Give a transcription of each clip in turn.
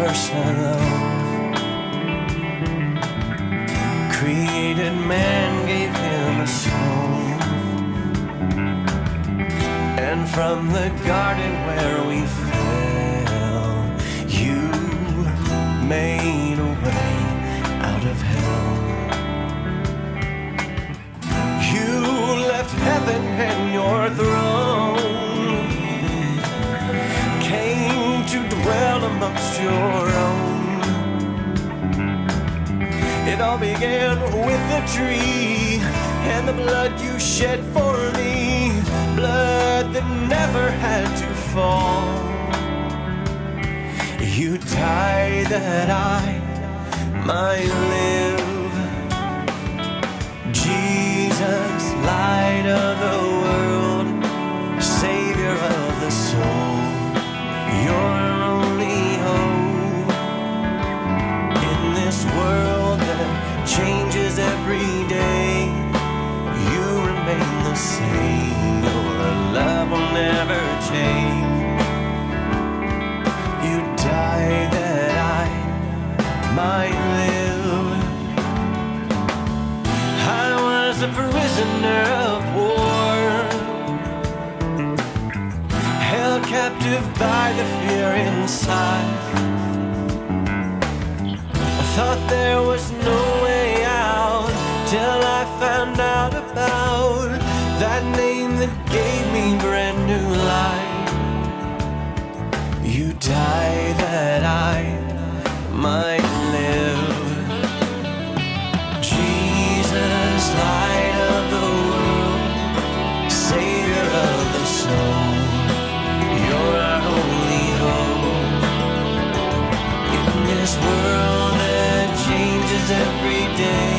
universe alone. Created man, gave him a soul. And from the garden where we fell, you made a way out of hell. You left heaven and your throne, came to dwell amongst your own. It all began with the tree and the blood you shed for me, blood that never had to fall. You died that I might live. Jesus, light of the world, Savior of the soul, your only hope. In this world that changes every day, you remain the same. Your love will never change. You died that I might live. I was a prisoner of war, held captive by the fear inside. I thought there was no way out till I found out about that name that gave me brand new life. You died that I might live. Jesus, light of the world, Savior of the soul, you're our only hope. In this world that changes every day,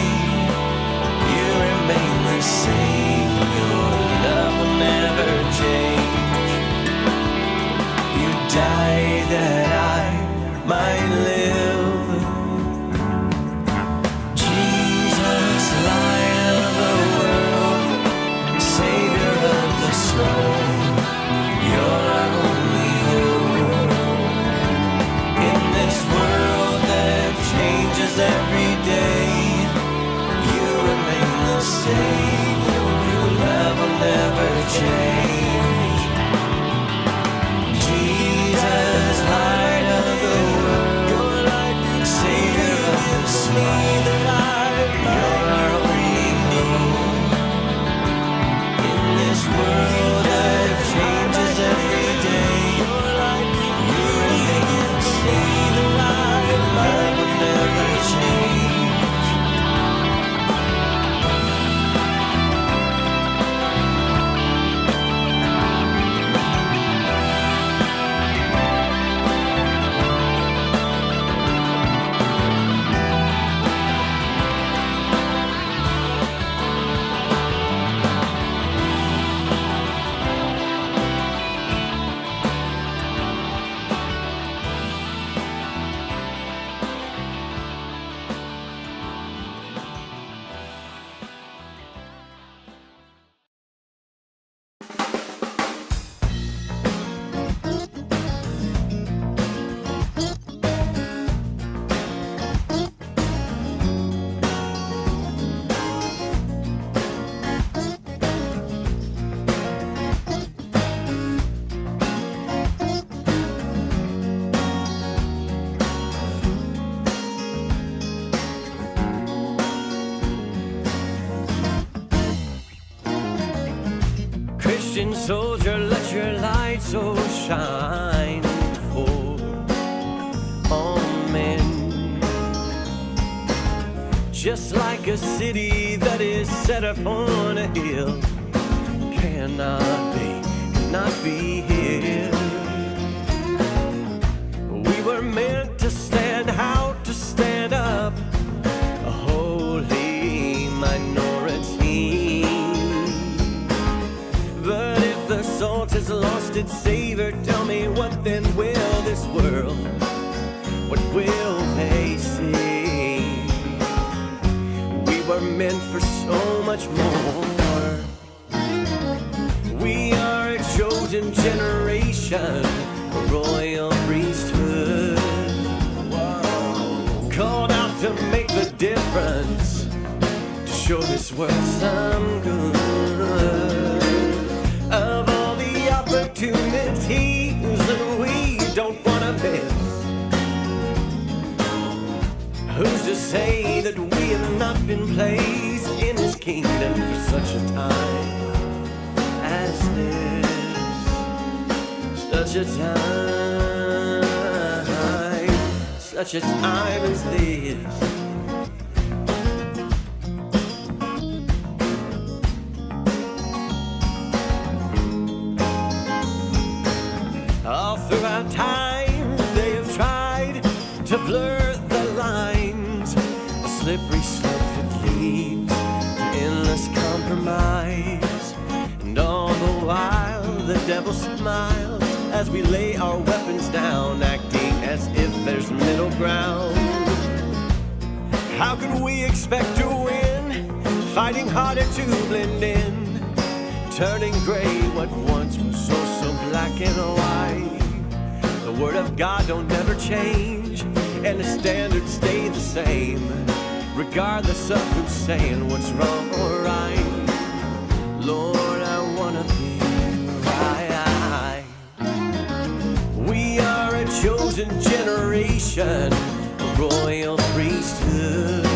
you remain the same. Your love will never change. You died that I might live. Jesus, light of the world, Savior of the soul, you're our only hope. In this world that changes every day, you remain the same. Your love will never change. Jesus, light of the world, your light, Savior of the soul, you're our only hope. In this world that changes every day, you remain the same. Your love will never change. Christian soldier, let your light so shine for all men. Just like a city that is set upon a hill cannot be hid. We were meant to stand out, to stand up, a holy minority. But if the salt has lost its savor, tell me what then will this world, what will they see? We were meant for so much more. We are a chosen generation, a royal priesthood. difference, to show this world some good. Of all the opportunities that we don't want to miss, who's to say that we have not been placed in His kingdom for such a time as this? Such a time as this. All throughout time they have tried to blur the lines, a slippery slope that leads to endless compromise. And all the while the devil smiles as we lay our weapons down, acting as if there's middle ground. How can we expect to win, fighting harder to blend in, turning gray what once was so black and white? The word of God don't never change, and the standards stay the same, regardless of who's saying what's wrong or right. Lord, I wanna be right. We are a chosen generation, a royal priesthood,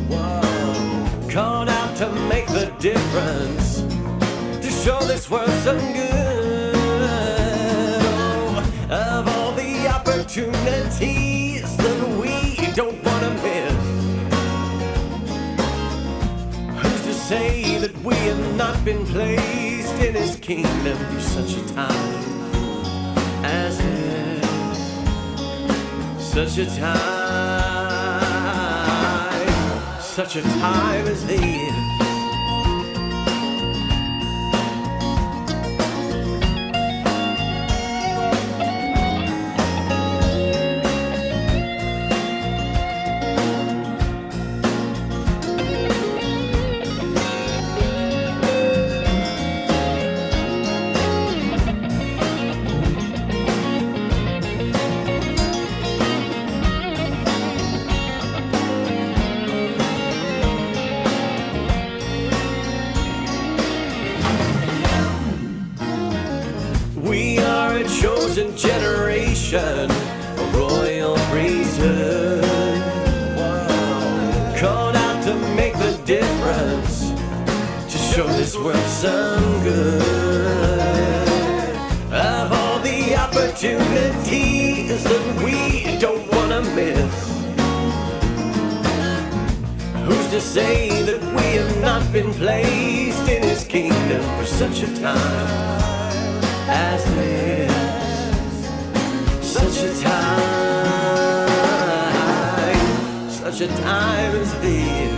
whoa, called out to make the difference, to show this world some good. Oh, of all the opportunities that we don't want to miss, who's to say that we have not been placed in His kingdom for such a time as this? Such a time as this. Generation, a royal priesthood, whoa, called out to make the difference, to show this world some good. Of all the opportunities that we don't want to miss, who's to say that we have not been placed in His kingdom for such a time as this? Such a time as this.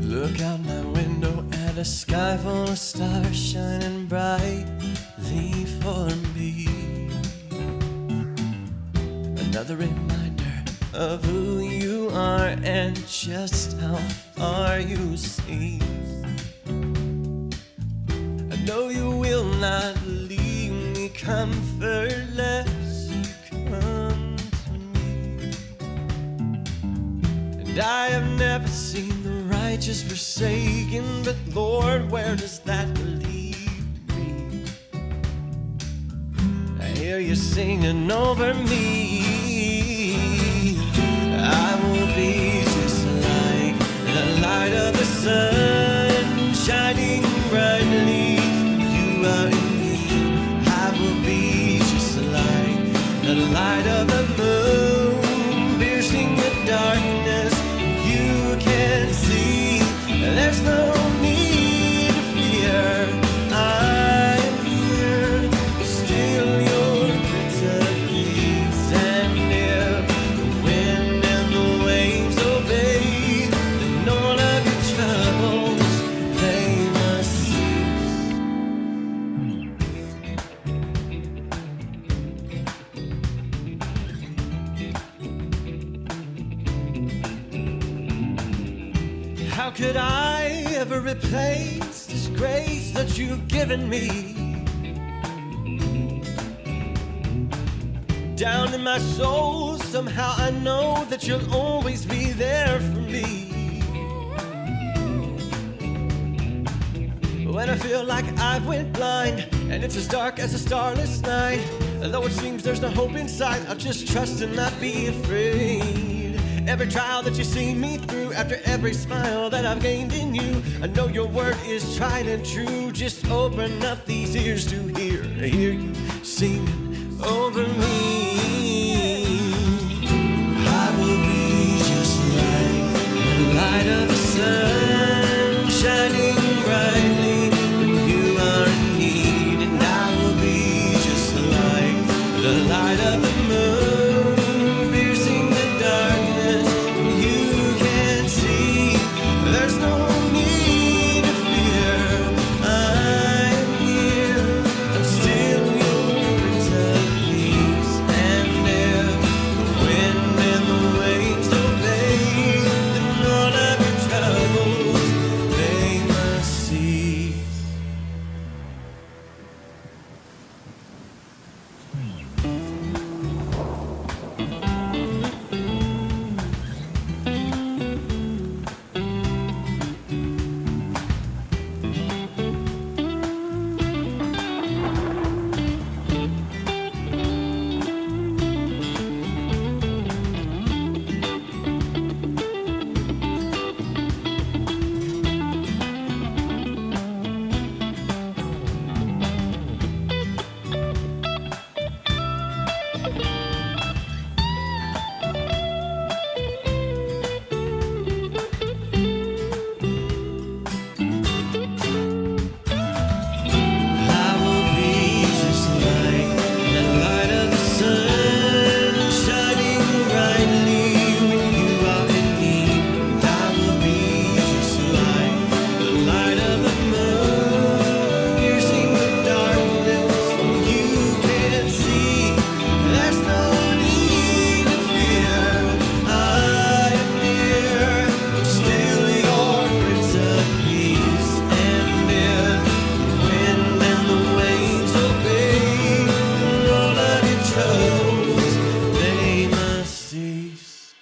Look out my window at a sky full of stars shining brightly for me. Another reminder of who you are and just how far you see. I know you will not leave me comfortless. You come to me, and I have never seen the righteous forsaken, but Lord, where does that leave me? I hear you singing over me. I will be just like the light of the sun shining brightly. You are in me. I will be just like the light of the moon piercing the darkness. You can see there's no need to fear. I am here, still your Prince of Peace. And if the wind and the waves obey, then all of your troubles, they must cease. How could I ever replace this grace that you've given me? Down in my soul, somehow I know that you'll always be there for me. When I feel like I've went blind and it's as dark as a starless night, though it seems there's no hope in sight, I'll just trust and not be afraid. Every trial that you see me through, after every smile that I've gained in you, I know your word is tried and true. Just open up these ears to hear you singing over me. I will be just like the light of the sun, shining brightly when you are in need. And I will be just like the light of the moon, piercing the darkness when you can't see. There's no need to fear, I'm here, I'm still your Prince of Peace. And if the wind and the waves obey, then all of your troubles they must cease. I will be just like the light of the sun, shining brightly when you are in need. I will be just like the light of the moon, piercing the darkness when you can't see. There's no need to fear, I am here, I'm still your Prince of Peace. And if the wind and the waves obey, all of your troubles they must cease.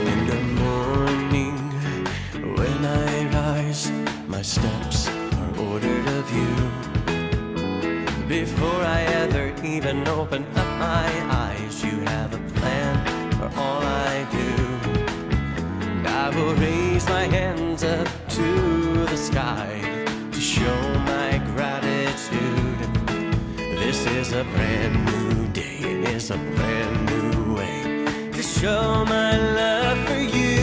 In the morning, when I rise, my steps are ordered of you. Before I ever even open up my eyes, you have a plan for all I do. And I will raise my hands up to the sky to show my gratitude. This is a brand new day, it is a brand new way to show my love for you.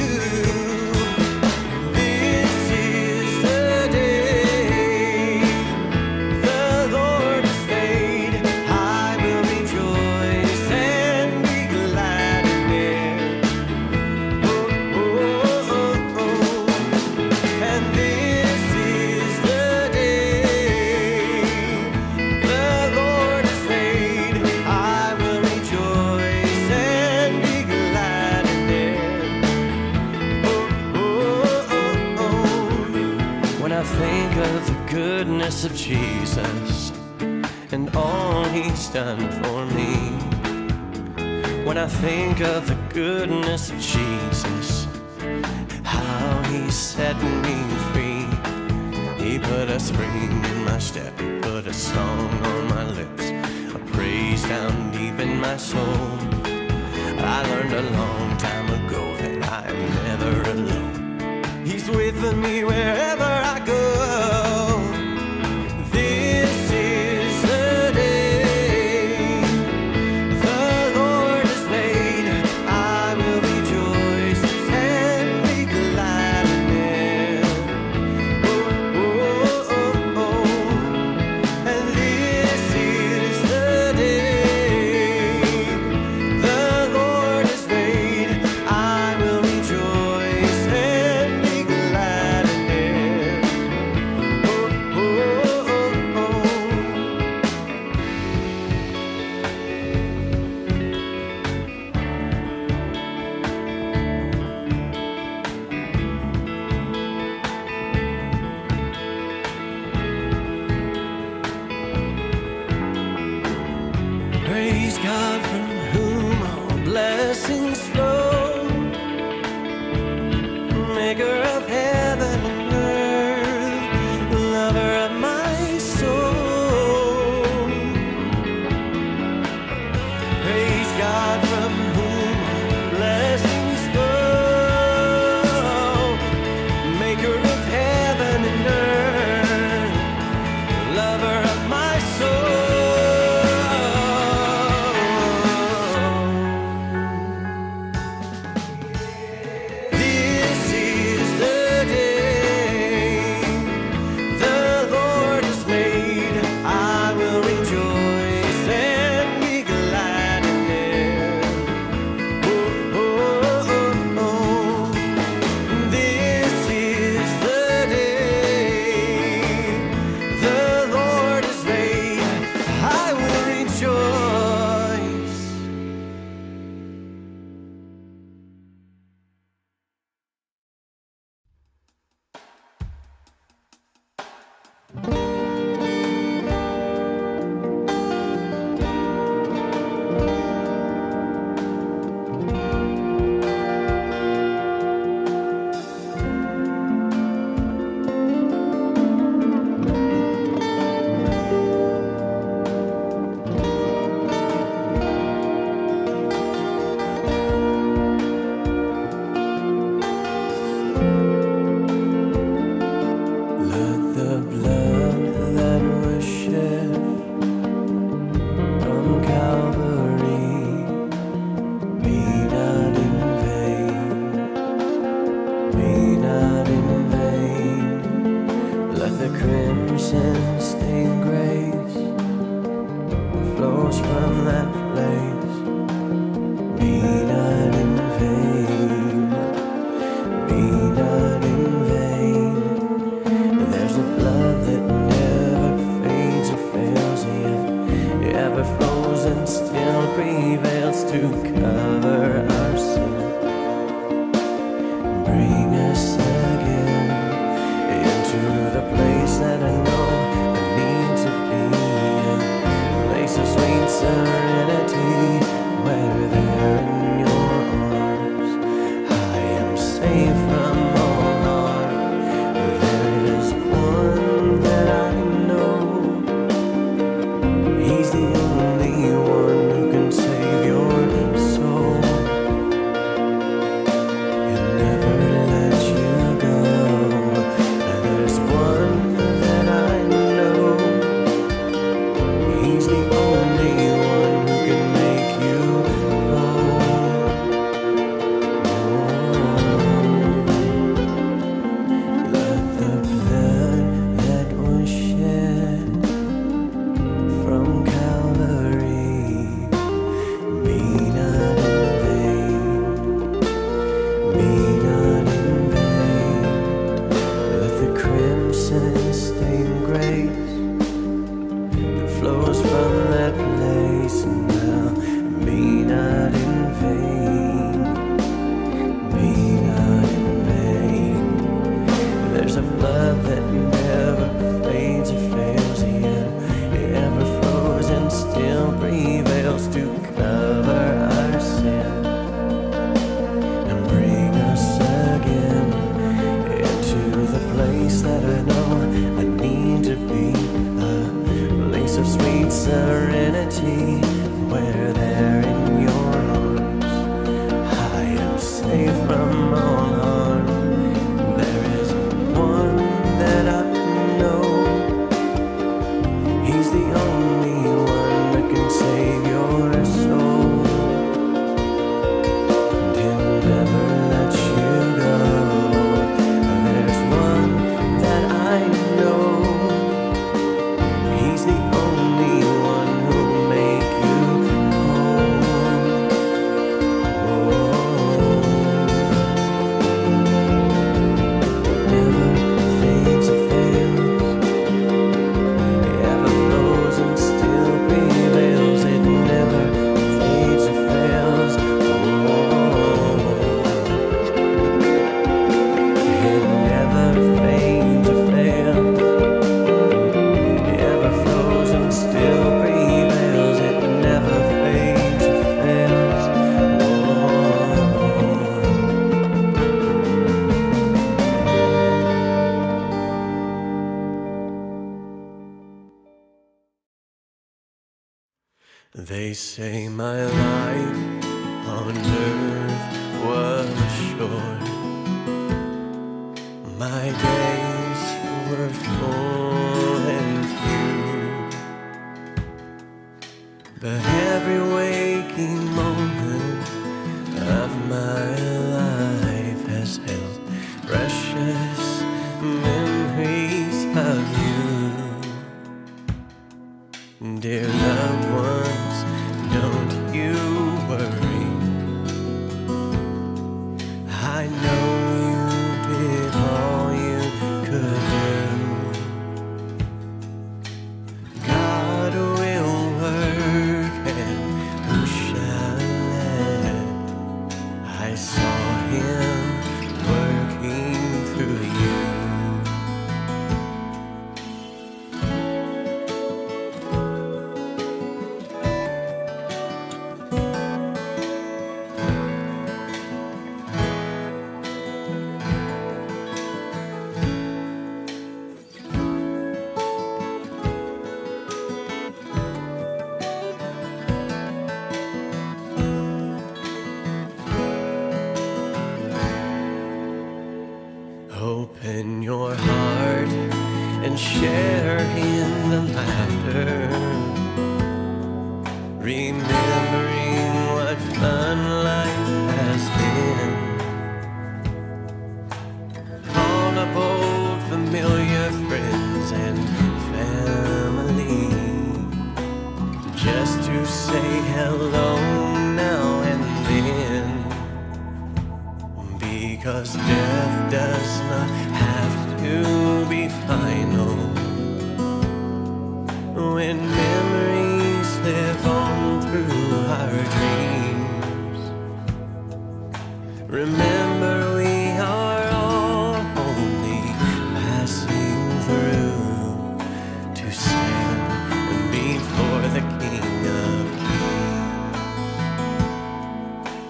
This is the day the Lord has made. I will rejoice and be glad in it. Oh, oh, oh, oh. And this is the day the Lord has made. I will rejoice and be glad in it. Oh, oh, oh, oh. When I think of the goodness of Jesus and all he's done for me, when I think of the goodness of Jesus, how he set me free. He put a spring in my step, he put a song on my lips, a praise down deep in my soul. I learned a long time ago that I am never alone. He's with me wherever I go. safe from all harm. There is one that I know. He's the only one that can save your soul. And he'll never let you go. There's one that I know. He's the only one who'll make you whole. Never fades or fails. Ever flows and still prevails. It never fades or fails. It never fades or fails. Ever flows and still prevails. It never fades or fails. They say my life on earth was short. My days were full and few, but every waking moment of my life has held precious memories of you. Dear loved ones, don't you worry. I know you did all you could do. God will work, and who shall let? I saw him working through you. Open your heart and share in the laughter, remembering what fun life has been. Call up old familiar friends and family, just to say hello now and then. Because death does not have to be final. When memories live on through our dreams, remember we are all only passing through to stand before the King of Kings.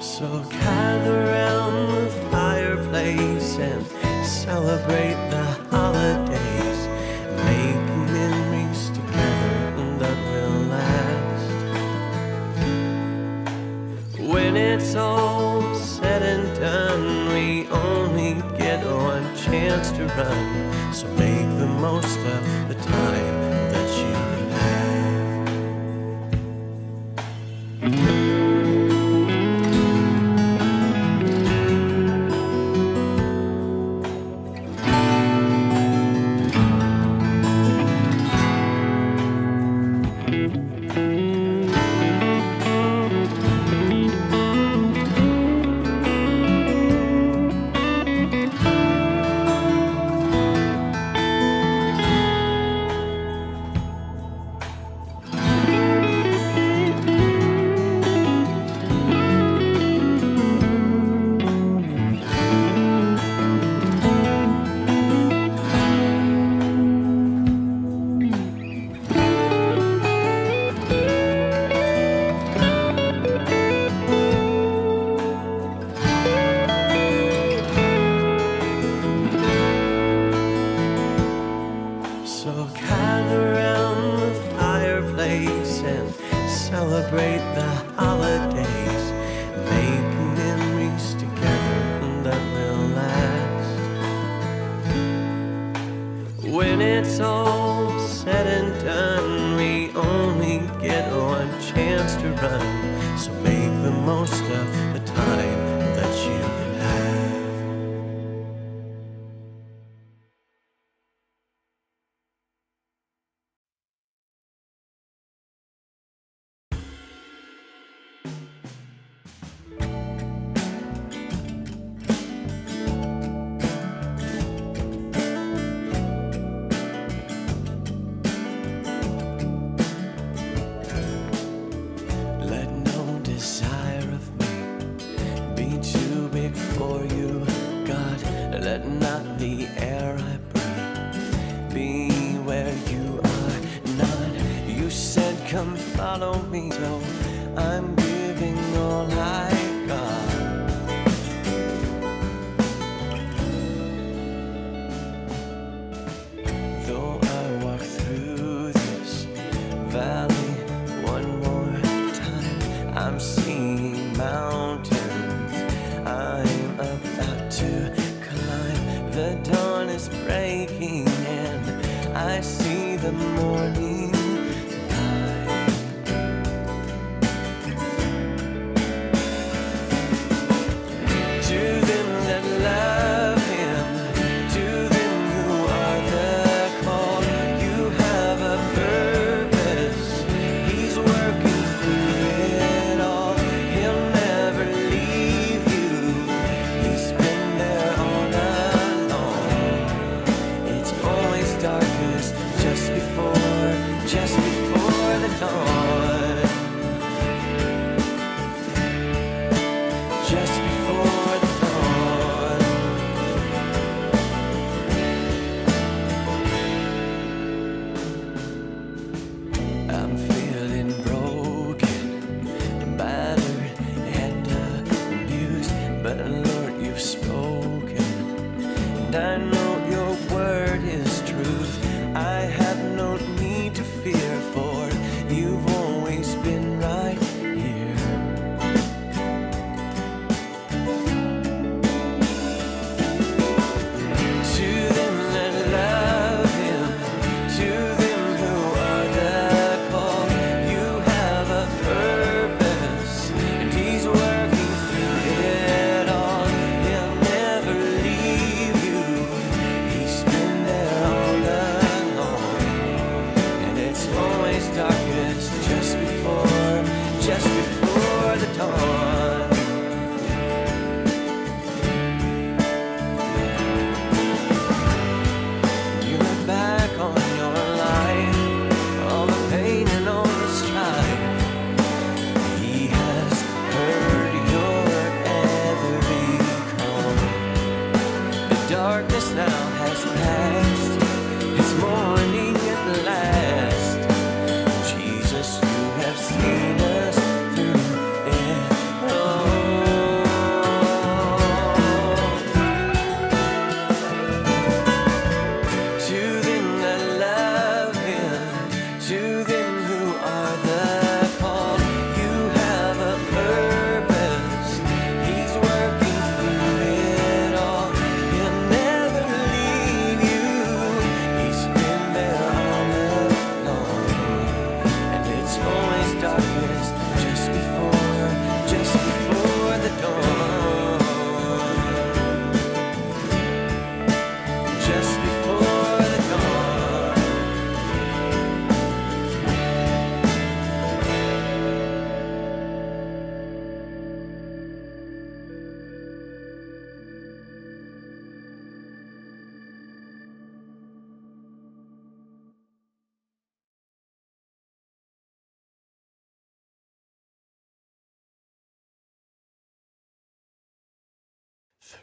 So gather round the fireplace and celebrate the holidays. Make memories together that will last. When it's all said and done, we only get one chance to run. So make the most of the time that you have. it's all said and done, we only get one chance to run. So make the most of the time that you have.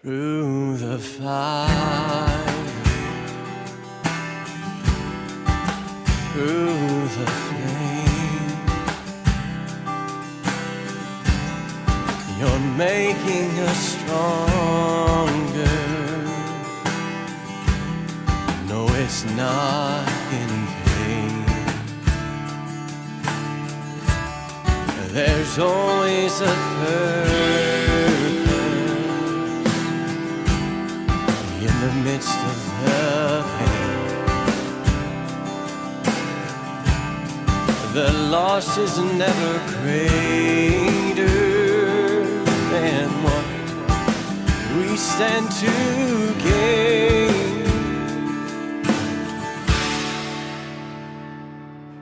Through the fire, through the flame, you're making us stronger. No, it's not in vain. There's always a purpose in the midst of the pain. The loss is never greater than what we stand to gain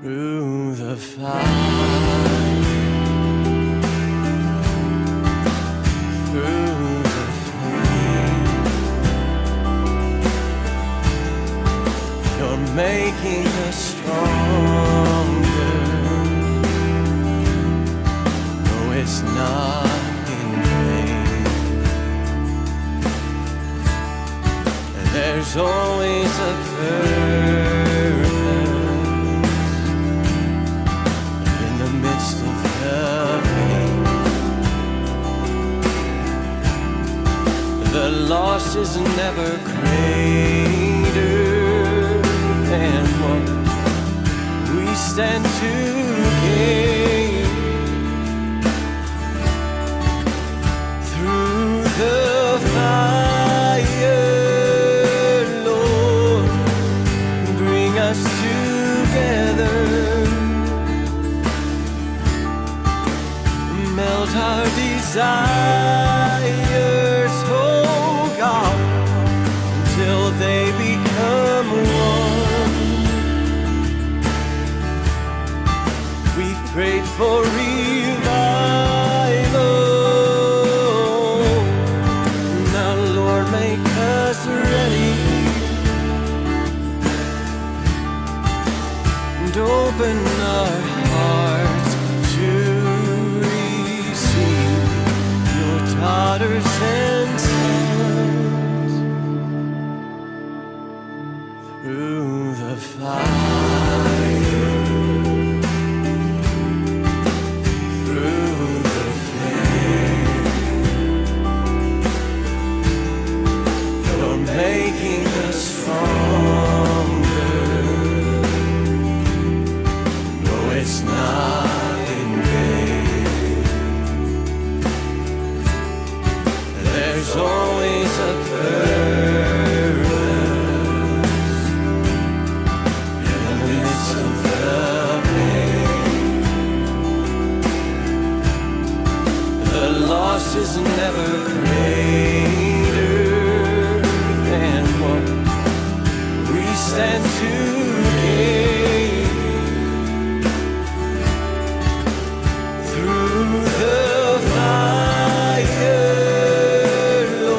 through the fire, through the flame. You're making us stronger. No, it's not in vain. There's always a purpose in the midst of the pain. The loss is never greater than what we stand to gain through the fire. Us together, melt our desires, oh God, until they become one. We've prayed for revival. Now, Lord, make us ready. Open our hearts to receive your daughters and sons through the fire, through the flame. You're making us stronger. It's not in vain. There's always a purpose in the midst of the pain. The loss is never greater than what we stand to gain. The fire, Lord.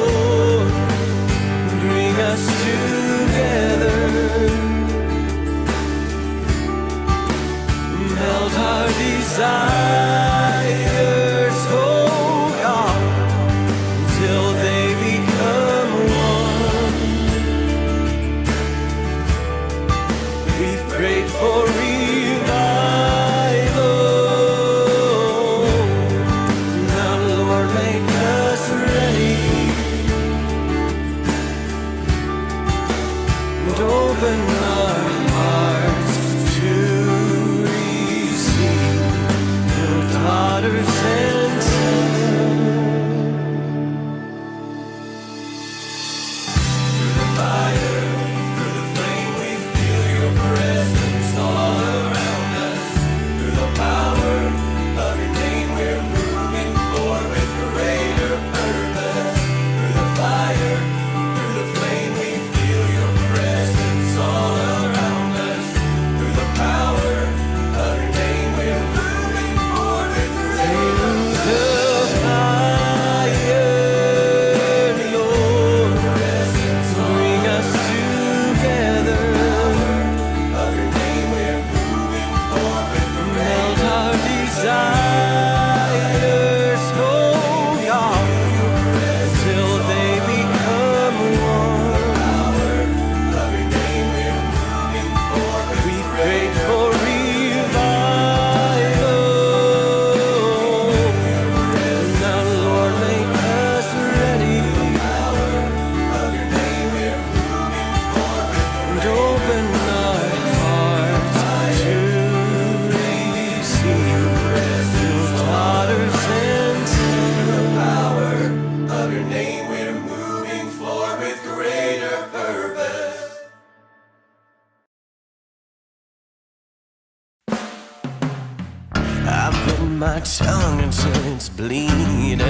my tongue until it's bleeding.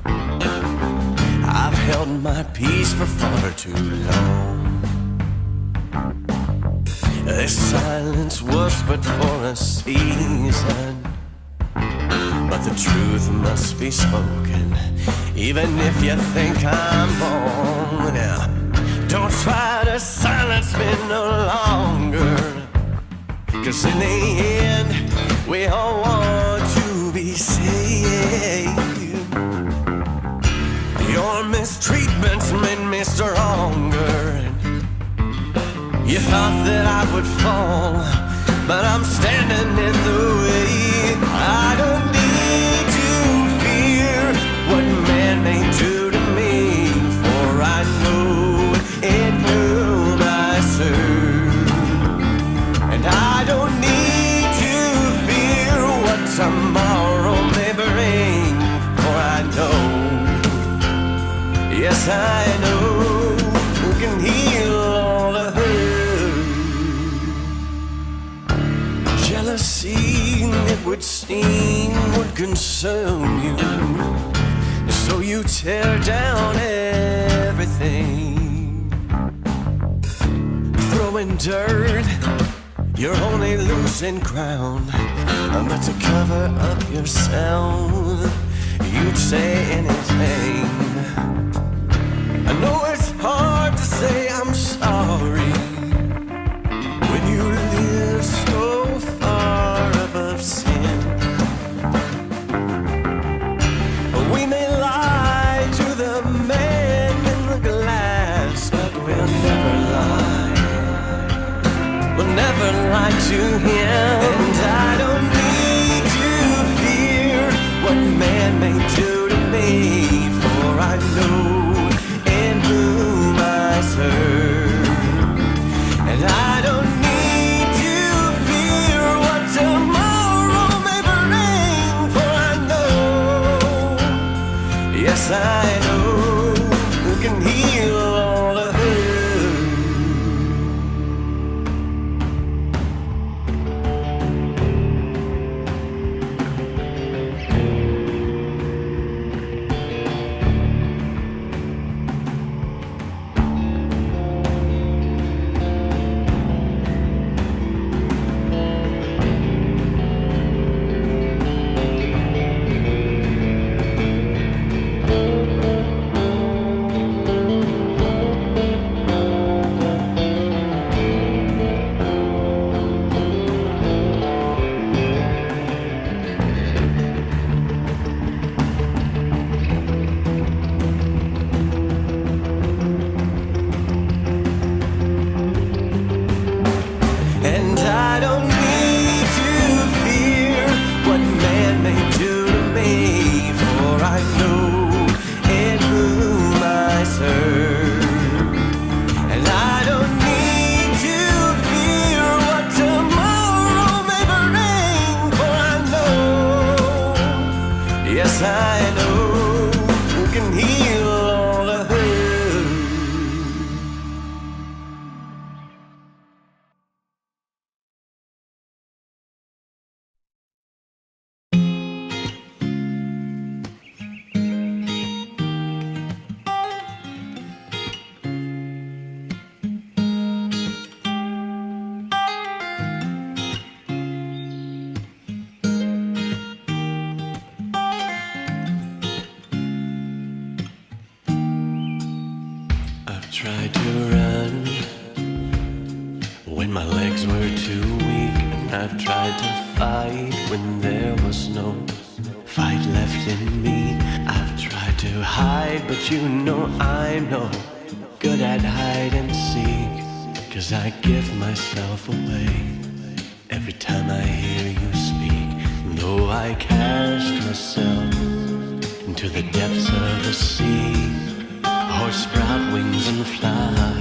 I've held my peace for far too long. This silence was but for a season, but the truth must be spoken, even if you think I'm wrong. Now, don't try to silence me no longer, 'cause in the end, we all want to be saved. Your mistreatments made me stronger. You thought that I would fall, but I'm standing in the way. I don't need to fear what man may do to me, for I know in whom I serve. And I don't need to fear what tomorrow may bring, for I know, yes I know, who can heal all the hurt. Jealousy, it would seem, would consume you, so you tear down everything. Throwing dirt, you're only losing ground, but to cover up yourself, you'd say anything. I know it's hard to say I'm sorry when you live so far above sin. We may lie to the man in the glass, but we'll never lie. We'll never lie to him. And I don't need to fear what man may do to me, for I know in whom I serve. And I don't need to fear what tomorrow may bring, for I know, yes I know, who can heal all the hurt. And I don't need to fear what man may do to me, for I know in whom I serve. And I don't need to fear what tomorrow may bring, for I know, yes I know, who can heal all the hurt. I've tried to run when my legs were too weak, and I've tried to fight when there was no fight left in me. I've tried to hide, but you know I'm no good at hide and seek, 'cause I give myself away every time I hear you speak. Though I cast myself into the depths of the sea, or sprout wings and fly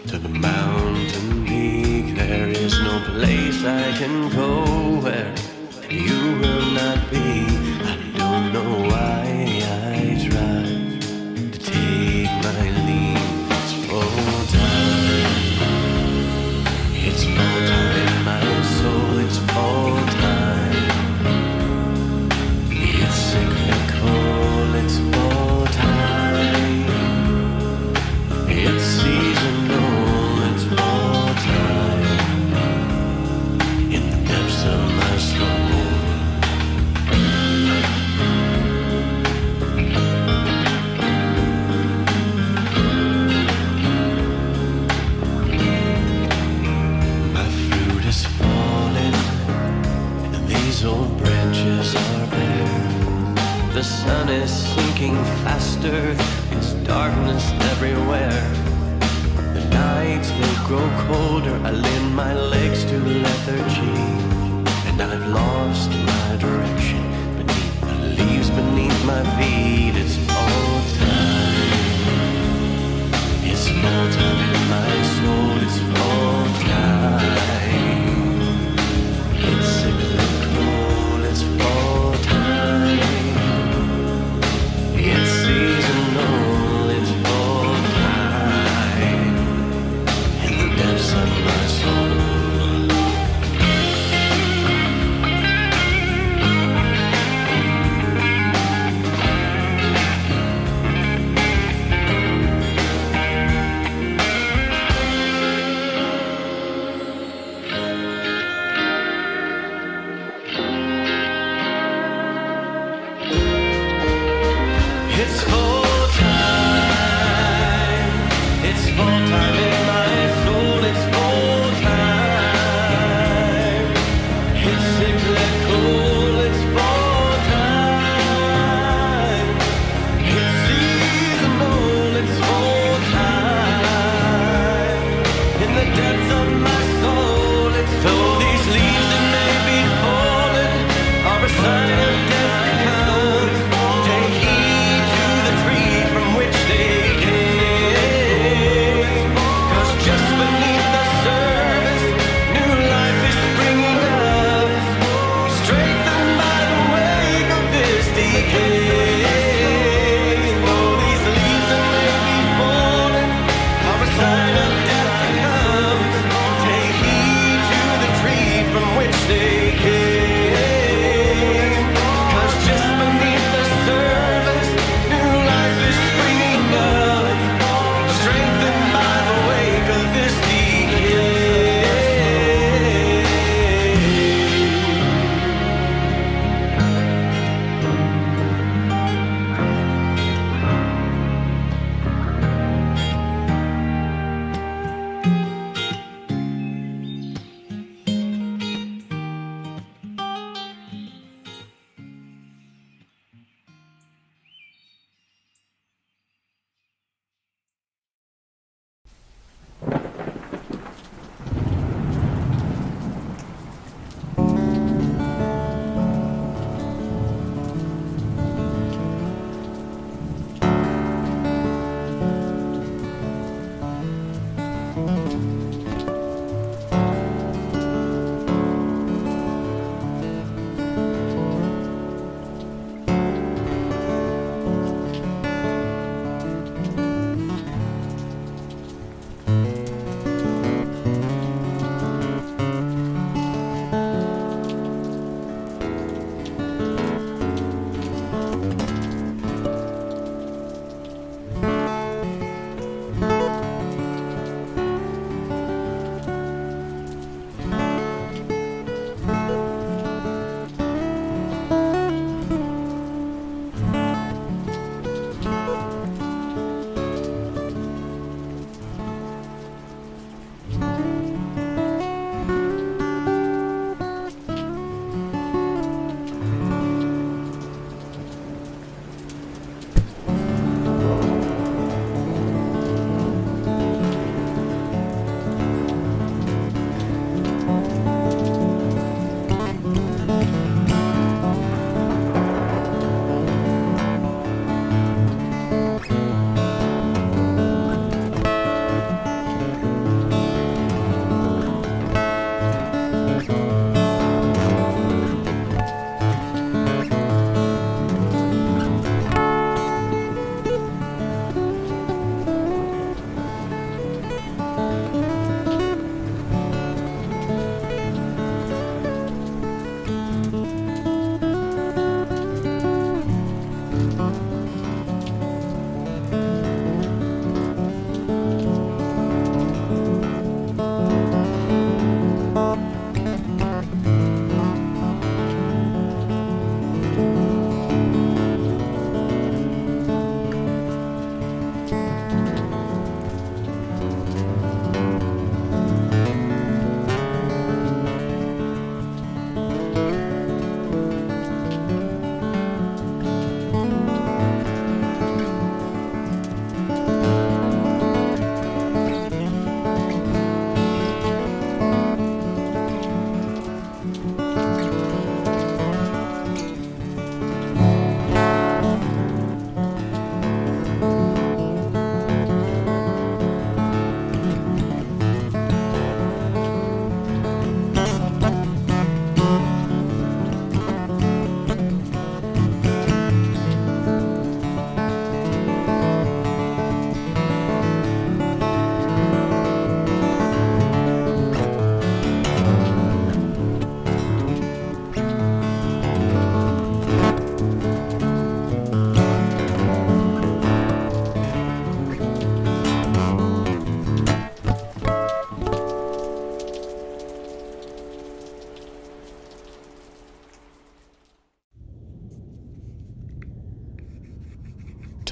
to the mountain peak, there is no place I can go where you will not be. I don't know why I try to take my leave. It's full time. It's full time in my soul. It's full time. darkness everywhere. The nights they grow colder, I lean my legs to lethargy, and I've lost my direction beneath the leaves beneath my feet. It's fall time. It's fall time in my soul. It's fall time. It's cyclical. It's fall time. It's seasonal. It's fall time. In the depths of my soul.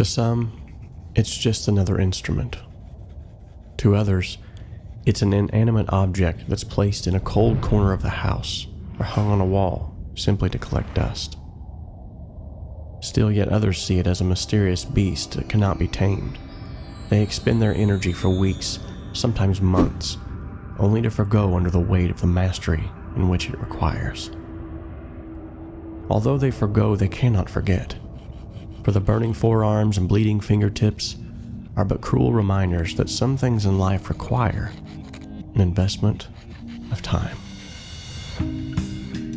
To some, it's just another instrument. To others, it's an inanimate object that's placed in a cold corner of the house or hung on a wall simply to collect dust. Still yet others see it as a mysterious beast that cannot be tamed. They expend their energy for weeks, sometimes months, only to forgo under the weight of the mastery in which it requires. Although they forgo, they cannot forget, for the burning forearms and bleeding fingertips are but cruel reminders that some things in life require an investment of time.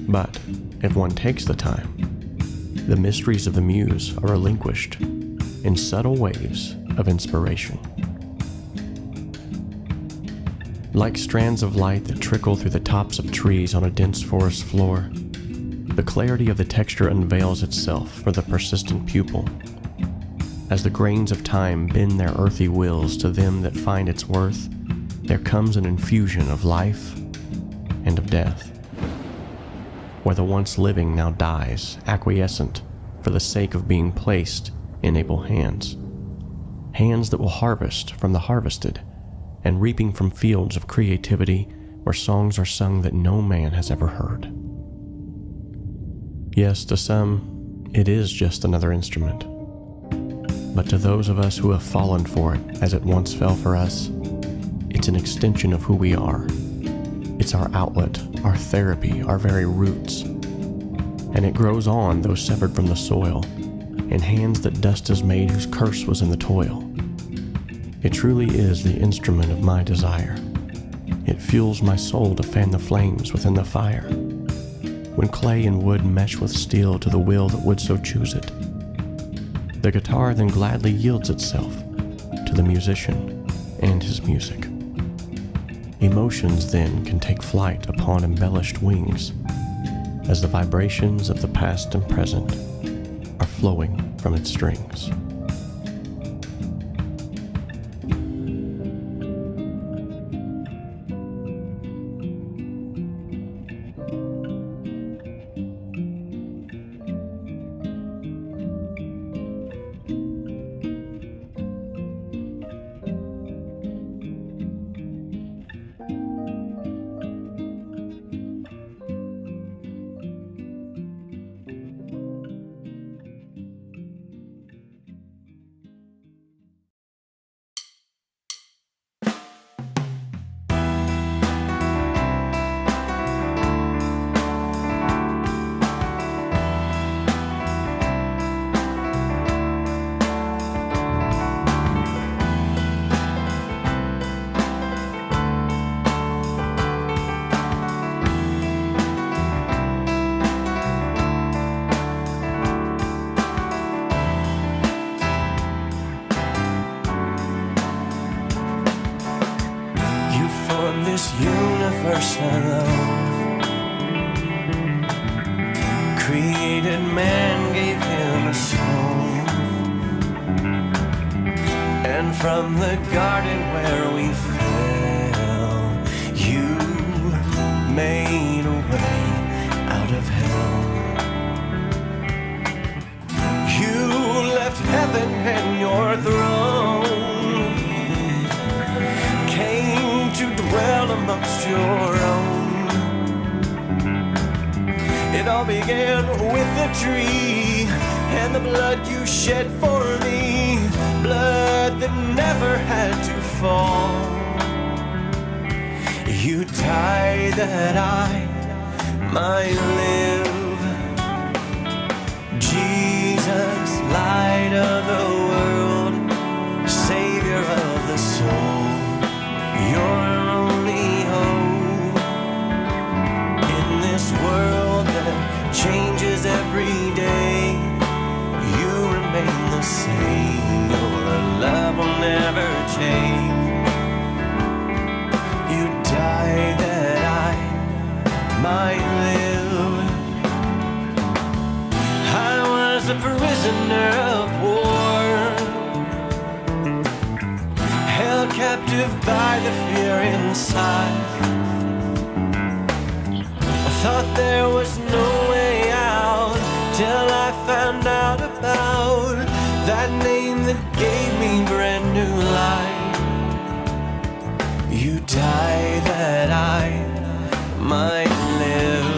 But if one takes the time, the mysteries of the muse are relinquished in subtle waves of inspiration. Like strands of light that trickle through the tops of trees on a dense forest floor, the clarity of the texture unveils itself for the persistent pupil. As the grains of time bend their earthy wills to them that find its worth, there comes an infusion of life and of death. Where the once living now dies, acquiescent, for the sake of being placed in able hands. Hands that will harvest from the harvested, and reaping from fields of creativity where songs are sung that no man has ever heard. Yes, to some, it is just another instrument. But to those of us who have fallen for it as it once fell for us, it's an extension of who we are. It's our outlet, our therapy, our very roots. And it grows on, though severed from the soil, in hands that dust has made whose curse was in the toil. It truly is the instrument of my desire. It fuels my soul to fan the flames within the fire. When clay and wood mesh with steel to the will that would so choose it, the guitar then gladly yields itself to the musician and his music. Emotions then can take flight upon embellished wings, as the vibrations of the past and present are flowing from its strings. This universe alone, created man, gave him a soul, and from the garden where we fell, you made a way out of hell. You left heaven and your throne, to dwell amongst your own. It all began with the tree and the blood you shed for me, blood that never had to fall. You died that I might live. Jesus, light of the world, Savior of the soul. Your only hope in this world that changes every day. You remain the same. Your love will never change. You died that I might live. I was a prisoner of war, captive by the fear inside. I thought there was no way out till I found out about that name gave me brand new life. You died that I might live.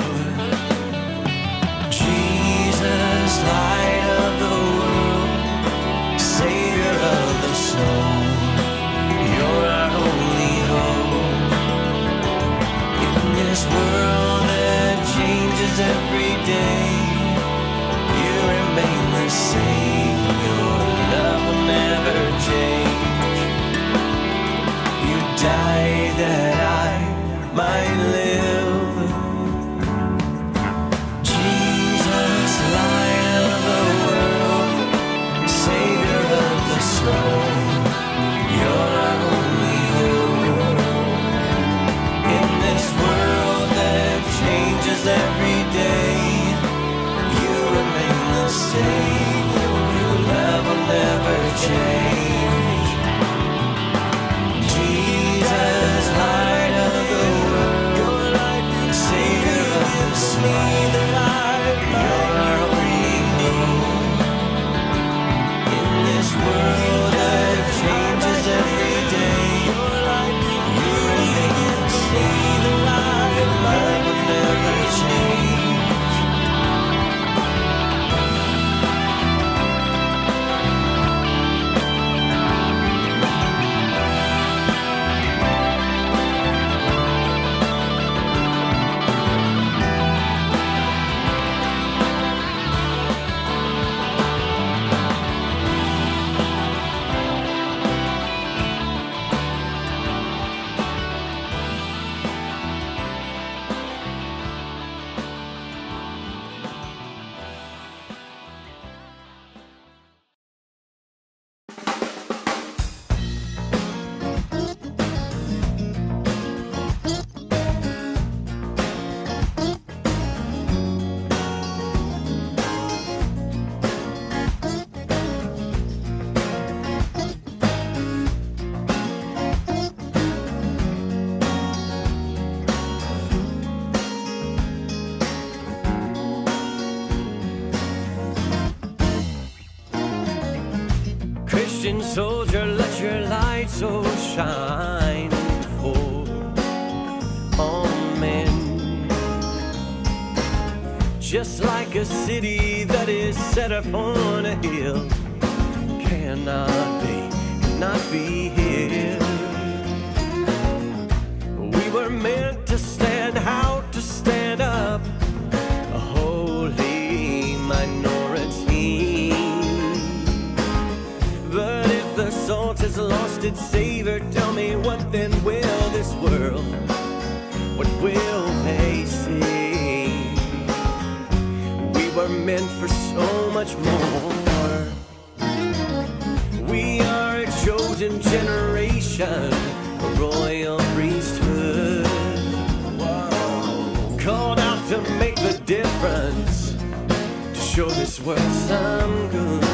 Jesus, light of the world, Savior of the soul, you're our only hope. In this world that changes every day, you remain the same. Your love will never change. You died that I might live. Jesus, light of the world, Savior of the soul, you're our only hope. In this world that changes every day, you remain the same. Your love will never change. Jesus, light of the world, your light, Savior of the soul, you're our only hope. In this world that changes every day, you remain the same. Your love will never change. Christian soldier, let your light so shine before all men. Just like a city that is set upon a hill, cannot be hid. We were meant to stand out, to stand up, a holy minority. But if the salt has lost its savor, tell me what then will this world, what will they see? We were meant for so much more. We are a chosen generation, a royal priesthood, called out to make the difference, to show this world some good.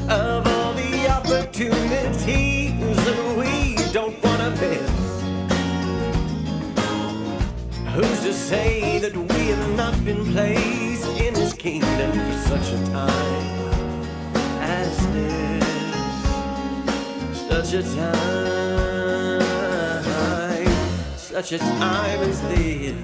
Of all the opportunities that we don't want to miss, who's to say that we have not been placed in His kingdom for such a time as this? Such a time as this.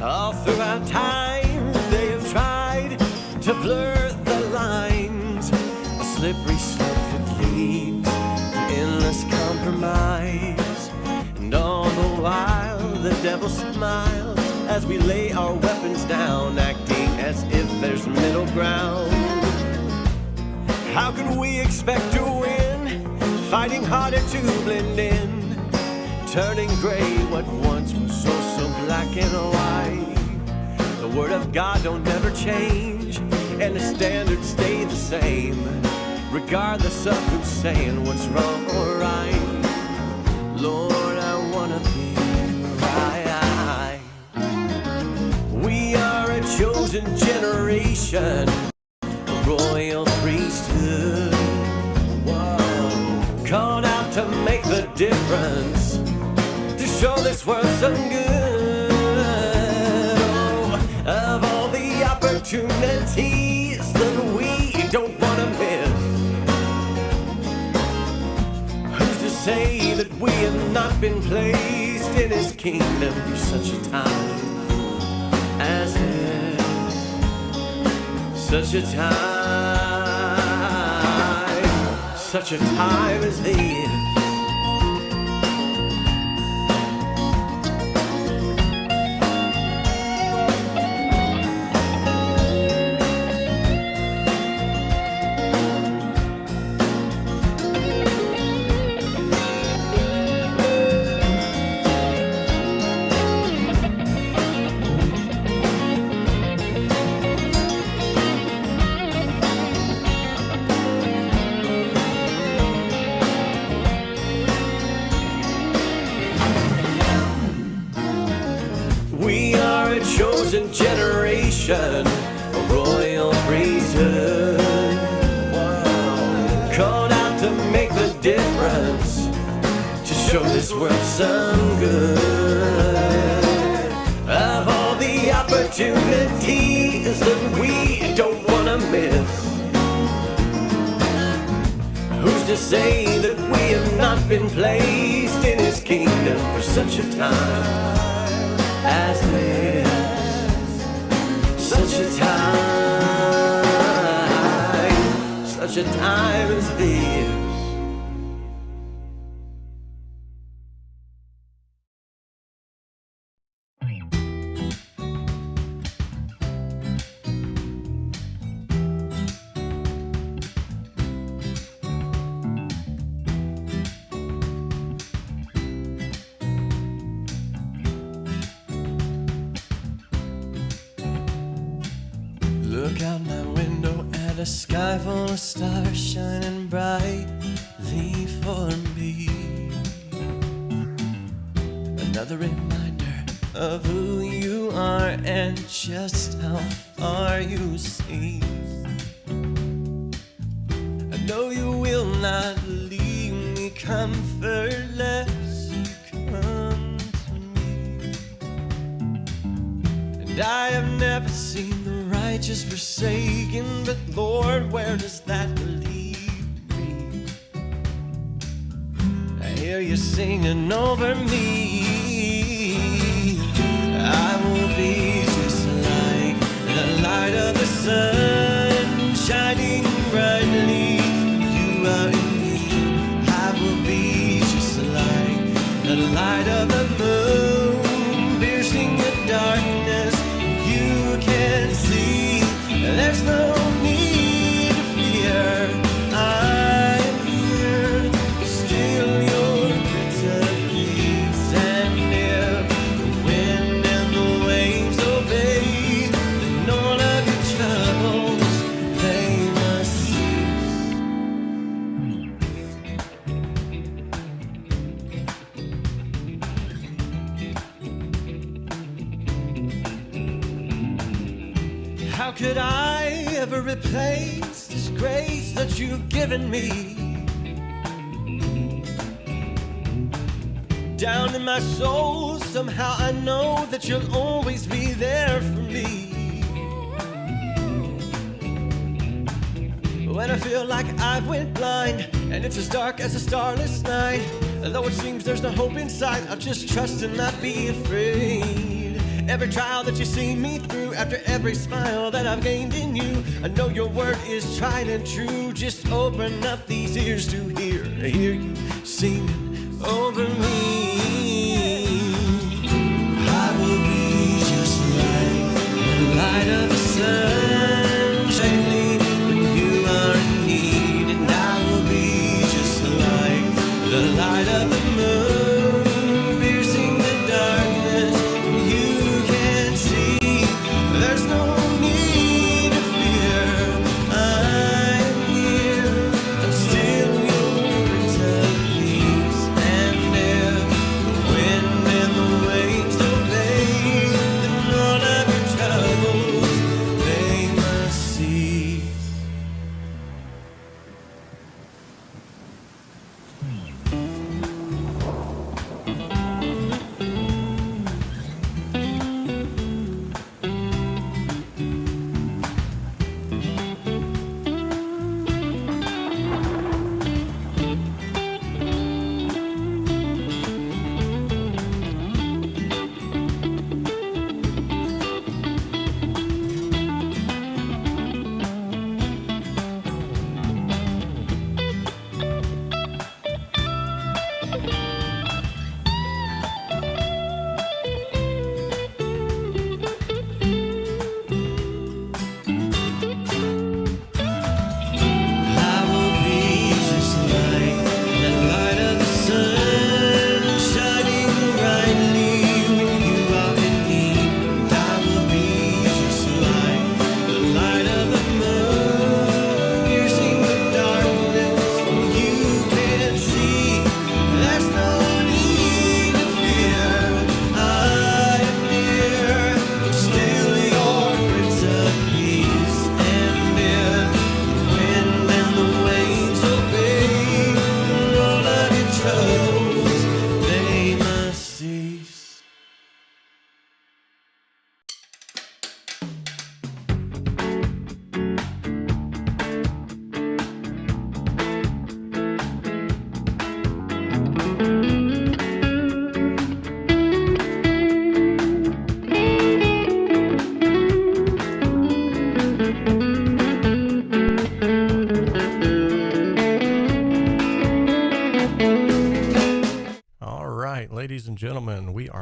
All throughout time they have tried to blur the lines, a slippery slope that leads to endless compromise. And all the while the devil smiles as we lay our weapons down, acting as if there's middle ground. How can we expect to win, fighting harder to blend in, turning gray what once was so black and white? The word of God don't never change, and the standards stay the same, regardless of who's saying what's wrong or right. Lord, I wanna be right. We are a chosen generation, a royal priesthood, called out to make the difference, to show this this world so good. Oh, of all the opportunities that we don't want to miss, who's to say that we have not been placed in his kingdom for such a time as this? Such a time as this. Chosen generation, a royal priesthood, called out to make the difference, to show this world some good. Of all the opportunities that we don't want to miss, who's to say that we have not been placed in his kingdom for such a time as this? Such a time as this. Look out my window at a sky full of stars shining brightly for me. Another reminder of who you are and just how far you see. I know you will not leave me comfortless. Come to me. And I have never seen the righteous forsaken, but Lord, where does that leave me? I hear you singing over me. I will be just like the light of the sun shining brightly. You are in me. I will be just like the light of the moon piercing the darkness. You can see there's no need to fear. I am here, still your Prince of Peace. And if the wind and the waves obey, then all of your troubles, they must cease. How could I ever replace this grace that you've given me? Down in my soul, somehow I know that you'll always be there for me. When I feel like I've went blind and it's as dark as a starless night, though it seems there's no hope in sight, I'll just trust and not be afraid. Every trial that you see me through, after every smile that I've gained in you, I know your word is tried and true. Just open up these ears to hear you singing over me. I will be just like the light of the sun shining when you are in need, and I will be just like the light of the moon piercing the darkness. You can see there's no need to fear. I'm here, I'm still your Prince of Peace. And if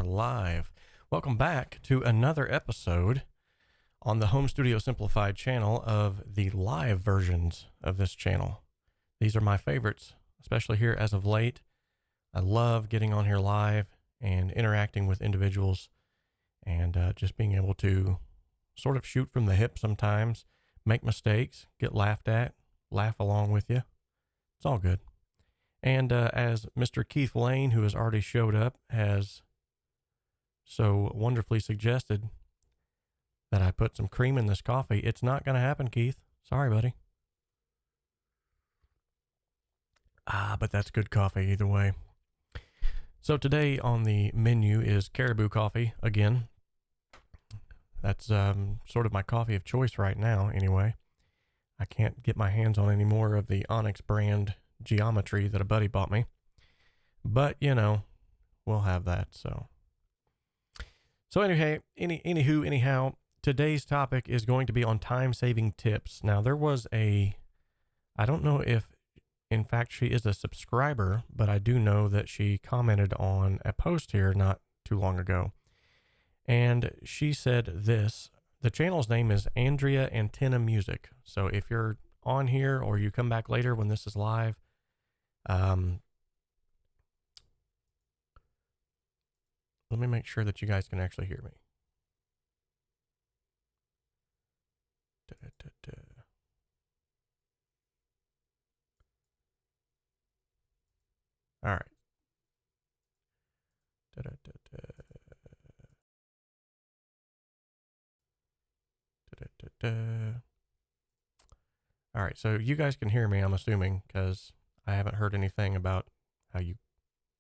are live. Welcome back to another episode on the Home Studio Simplified channel of the live versions of this channel. These are my favorites, especially here as of late. I love getting on here live and interacting with individuals and just being able to sort of shoot from the hip sometimes, make mistakes, get laughed at, laugh along with you. It's all good. And as Mr. Keith Lane, who has already showed up, has so wonderfully suggested that I put some cream in this coffee. It's not going to happen, Keith. Sorry, buddy. But that's good coffee either way. So today on the menu is Caribou coffee again. That's sort of my coffee of choice right now anyway. I can't get my hands on any more of the Onyx brand geometry that a buddy bought me, but you know, we'll have that. So anyhow, today's topic is going to be on time-saving tips. Now, there was I don't know if in fact she is a subscriber, but I do know that she commented on a post here not too long ago, and she said this: the channel's name is Andrea Antenna Music. So if you're on here or you come back later when this is live, let me make sure that you guys can actually hear me. All right. All right, so you guys can hear me, I'm assuming, because I haven't heard anything about how you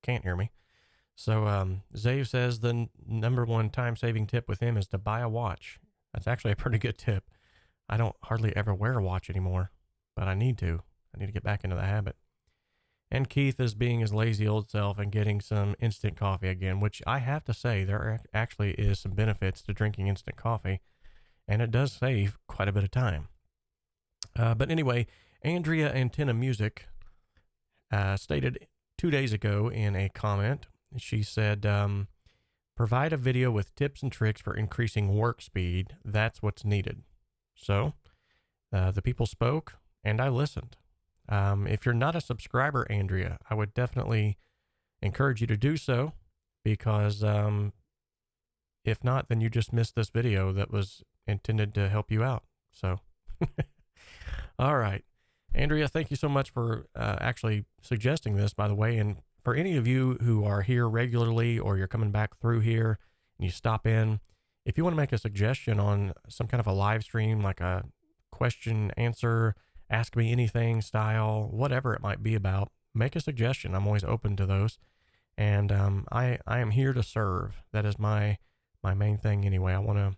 can't hear me. So Zave says the number one time-saving tip with him is to buy a watch. That's actually a pretty good tip. I don't hardly ever wear a watch anymore, but I need to. I need to get back into the habit. And Keith is being his lazy old self and getting some instant coffee again, which I have to say there actually is some benefits to drinking instant coffee, and it does save quite a bit of time. But anyway, Andrea Antenna Music stated 2 days ago in a comment, she said, provide a video with tips and tricks for increasing work speed. That's what's needed. So the people spoke and I listened. If you're not a subscriber, Andrea, I would definitely encourage you to do so, because if not, then you just missed this video that was intended to help you out. So, all right. Andrea, thank you so much for actually suggesting this, by the way. And for any of you who are here regularly or you're coming back through here and you stop in, if you want to make a suggestion on some kind of a live stream, like a question, answer, ask me anything style, whatever it might be about, make a suggestion. I'm always open to those. And I am here to serve. That is my main thing anyway. I want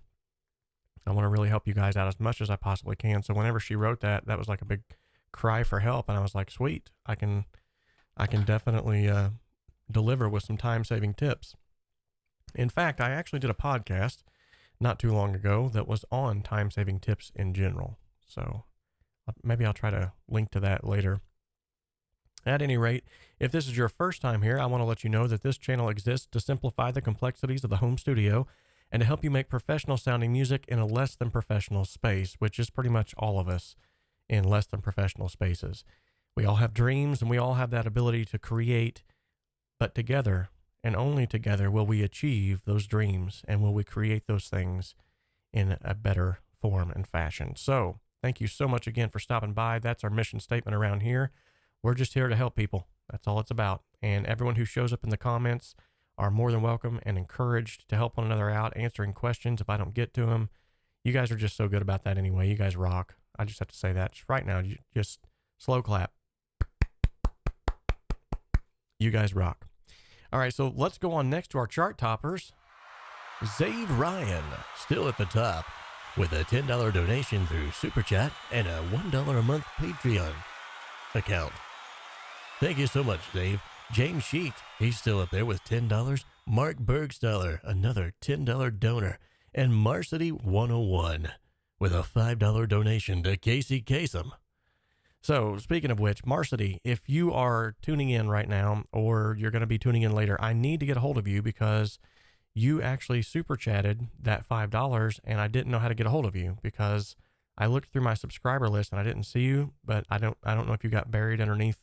to really help you guys out as much as I possibly can. So whenever she wrote that, that was like a big cry for help. And I was like, sweet, I can definitely deliver with some time-saving tips. In fact, I actually did a podcast not too long ago that was on time-saving tips in general. So maybe I'll try to link to that later. At any rate, if this is your first time here, I want to let you know that this channel exists to simplify the complexities of the home studio and to help you make professional sounding music in a less than professional space, which is pretty much all of us in less than professional spaces. We all have dreams and we all have that ability to create, but together and only together will we achieve those dreams and will we create those things in a better form and fashion. So thank you so much again for stopping by. That's our mission statement around here. We're just here to help people. That's all it's about. And everyone who shows up in the comments are more than welcome and encouraged to help one another out, answering questions if I don't get to them. You guys are just so good about that anyway. You guys rock. I just have to say that just right now. Just slow clap. You guys rock. All right, so let's go on next to our chart toppers. Zave Ryan, still at the top, with a $10 donation through Super Chat and a $1 a month Patreon account. Thank you so much, Dave. James Sheet, he's still up there with $10. Mark Bergstaller, another $10 donor. And Marcity 101 with a $5 donation to Casey Kasem. So speaking of which, Marcity, if you are tuning in right now or you're going to be tuning in later, I need to get a hold of you because you actually super chatted that $5 and I didn't know how to get a hold of you because I looked through my subscriber list and I didn't see you, but I don't know if you got buried underneath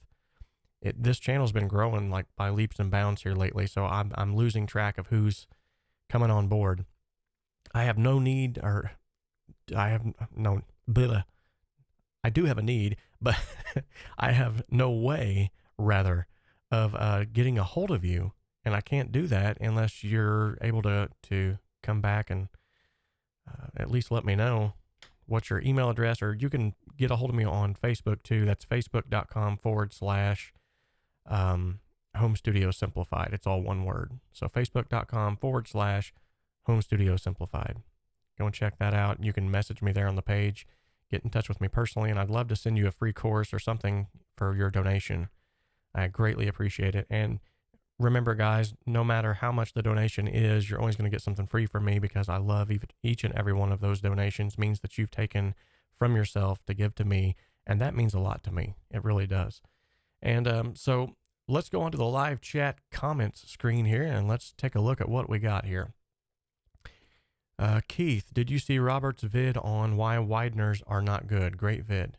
it. This channel's been growing like by leaps and bounds here lately. So I'm losing track of who's coming on board. I have no need, or I have no, blah. I do have a need, but I have no way, rather, of getting a hold of you. And I can't do that unless you're able to come back and at least let me know what's your email address, or you can get a hold of me on Facebook too. That's facebook.com/Home Studio Simplified. It's all one word. So facebook.com/Home Studio Simplified. Go and check that out. You can message me there on the page, get in touch with me personally, and I'd love to send you a free course or something for your donation. I greatly appreciate it. And remember, guys, no matter how much the donation is, you're always going to get something free from me because I love each and every one of those donations. It means that you've taken from yourself to give to me, and that means a lot to me. It really does. And so let's go on to the live chat comments screen here, and let's take a look at what we got here. Keith, did you see Robert's vid on why wideners are not good? Great vid.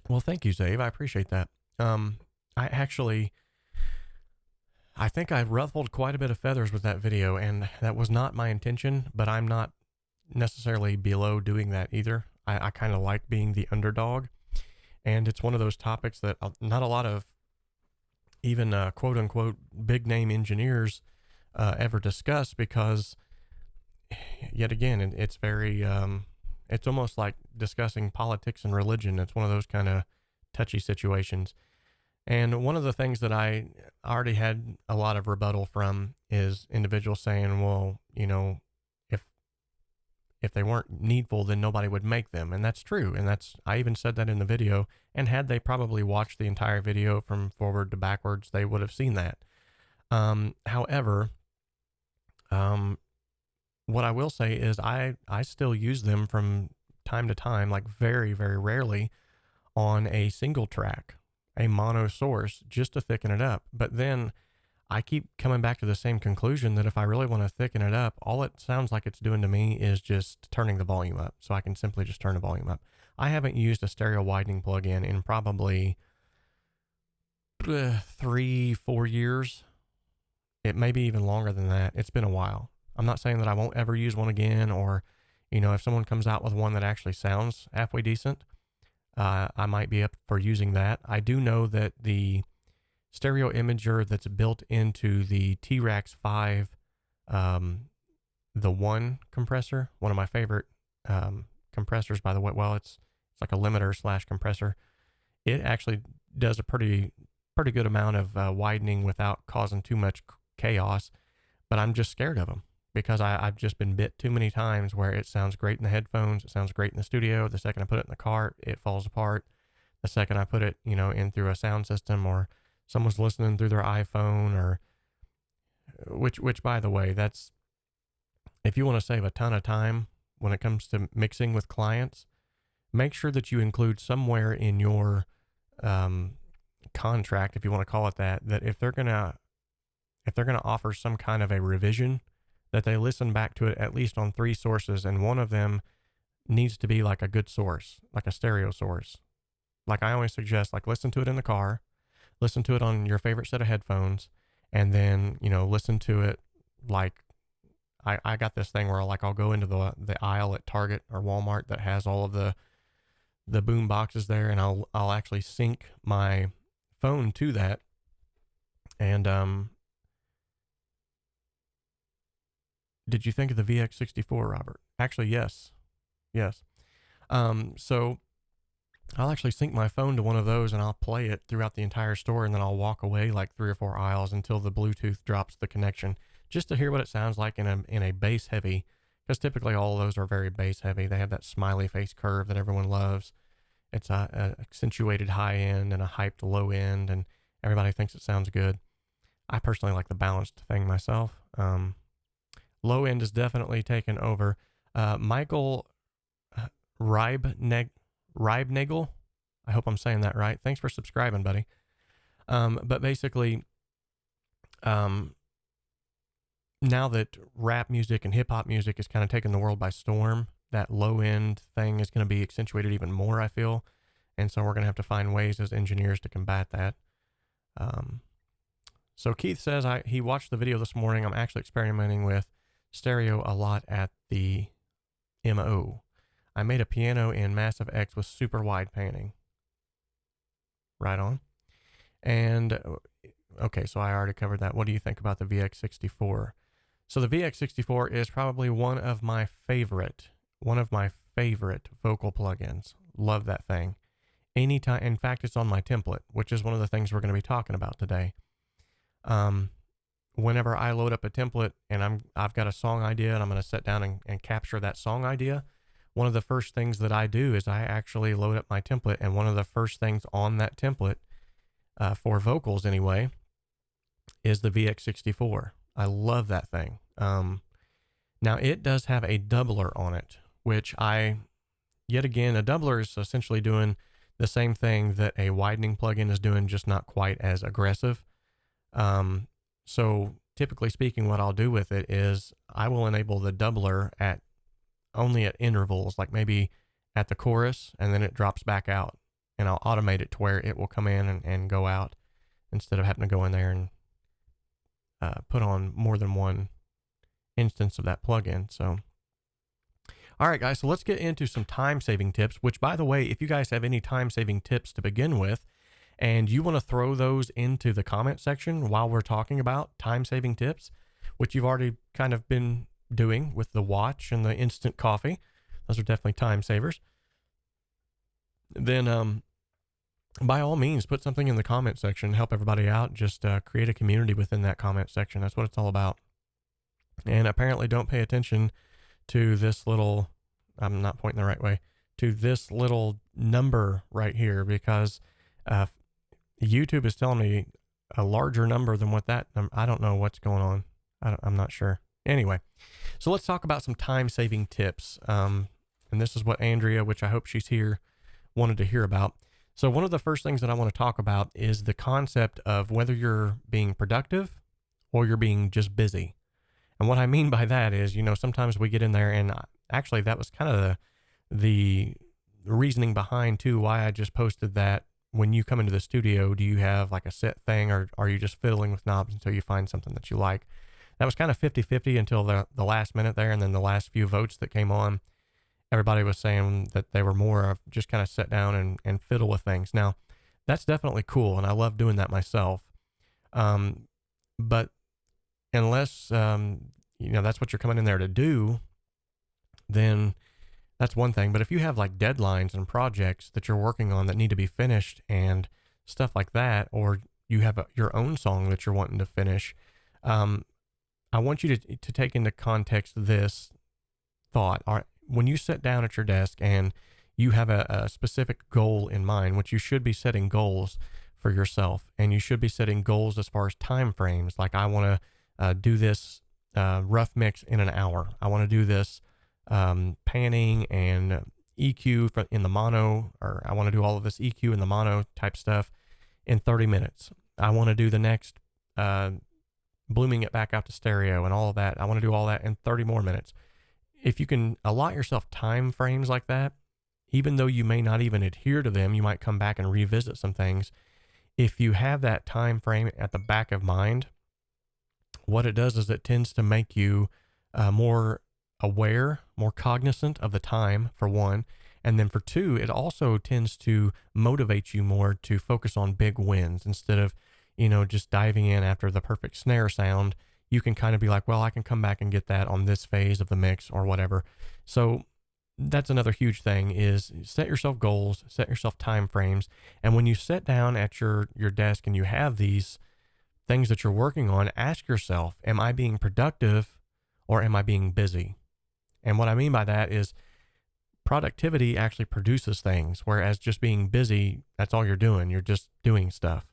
Well, thank you, Zave. I appreciate that. I think I ruffled quite a bit of feathers with that video, and that was not my intention, but I'm not necessarily below doing that either. I kind of like being the underdog, and it's one of those topics that not a lot of even quote unquote big name engineers ever discuss, because yet again, it's very, it's almost like discussing politics and religion. It's one of those kind of touchy situations. And one of the things that I already had a lot of rebuttal from is individuals saying, well, you know, if they weren't needful, then nobody would make them. And that's true. And I even said that in the video, and had they probably watched the entire video from forward to backwards, they would have seen that. However, what I will say is I still use them from time to time, like very, very rarely, on a single track, a mono source, just to thicken it up. But then I keep coming back to the same conclusion that if I really want to thicken it up, all it sounds like it's doing to me is just turning the volume up. So I can simply just turn the volume up. I haven't used a stereo widening plugin in probably 3-4 years. It may be even longer than that. It's been a while. I'm not saying that I won't ever use one again, or, you know, if someone comes out with one that actually sounds halfway decent, I might be up for using that. I do know that the stereo imager that's built into the T-Rax 5, the one compressor, one of my favorite compressors, by the way. Well, it's like a limiter / compressor. It actually does a pretty good amount of widening without causing too much chaos, but I'm just scared of them because I've just been bit too many times where it sounds great in the headphones. It sounds great in the studio. The second I put it in the car, it falls apart. The second I put it, you know, in through a sound system, or someone's listening through their iPhone, or which by the way, that's, if you want to save a ton of time when it comes to mixing with clients, make sure that you include somewhere in your contract, if you want to call it that, that if they're going to offer some kind of a revision, that they listen back to it at least on 3 sources, and one of them needs to be like a good source, like a stereo source. Like I always suggest, like listen to it in the car, listen to it on your favorite set of headphones, and then, you know, listen to it like, I got this thing where I'll go into the aisle at Target or Walmart that has all of the boom boxes there, and I'll actually sync my phone to that. And did you think of the VX64, Robert? Actually, yes. So I'll actually sync my phone to one of those, and I'll play it throughout the entire store, and then I'll walk away like 3 or 4 aisles until the Bluetooth drops the connection, just to hear what it sounds like in a bass heavy, because typically all of those are very bass heavy. They have that smiley face curve that everyone loves. It's a accentuated high end and a hyped low end, and everybody thinks it sounds good. I personally like the balanced thing myself. Low end is definitely taken over. Michael Reibnagel, I hope I'm saying that right. Thanks for subscribing, buddy. But basically, now that rap music and hip hop music is kind of taking the world by storm, that low end thing is going to be accentuated even more, I feel. And so we're going to have to find ways as engineers to combat that. So Keith says he watched the video this morning. I'm actually experimenting with stereo a lot at the MO. I made a piano in Massive X with super wide panning. Right on. And okay, so I already covered that. What do you think about the VX64? So the VX64 is probably one of my favorite vocal plugins. Love that thing. Anytime, in fact, it's on my template, which is one of the things we're going to be talking about today. Whenever I load up a template and I've got a song idea and I'm going to sit down and capture that song idea, one of the first things that I do is I actually load up my template, and one of the first things on that template, for vocals anyway, is the VX64. I love that thing. Now it does have a doubler on it, which yet again, a doubler is essentially doing the same thing that a widening plugin is doing, just not quite as aggressive. So typically speaking, what I'll do with it is I will enable the doubler only at intervals, like maybe at the chorus, and then it drops back out, and I'll automate it to where it will come in and go out instead of having to go in there and put on more than one instance of that plugin. So, all right, guys, so let's get into some time-saving tips, which, by the way, if you guys have any time-saving tips to begin with, and you want to throw those into the comment section while we're talking about time-saving tips, which you've already kind of been doing with the watch and the instant coffee, those are definitely time savers, then by all means, put something in the comment section, help everybody out, just create a community within that comment section. That's what it's all about. And apparently don't pay attention to this little, I'm not pointing the right way, to this little number right here, because YouTube is telling me a larger number than what that number, I don't know what's going on. I'm not sure. Anyway, so let's talk about some time-saving tips. And this is what Andrea, which I hope she's here, wanted to hear about. So one of the first things that I want to talk about is the concept of whether you're being productive or you're being just busy. And what I mean by that is, sometimes we get in there, and actually that was kind of the reasoning behind too, why I just posted that. When you come into the studio, do you have like a set thing, or are you just fiddling with knobs until you find something that you like? That was kind of 50-50 until the last minute there, and then the last few votes that came on, everybody was saying that they were more of just kind of sit down and fiddle with things. Now, that's definitely cool, and I love doing that myself. But unless, that's what you're coming in there to do, then that's one thing. But if you have like deadlines and projects that you're working on that need to be finished and stuff like that, or you have your own song that you're wanting to finish, I want you to take into context this thought. All right, when you sit down at your desk and you have a specific goal in mind, which you should be setting goals for yourself, and you should be setting goals as far as time frames. Like, I want to do this rough mix in an hour. I want to do this panning and EQ in the mono, or I want to do all of this EQ in the mono type stuff in 30 minutes. I want to do the next blooming it back out to stereo and all of that. I want to do all that in 30 more minutes. If you can allot yourself time frames like that, even though you may not even adhere to them, you might come back and revisit some things. If you have that time frame at the back of mind, what it does is it tends to make you more aware, more cognizant of the time, for one. And then for two, it also tends to motivate you more to focus on big wins instead of, just diving in after the perfect snare sound. You can kind of be like, well, I can come back and get that on this phase of the mix or whatever. So that's another huge thing, is set yourself goals, set yourself time frames. And when you sit down at your desk and you have these things that you're working on, ask yourself, am I being productive or am I being busy? And what I mean by that is productivity actually produces things, whereas just being busy, that's all you're doing. You're just doing stuff.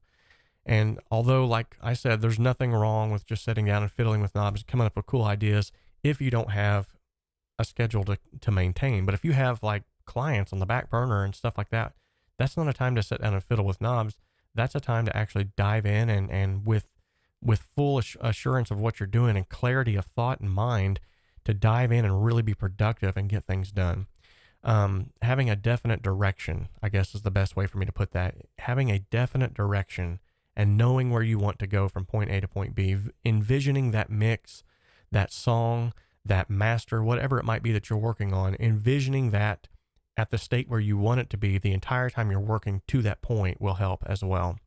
And although, like I said, there's nothing wrong with just sitting down and fiddling with knobs, coming up with cool ideas, if you don't have a schedule to maintain. But if you have like clients on the back burner and stuff like that, that's not a time to sit down and fiddle with knobs. That's a time to actually dive in and with with full assurance of what you're doing and clarity of thought and mind to dive in and really be productive and get things done. Having a definite direction, I guess, is the best way for me to put that. Having a definite direction and knowing where you want to go from point A to point B, envisioning that mix, that song, that master, whatever it might be that you're working on, envisioning that at the state where you want it to be the entire time you're working to that point will help as well.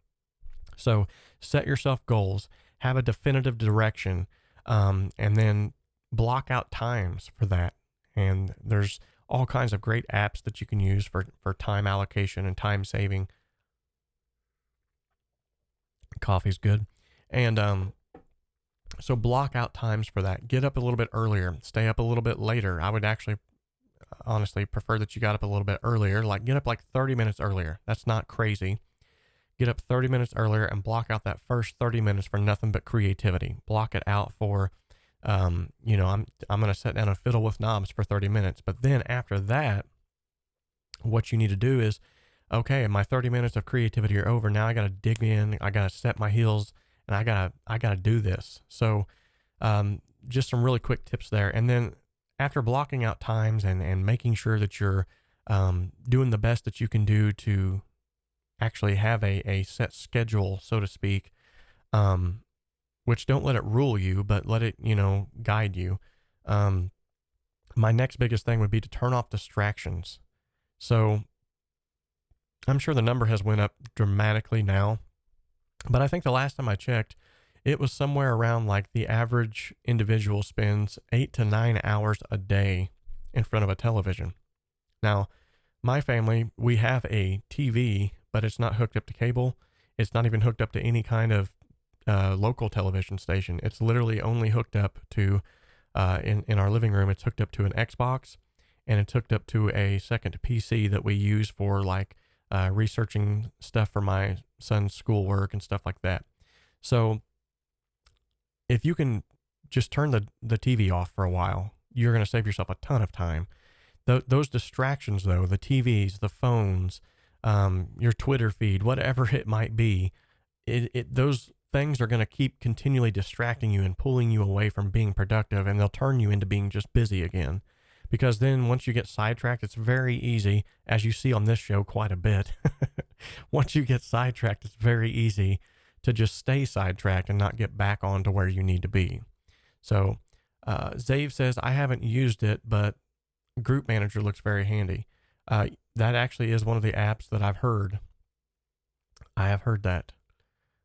So set yourself goals, have a definitive direction, and then block out times for that. And there's all kinds of great apps that you can use for time allocation and time saving. Coffee's good. And so block out times for that. Get up a little bit earlier, stay up a little bit later. I would actually honestly prefer that you got up a little bit earlier, like get up like 30 minutes earlier. That's not crazy. Get up 30 minutes earlier and block out that first 30 minutes for nothing but creativity. Block it out for, I'm going to sit down and fiddle with knobs for 30 minutes. But then after that, what you need to do is, okay, my 30 minutes of creativity are over. Now I got to dig in. I got to set my heels and I got to do this. So, just some really quick tips there. And then after blocking out times and making sure that you're, doing the best that you can do to actually have a set schedule, so to speak, which don't let it rule you, but let it, guide you. My next biggest thing would be to turn off distractions. So I'm sure the number has went up dramatically now, but I think the last time I checked, it was somewhere around like the average individual spends 8 to 9 hours a day in front of a television. Now, my family, we have a TV, but it's not hooked up to cable. It's not even hooked up to any kind of local television station. It's literally only hooked up to, in our living room, it's hooked up to an Xbox, and it's hooked up to a second PC that we use for like researching stuff for my son's schoolwork and stuff like that. So if you can just turn the TV off for a while, you're going to save yourself a ton of time. Those distractions though, the TVs, the phones, your Twitter feed, whatever it might be, those things are going to keep continually distracting you and pulling you away from being productive, and they'll turn you into being just busy again. Because then once you get sidetracked, it's very easy, as you see on this show quite a bit. Once you get sidetracked, it's very easy to just stay sidetracked and not get back on to where you need to be. So Zave says, I haven't used it, but Group Manager looks very handy. That actually is one of the apps that I've heard. I have heard that.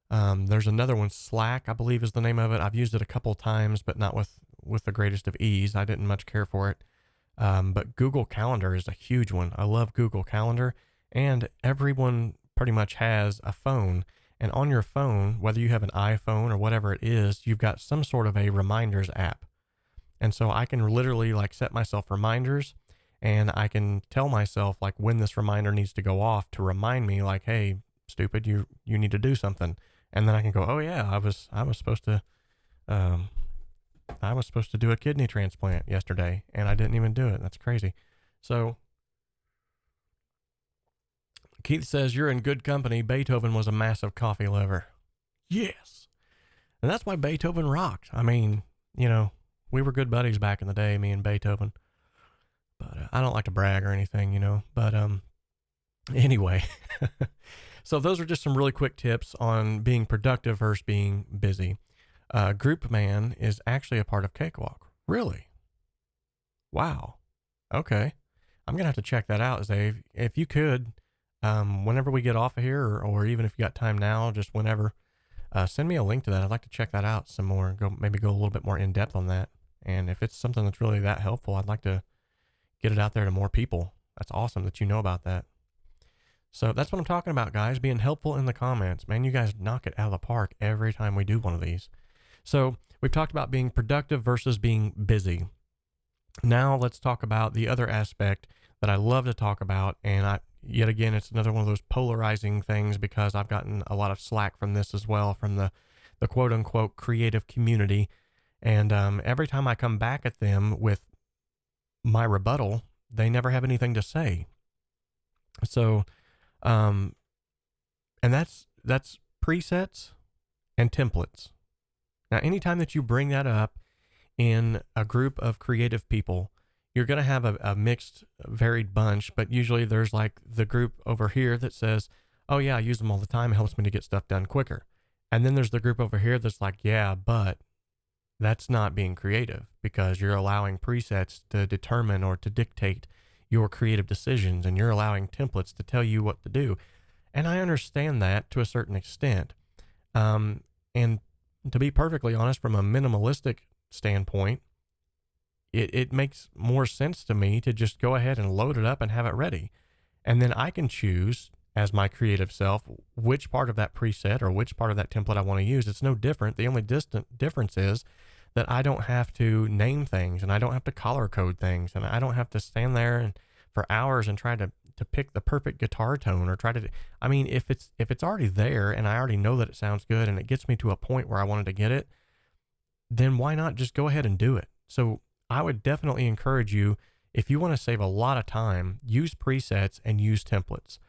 There's another one, Slack, I believe is the name of it. I've used it a couple times, but not with the greatest of ease. I didn't much care for it. But Google Calendar is a huge one. I love Google Calendar, and everyone pretty much has a phone. And on your phone, whether you have an iPhone or whatever it is, you've got some sort of a reminders app. And so I can literally like set myself reminders, and I can tell myself like when this reminder needs to go off to remind me like, hey, stupid, you need to do something. And then I can go, oh yeah, I was supposed to do a kidney transplant yesterday and I didn't even do it. That's crazy. So Keith says, you're in good company. Beethoven was a massive coffee lover. Yes. And that's why Beethoven rocked. I mean, we were good buddies back in the day, me and Beethoven, but I don't like to brag or anything, but anyway. So those are just some really quick tips on being productive versus being busy. Group Man is actually a part of Cakewalk. Really? Wow. Okay. I'm going to have to check that out, Zave. If you could, whenever we get off of here, or even if you got time now, just whenever, send me a link to that. I'd like to check that out some more, maybe go a little bit more in depth on that. And if it's something that's really that helpful, I'd like to get it out there to more people. That's awesome that you know about that. So that's what I'm talking about, guys, being helpful in the comments. Man, you guys knock it out of the park every time we do one of these. So we've talked about being productive versus being busy. Now let's talk about the other aspect that I love to talk about. And yet again, it's another one of those polarizing things, because I've gotten a lot of slack from this as well, from the quote unquote creative community. And every time I come back at them with my rebuttal, they never have anything to say. So, and that's presets and templates. Now, anytime that you bring that up in a group of creative people, you're going to have a mixed, varied bunch, but usually there's like the group over here that says, oh yeah, I use them all the time. It helps me to get stuff done quicker. And then there's the group over here that's like, yeah, but that's not being creative, because you're allowing presets to determine or to dictate your creative decisions, and you're allowing templates to tell you what to do. And I understand that to a certain extent. And to be perfectly honest, from a minimalistic standpoint, it makes more sense to me to just go ahead and load it up and have it ready. And then I can choose as my creative self which part of that preset or which part of that template I want to use. It's no different. The only difference is that I don't have to name things, and I don't have to color code things, and I don't have to stand there and for hours and try to pick the perfect guitar tone or try to, I mean, if it's already there and I already know that it sounds good and it gets me to a point where I wanted to get it, then why not just go ahead and do it? So I would definitely encourage you, if you want to save a lot of time, use presets and use templates.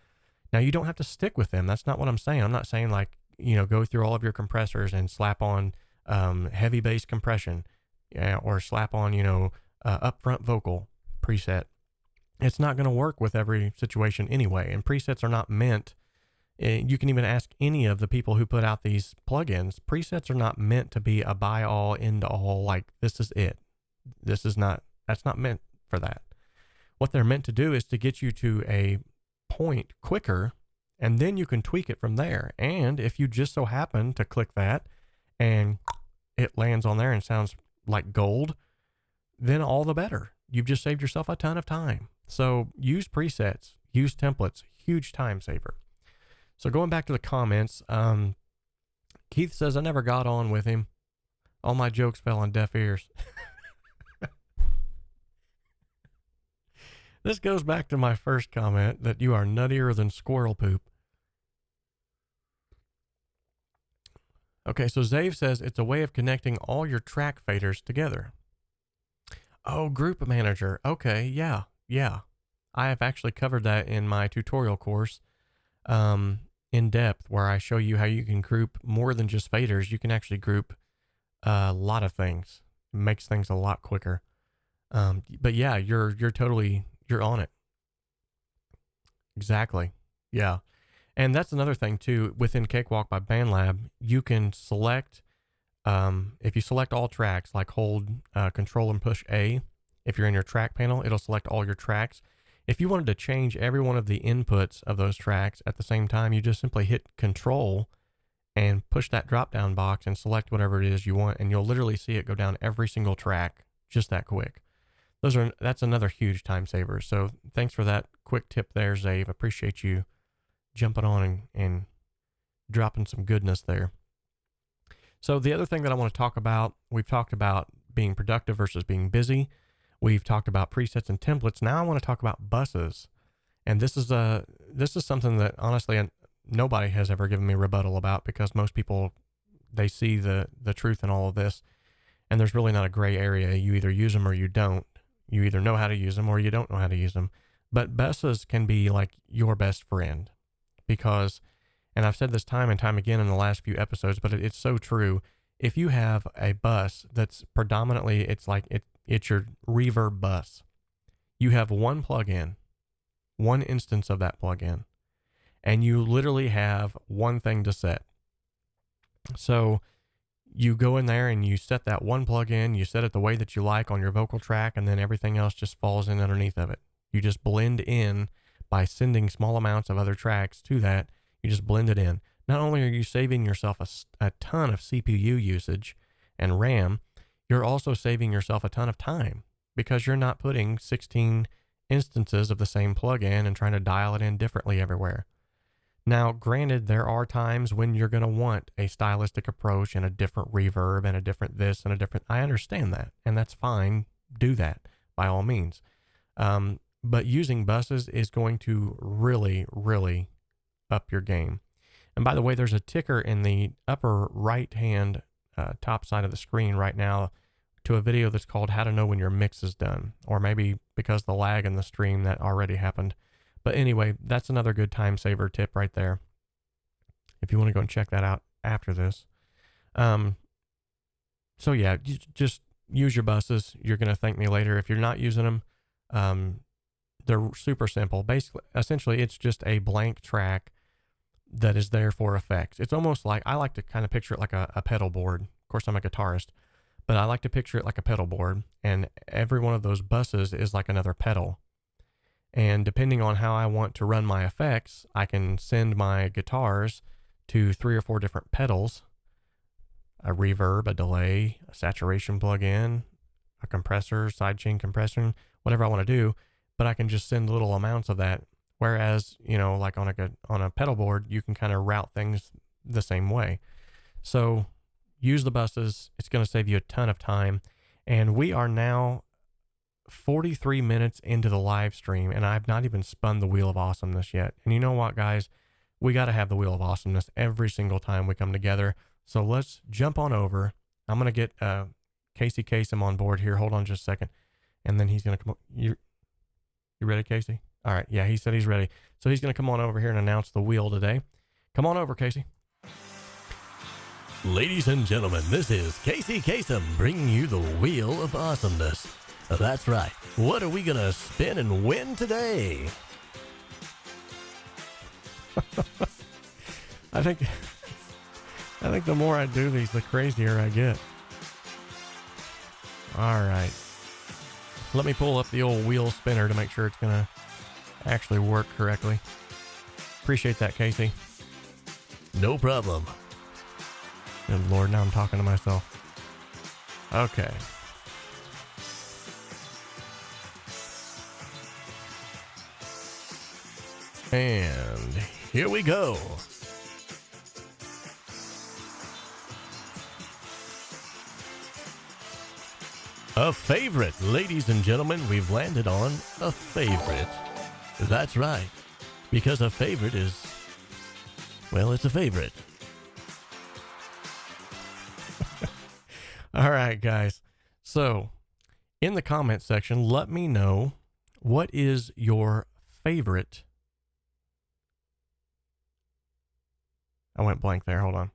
Now, you don't have to stick with them. That's not what I'm saying. I'm not saying like, go through all of your compressors and slap on heavy bass compression, or slap on, upfront vocal preset. It's not going to work with every situation anyway. And presets are not meant, you can even ask any of the people who put out these plugins, presets are not meant to be a buy all, end all, like this is it. That's not meant for that. What they're meant to do is to get you to a point quicker, and then you can tweak it from there. And if you just so happen to click that and it lands on there and sounds like gold, then all the better. You've just saved yourself a ton of time. So use presets, use templates, huge time saver. So going back to the comments, Keith says, I never got on with him. All my jokes fell on deaf ears. This goes back to my first comment that you are nuttier than squirrel poop. Okay, so Zave says it's a way of connecting all your track faders together. Oh, Group Manager. Okay, yeah. I have actually covered that in my tutorial course in depth, where I show you how you can group more than just faders. You can actually group a lot of things. It makes things a lot quicker. But yeah, you're on it. Exactly. Yeah. And that's another thing too, within Cakewalk by BandLab, you can select, if you select all tracks, like hold Control and push A, if you're in your track panel, it'll select all your tracks. If you wanted to change every one of the inputs of those tracks at the same time, you just simply hit Control and push that drop down box and select whatever it is you want, and you'll literally see it go down every single track just that quick. That's another huge time saver. So thanks for that quick tip there, Zave. Appreciate you jumping on and dropping some goodness there. So the other thing that I want to talk about, we've talked about being productive versus being busy. We've talked about presets and templates. Now I want to talk about buses. And this is something that honestly nobody has ever given me a rebuttal about, because most people, they see the truth in all of this. And there's really not a gray area. You either use them or you don't. You either know how to use them or you don't know how to use them. But buses can be like your best friend, because, and I've said this time and time again in the last few episodes, but it's so true. If you have a bus that's predominantly, it's your reverb bus. You have one plugin, one instance of that plugin, and you literally have one thing to set. So you go in there and you set that one plugin, you set it the way that you like on your vocal track, and then everything else just falls in underneath of it. You just blend in by sending small amounts of other tracks to that. You just blend it in. Not only are you saving yourself a ton of CPU usage and RAM, you're also saving yourself a ton of time, because you're not putting 16 instances of the same plugin and trying to dial it in differently everywhere. Now, granted, there are times when you're going to want a stylistic approach and a different reverb and a different this and a different, I understand that, and that's fine. Do that by all means. But using buses is going to really, really up your game. And by the way, there's a ticker in the upper right-hand top side of the screen right now to a video that's called How to Know When Your Mix is Done, or maybe because the lag in the stream that already happened. But anyway, that's another good time saver tip right there, if you want to go and check that out after this. So yeah, just use your buses. You're going to thank me later. If you're not using them, they're super simple. Basically, essentially, it's just a blank track that is there for effects. It's almost like, I like to kind of picture it like a pedal board. Of course, I'm a guitarist, but I like to picture it like a pedal board, and every one of those buses is like another pedal. And depending on how I want to run my effects, I can send my guitars to 3 or 4 different pedals: a reverb, a delay, a saturation plugin, a compressor, sidechain compression, whatever I want to do. But I can just send little amounts of that. Whereas, like on a pedal board, you can kind of route things the same way. So use the buses. It's going to save you a ton of time. And we are now 43 minutes into the live stream, and I've not even spun the Wheel of Awesomeness yet. And you know what, guys? We got to have the Wheel of Awesomeness every single time we come together. So let's jump on over. I'm going to get Casey Kasem on board here. Hold on just a second. And then he's going to come. You ready, Casey? All right. Yeah, he said he's ready. So he's going to come on over here and announce the wheel today. Come on over, Casey. Ladies and gentlemen, this is Casey Kasem bringing you the Wheel of Awesomeness. That's right. What are we going to spin and win today? I think the more I do these, the crazier I get. All right. Let me pull up the old wheel spinner to make sure it's going to actually work correctly. Appreciate that, Casey. No problem. Good Lord, now I'm talking to myself. Okay. And here we go. A favorite, ladies and gentlemen, we've landed on a favorite. That's right, because a favorite is, well, it's a favorite. All right, guys. So, in the comment section, let me know what is your favorite. I went blank there. Hold on.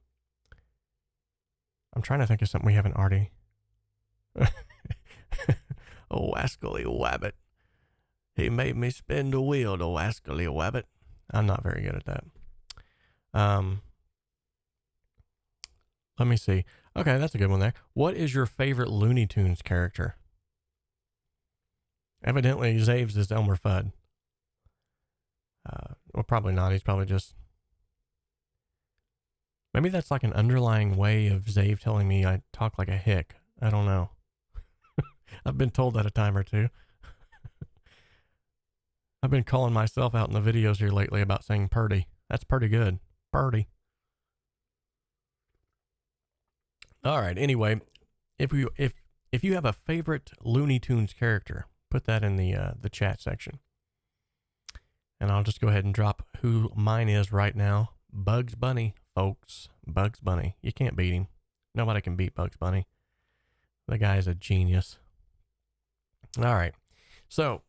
I'm trying to think of something we haven't already. Oh, Wascally Wabbit. He made me spin the wheel, the Wascally Wabbit. I'm not very good at that. Let me see. Okay, that's a good one there. What is your favorite Looney Tunes character? Evidently, Zave's is Elmer Fudd. Well, probably not. He's probably just... Maybe that's like an underlying way of Zave telling me I talk like a hick. I don't know. I've been told that a time or two. I've been calling myself out in the videos here lately about saying purdy. That's pretty good. Purdy. All right. Anyway, if you have a favorite Looney Tunes character, put that in the chat section. And I'll just go ahead and drop who mine is right now. Bugs Bunny, folks. Bugs Bunny. You can't beat him. Nobody can beat Bugs Bunny. The guy is a genius. All right. So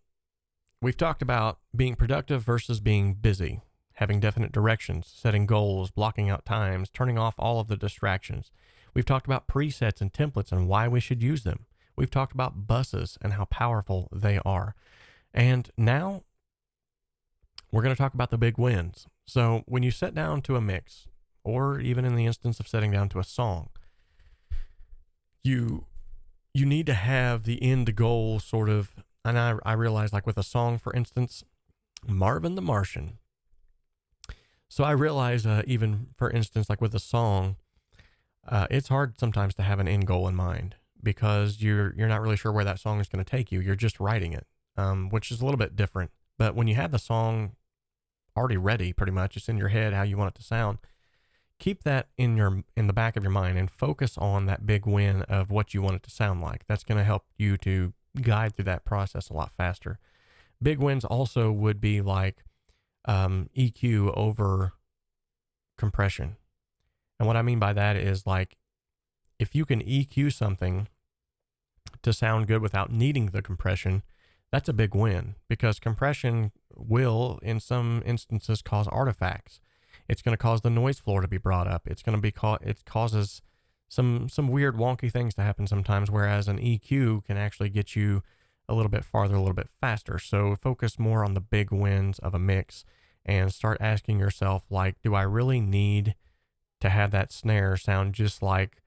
we've talked about being productive versus being busy, having definite directions, setting goals, blocking out times, turning off all of the distractions. We've talked about presets and templates and why we should use them. We've talked about buses and how powerful they are. And now we're going to talk about the big wins. So when you set down to a mix, or even in the instance of setting down to a song, you need to have the end goal sort of, and I realize, like with a song, for instance, Marvin the Martian. So I realize even, for instance, like with a song, it's hard sometimes to have an end goal in mind because you're not really sure where that song is going to take you. You're just writing it, which is a little bit different. But when you have the song already ready, pretty much, it's in your head how you want it to sound, keep that in the back of your mind and focus on that big win of what you want it to sound like. That's going to help you to guide through that process a lot faster. Big wins also would be like EQ over compression. And what I mean by that is, like, if you can EQ something to sound good without needing the compression, that's a big win, because compression will, in some instances, cause artifacts. It's going to cause the noise floor to be brought up. It's going to be it causes some weird wonky things to happen sometimes, whereas an EQ can actually get you a little bit farther, a little bit faster. So focus more on the big wins of a mix and start asking yourself, like, do I really need to have that snare sound just like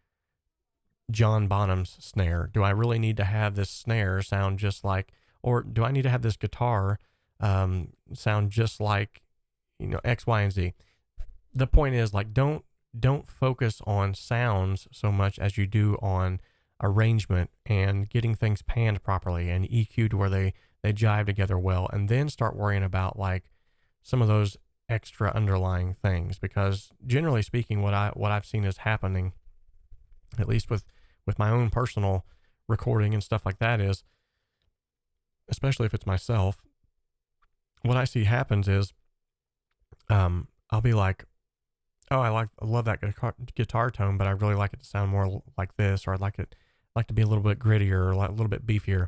John Bonham's snare? Do I really need to have this snare sound just like, or do I need to have this guitar sound just like, X, Y, and Z? The point is, like, don't focus on sounds so much as you do on arrangement and getting things panned properly and EQ'd where they jive together well, and then start worrying about like some of those extra underlying things. Because generally speaking, what I've seen is happening, at least with my own personal recording and stuff like that, is, especially if it's myself, what I see happens is, I'll be like, oh, I love that guitar tone, but I really like it to sound more like this, or I'd like to be a little bit grittier, or like a little bit beefier.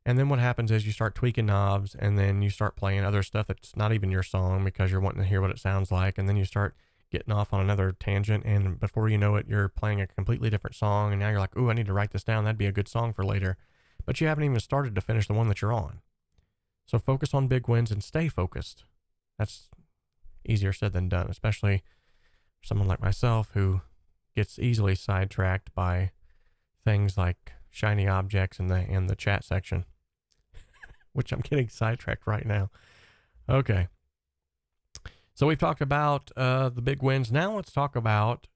And then what happens is you start tweaking knobs, and then you start playing other stuff that's not even your song because you're wanting to hear what it sounds like. And then you start getting off on another tangent, and before you know it, you're playing a completely different song. And now you're like, ooh, I need to write this down. That'd be a good song for later. But you haven't even started to finish the one that you're on. So focus on big wins and stay focused. That's easier said than done, especially for someone like myself who gets easily sidetracked by things like shiny objects in the chat section, which I'm getting sidetracked right now. Okay. So we've talked about the big wins. Now let's talk about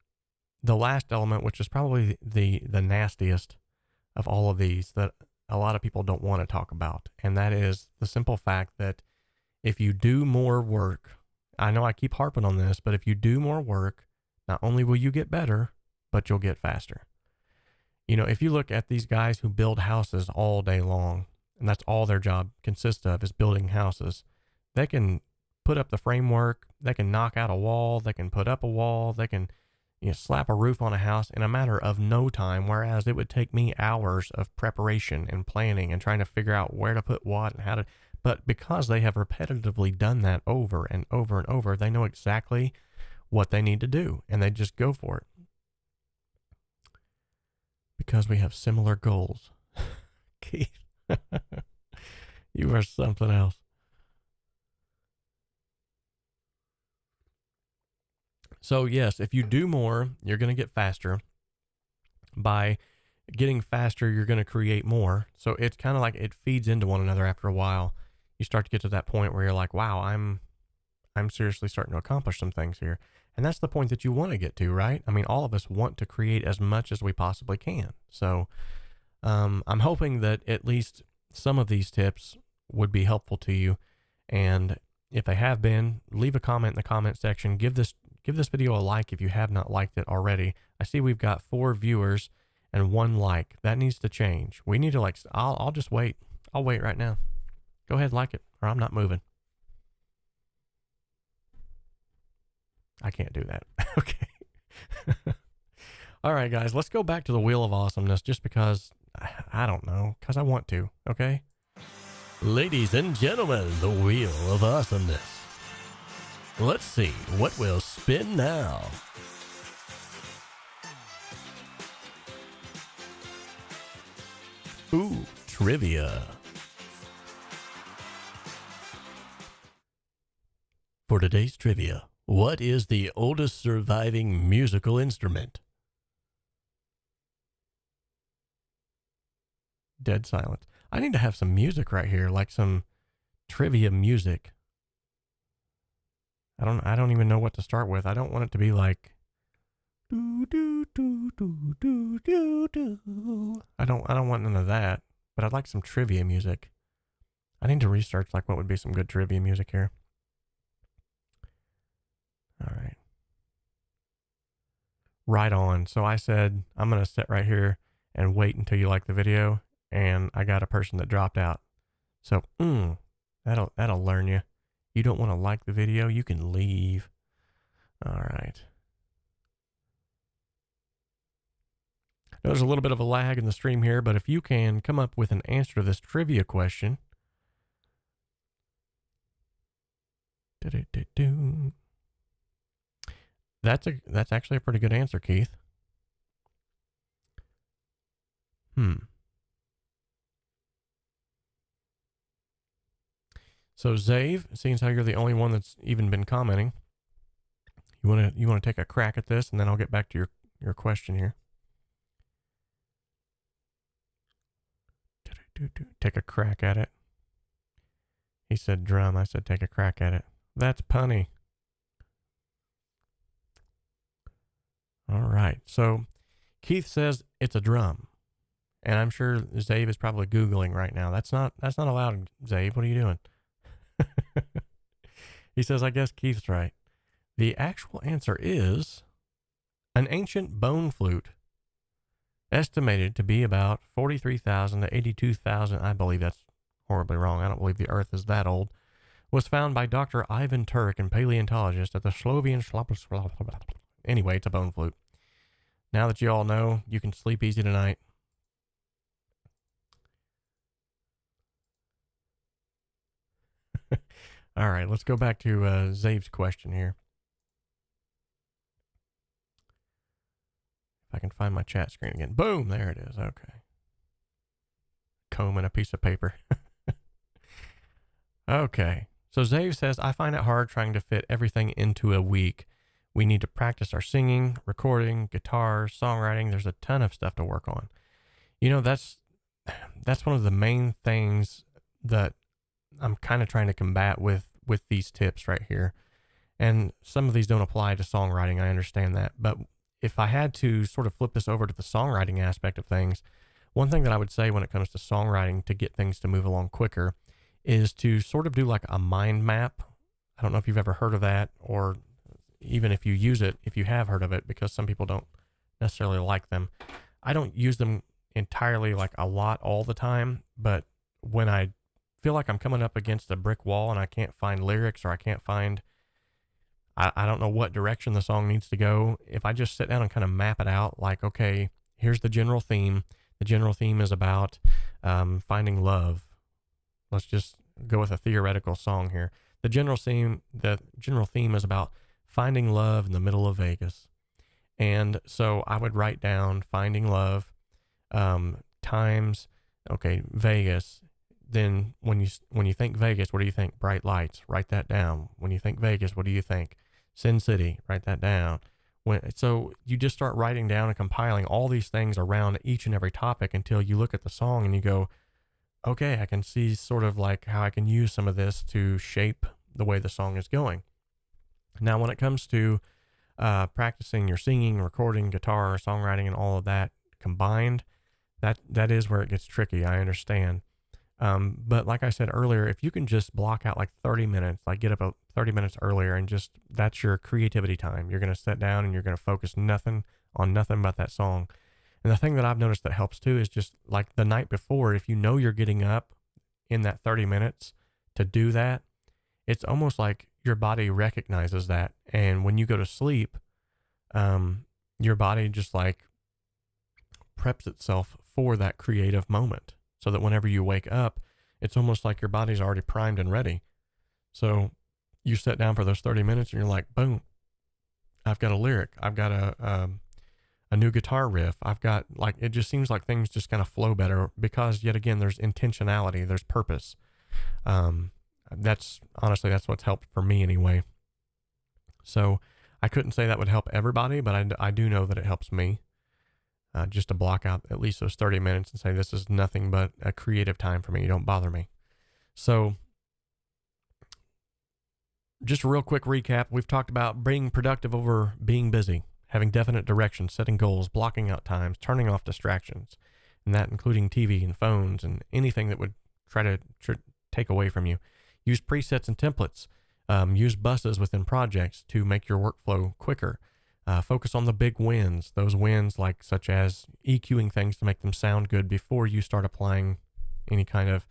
the last element, which is probably the nastiest of all of these that a lot of people don't want to talk about. And that is the simple fact that if you do more work, I know I keep harping on this, but if you do more work, not only will you get better, but you'll get faster. If you look at these guys who build houses all day long, and that's all their job consists of, is building houses, they can put up the framework, they can knock out a wall, they can put up a wall, they can slap a roof on a house in a matter of no time, whereas it would take me hours of preparation and planning and trying to figure out where to put what and how to. But because they have repetitively done that over and over and over, they know exactly what they need to do, and they just go for it. Because we have similar goals. Keith, you are something else. So yes, if you do more, you're going to get faster. By getting faster, you're going to create more. So it's kind of like it feeds into one another. After a while, you start to get to that point where you're like, wow, I'm seriously starting to accomplish some things here. And that's the point that you want to get to, right? I mean, all of us want to create as much as we possibly can. So I'm hoping that at least some of these tips would be helpful to you. And if they have been, leave a comment in the comment section. Give this video a like if you have not liked it already. I see we've got 4 viewers and 1 like. That needs to change. We need to I'll just wait. I'll wait right now. Go ahead, like it, or I'm not moving. I can't do that. Okay. All right, guys, let's go back to the Wheel of Awesomeness just because, I don't know, because I want to, okay? Ladies and gentlemen, the Wheel of Awesomeness. Let's see what will spin now. Ooh, trivia. For today's trivia, what is the oldest surviving musical instrument? Dead silence. I need to have some music right here, like some trivia music. I don't even know what to start with. I don't want it to be like do do do do do do do. I don't want none of that, but I'd like some trivia music. I need to research like what would be some good trivia music here. All right. Right on. So I said, I'm going to sit right here and wait until you like the video. And I got a person that dropped out. So, that'll learn you. You don't want to like the video, you can leave. All right. There's a little bit of a lag in the stream here, but if you can come up with an answer to this trivia question. That's actually a pretty good answer, Keith. So Zave, seeing as how you're the only one that's even been commenting, you want to take a crack at this, and then I'll get back to your question here. Take a crack at it. He said drum. I said take a crack at it. That's punny. All right. So Keith says it's a drum, and I'm sure Zave is probably Googling right now. That's not allowed, Zave. What are you doing? He says, I guess Keith's right. The actual answer is an ancient bone flute, estimated to be about 43,000 to 82,000. I believe that's horribly wrong. I don't believe the earth is that old. Was found by Dr. Ivan Turk, and paleontologist at the Slovian. Anyway, it's a bone flute. Now that you all know, you can sleep easy tonight. All right, let's go back to Zave's question here. If I can find my chat screen again. Boom, there it is. Okay. Comb and a piece of paper. Okay. So Zave says, I find it hard trying to fit everything into a week. We need to practice our singing, recording, guitar, songwriting. There's a ton of stuff to work on. You know, that's one of the main things that I'm kind of trying to combat with these tips right here. And some of these don't apply to songwriting. I understand that. But if I had to sort of flip this over to the songwriting aspect of things, one thing that I would say when it comes to songwriting to get things to move along quicker is to sort of do like a mind map. I don't know if you've ever heard of that, or even if you use it, if you have heard of it, because some people don't necessarily like them. I don't use them entirely like a lot all the time, but when I feel like I'm coming up against a brick wall and I can't find lyrics, or I can't find, I don't know what direction the song needs to go. If I just sit down and kind of map it out, like, okay, here's the general theme. The general theme is about finding love. Let's just go with a theoretical song here. The general theme is about finding love in the middle of Vegas. And so I would write down finding love, times, okay, Vegas. Then when you think Vegas, what do you think? Bright lights, write that down. When you think Vegas, what do you think? Sin City, write that down. So you just start writing down and compiling all these things around each and every topic until you look at the song and you go, okay, I can see sort of like how I can use some of this to shape the way the song is going. Now, when it comes to practicing your singing, recording, guitar, songwriting, and all of that combined, that is where it gets tricky. I understand. But like I said earlier, if you can just block out like 30 minutes, like get up 30 minutes earlier, and just, that's your creativity time. You're going to sit down and you're going to focus on nothing but that song. And the thing that I've noticed that helps too is just like the night before, if you know you're getting up in that 30 minutes to do that, it's almost like your body recognizes that. And when you go to sleep, your body just like preps itself for that creative moment, so that whenever you wake up, it's almost like your body's already primed and ready. So you sit down for those 30 minutes and you're like, boom, I've got a lyric. I've got a new guitar riff. I've got, like, it just seems like things just kind of flow better because, yet again, there's intentionality, there's purpose. That's what's helped for me anyway. So I couldn't say that would help everybody, but I do know that it helps me. Just to block out at least those 30 minutes and say, this is nothing but a creative time for me. You don't bother me. So just a real quick recap. We've talked about being productive over being busy, having definite direction, setting goals, blocking out times, turning off distractions, and that including TV and phones and anything that would try to take away from you. Use presets and templates. Use buses within projects to make your workflow quicker. Focus on the big wins, those wins like such as EQing things to make them sound good before you start applying any kind of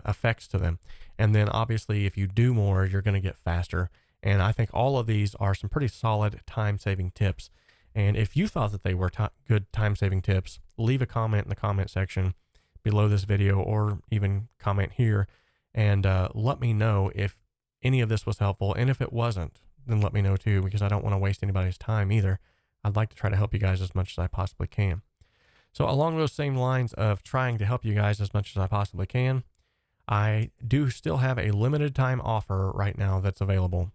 effects to them. And then obviously if you do more, you're going to get faster. And I think all of these are some pretty solid time-saving tips. And if you thought that they were good time-saving tips, leave a comment in the comment section below this video, or even comment here, and let me know if any of this was helpful. And if it wasn't, then let me know too, because I don't want to waste anybody's time either. I'd like to try to help you guys as much as I possibly can. So along those same lines of trying to help you guys as much as I possibly can, I do still have a limited time offer right now that's available.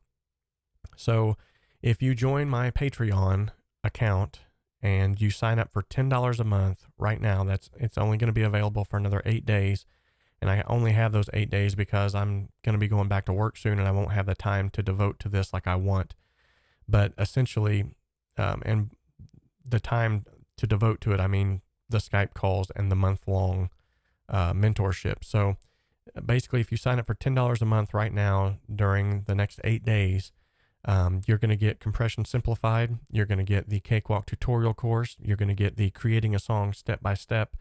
So if you join my Patreon account and you sign up for $10 a month right now, it's only going to be available for another 8 days. And I only have those 8 days because I'm going to be going back to work soon and I won't have the time to devote to this like I want. But essentially, and the time to devote to it, I mean the Skype calls and the month-long mentorship. So basically, if you sign up for $10 a month right now during the next 8 days, you're going to get Compression Simplified. You're going to get the Cakewalk tutorial course. You're going to get the Creating a Song Step-by-Step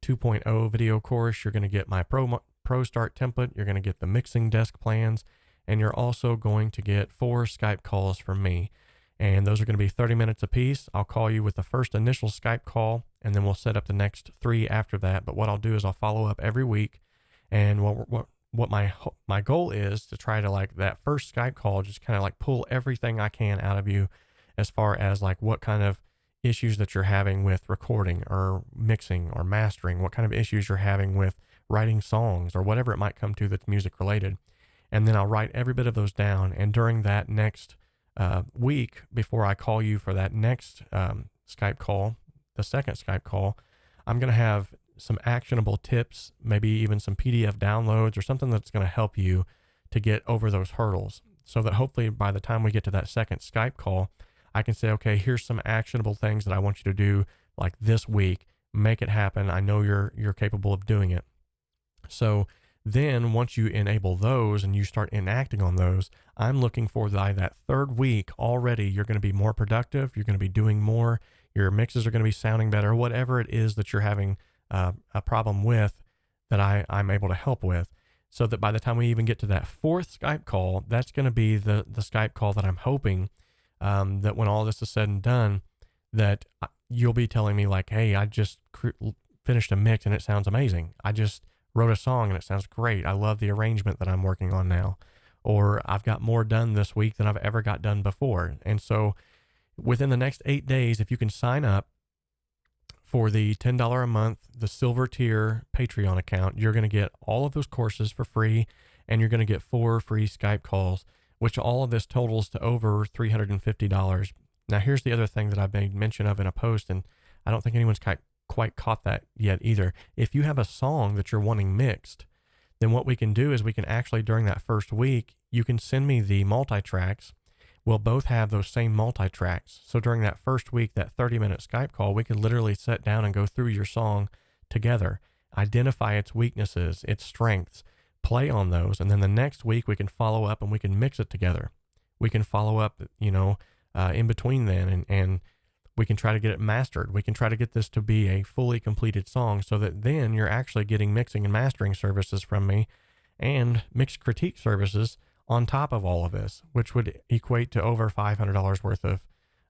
2.0 video course. You're going to get my Pro Start template. You're going to get the mixing desk plans. And you're also going to get 4 Skype calls from me. And those are going to be 30 minutes apiece. I'll call you with the first initial Skype call, and then we'll set up the next 3 after that. But what I'll do is I'll follow up every week. And what my goal is to try to, like, that first Skype call, just kind of like pull everything I can out of you as far as like what kind of issues that you're having with recording or mixing or mastering, what kind of issues you're having with writing songs or whatever it might come to that's music related. And then I'll write every bit of those down. And during that next week, before I call you for that next Skype call, the second Skype call, I'm going to have some actionable tips, maybe even some PDF downloads or something that's going to help you to get over those hurdles, so that hopefully by the time we get to that second Skype call, I can say, okay, here's some actionable things that I want you to do like this week. Make it happen. I know you're capable of doing it. So then once you enable those and you start enacting on those, I'm looking for that third week already. You're going to be more productive. You're going to be doing more. Your mixes are going to be sounding better, whatever it is that you're having a problem with that I'm able to help with. So that by the time we even get to that fourth Skype call, that's going to be the Skype call that I'm hoping that when all this is said and done, that you'll be telling me like, hey, I just finished a mix and it sounds amazing. I just wrote a song and it sounds great. I love the arrangement that I'm working on now. Or I've got more done this week than I've ever got done before. And so within the next 8 days, if you can sign up for the $10 a month, the silver tier Patreon account, you're going to get all of those courses for free, and you're going to get 4 free Skype calls, which all of this totals to over $350. Now, here's the other thing that I've made mention of in a post, and I don't think anyone's quite caught that yet either. If you have a song that you're wanting mixed, then what we can do is we can actually, during that first week, you can send me the multi-tracks. We'll both have those same multi-tracks. So during that first week, that 30-minute Skype call, we could literally sit down and go through your song together, identify its weaknesses, its strengths, play on those. And then the next week we can follow up and we can mix it together. We can follow up, in between then, and we can try to get it mastered. We can try to get this to be a fully completed song so that then you're actually getting mixing and mastering services from me and mixed critique services on top of all of this, which would equate to over $500 worth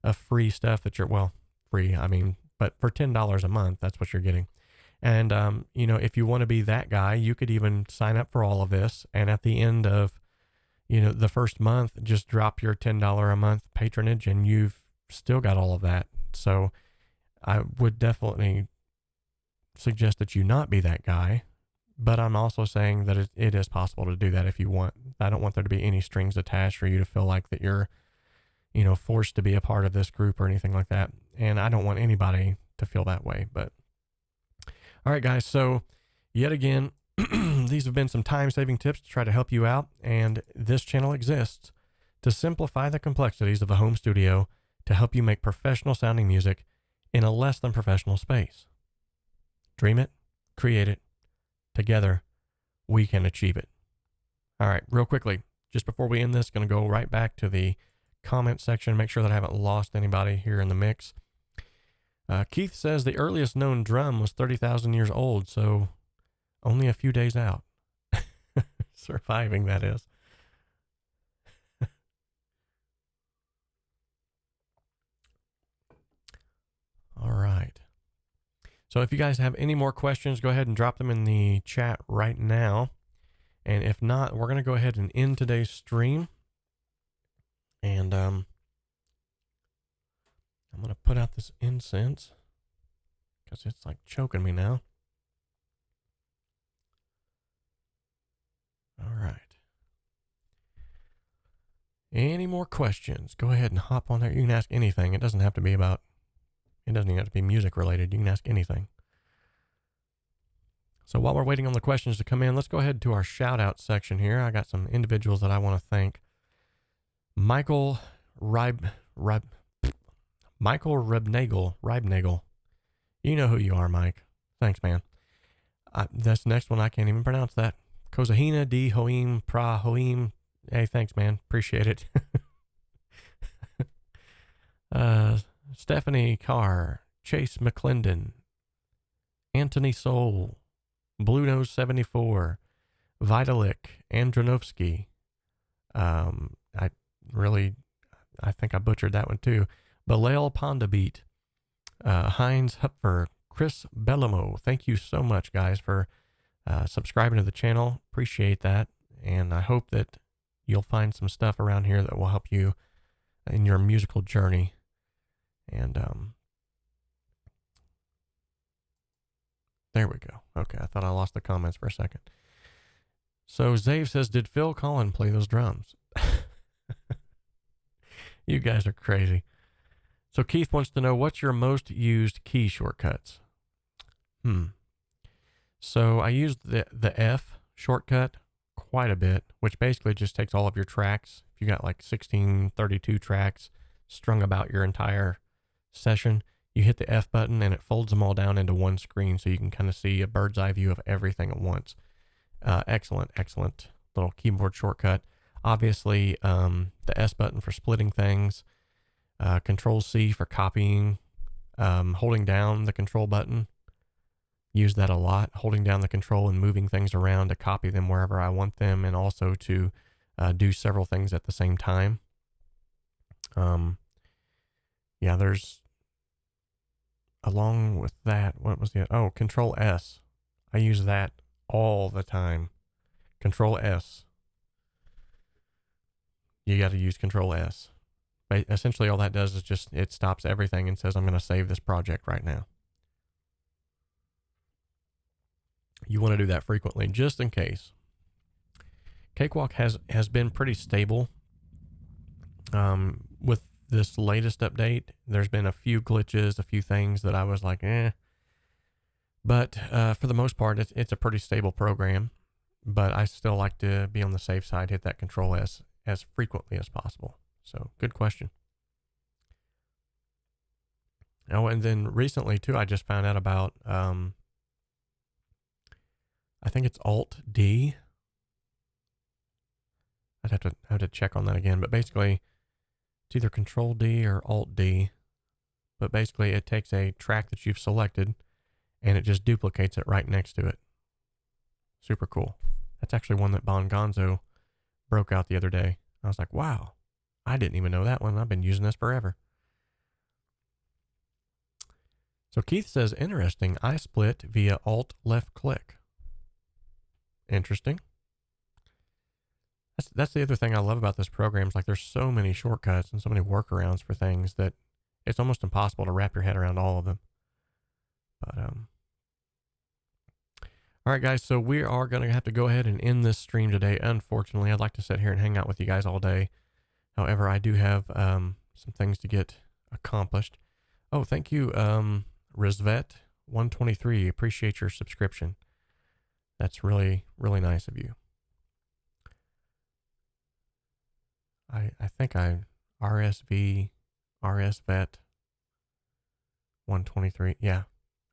of free stuff that free, but for $10 a month, that's what you're getting. And, if you want to be that guy, you could even sign up for all of this. And at the end of, the first month, just drop your $10 a month patronage and you've still got all of that. So I would definitely suggest that you not be that guy, but I'm also saying that it is possible to do that if you want. I don't want there to be any strings attached for you to feel like that you're, forced to be a part of this group or anything like that. And I don't want anybody to feel that way, but all right, guys. So yet again, these have been some time-saving tips to try to help you out. And this channel exists to simplify the complexities of a home studio to help you make professional sounding music in a less than professional space. Dream it, create it. Together, we can achieve it. All right, real quickly, just before we end this, going to go right back to the comment section, make sure that I haven't lost anybody here in the mix. Keith says the earliest known drum was 30,000 years old, so only a few days out. Surviving, that is. All right. So if you guys have any more questions, go ahead and drop them in the chat right now. And if not, we're going to go ahead and end today's stream. And I'm going to put out this incense. because it's like choking me now. All right. Any more questions? Go ahead and hop on there. You can ask anything. It doesn't have to be music related. You can ask anything. So while we're waiting on the questions to come in, let's go ahead to our shout out section here. I got some individuals that I want to thank. Michael Reibnagel. You know who you are, Mike. Thanks, man. That's the next one. I can't even pronounce that. Kozahina D Hoim Pra Hoim. Hey, thanks, man. Appreciate it. Stephanie Carr, Chase McClendon, Anthony Soul, Blue Nose 74, Vitalik Andronovsky. I think I butchered that one too. Balal Pondabeat, Heinz Hupfer, Chris Bellamo. Thank you so much, guys, for subscribing to the channel. Appreciate that. And I hope that you'll find some stuff around here that will help you in your musical journey. And there we go. Okay, I thought I lost the comments for a second. So Zave says, did Phil Collin play those drums? You guys are crazy. So Keith wants to know, what's your most used key shortcuts? So I used the F shortcut quite a bit, which basically just takes all of your tracks. If you got like 16, 32 tracks strung about your entire session, you hit the F button and it folds them all down into one screen so you can kind of see a bird's eye view of everything at once. Excellent little keyboard shortcut. Obviously, the S button for splitting things, Control C for copying, holding down the control button. Use that a lot, holding down the control and moving things around to copy them wherever I want them, and also to do several things at the same time. There's, along with that, what was the, Control S. I use that all the time. Control S. You got to use Control S. But essentially all that does is just, it stops everything and says, I'm going to save this project right now. You want to do that frequently, just in case. Cakewalk has been pretty stable. With this latest update, there's been a few glitches, a few things that I was like, But for the most part, it's a pretty stable program. But I still like to be on the safe side, hit that Control S as frequently as possible. So, good question. Oh, and then recently, too, I just found out about... I think it's Alt D. I'd have to check on that again, but basically it's either Control D or Alt D. But basically it takes a track that you've selected and it just duplicates it right next to it. Super cool. That's actually one that Bon Gonzo broke out the other day. I was like, wow, I didn't even know that one. I've been using this forever. So Keith says, interesting. I split via Alt left click. Interesting. That's the other thing I love about this program. Is like there's so many shortcuts and so many workarounds for things that it's almost impossible to wrap your head around all of them. But all right, guys. So we are going to have to go ahead and end this stream today. Unfortunately, I'd like to sit here and hang out with you guys all day. However, I do have some things to get accomplished. Oh, thank you, Rizvet123. Appreciate your subscription. That's really, really nice of you. I think RSVet 123. Yeah,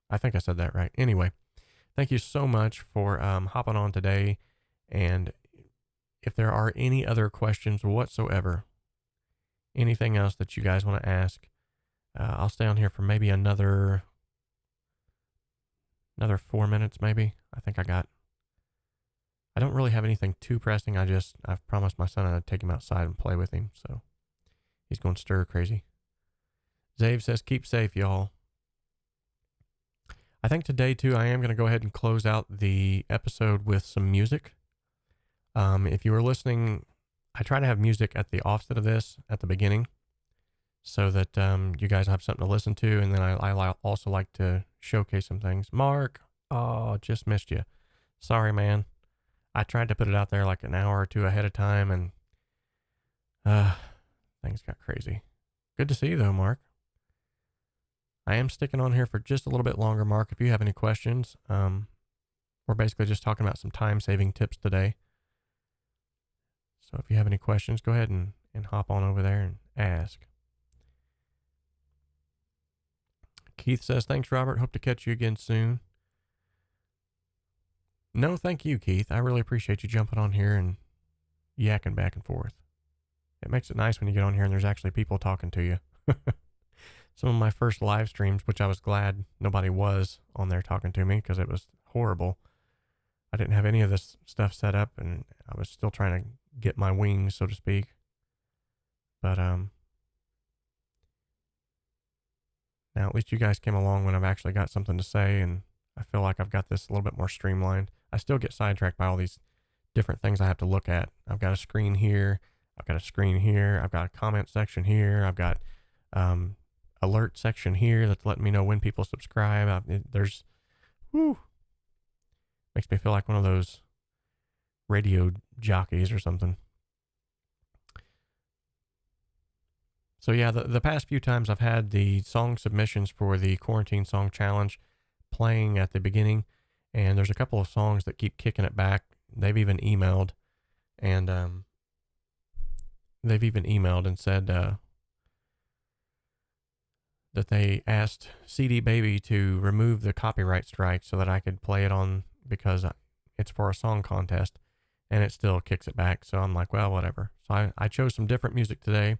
I think I said that right. Anyway, thank you so much for hopping on today. And if there are any other questions whatsoever, anything else that you guys want to ask, I'll stay on here for maybe another 4 minutes, maybe. I don't really have anything too pressing. I've promised my son I'd take him outside and play with him. So he's going stir crazy. Zave says, keep safe, y'all. I think today too, I am going to go ahead and close out the episode with some music. If you were listening, I try to have music at the offset of this at the beginning so that you guys have something to listen to. And then I also like to showcase some things. Mark, oh, just missed you. Sorry, man. I tried to put it out there like an hour or two ahead of time, and things got crazy. Good to see you, though, Mark. I am sticking on here for just a little bit longer, Mark. If you have any questions, we're basically just talking about some time-saving tips today. So if you have any questions, go ahead and hop on over there and ask. Keith says, thanks, Robert. Hope to catch you again soon. No, thank you, Keith. I really appreciate you jumping on here and yakking back and forth. It makes it nice when you get on here and there's actually people talking to you. Some of my first live streams, which I was glad nobody was on there talking to me because it was horrible. I didn't have any of this stuff set up and I was still trying to get my wings, so to speak. But now at least you guys came along when I've actually got something to say, and I feel like I've got this a little bit more streamlined. I still get sidetracked by all these different things I have to look at. I've got a screen here. I've got a screen here. I've got a comment section here. I've got alert section here that's letting me know when people subscribe. Makes me feel like one of those radio jockeys or something. So yeah, the past few times I've had the song submissions for the Quarantine Song Challenge playing at the beginning, and there's a couple of songs that keep kicking it back. They've even emailed and said that they asked CD Baby to remove the copyright strike so that I could play it on, because it's for a song contest, and it still kicks it back. So I'm like, well, whatever. So I chose some different music today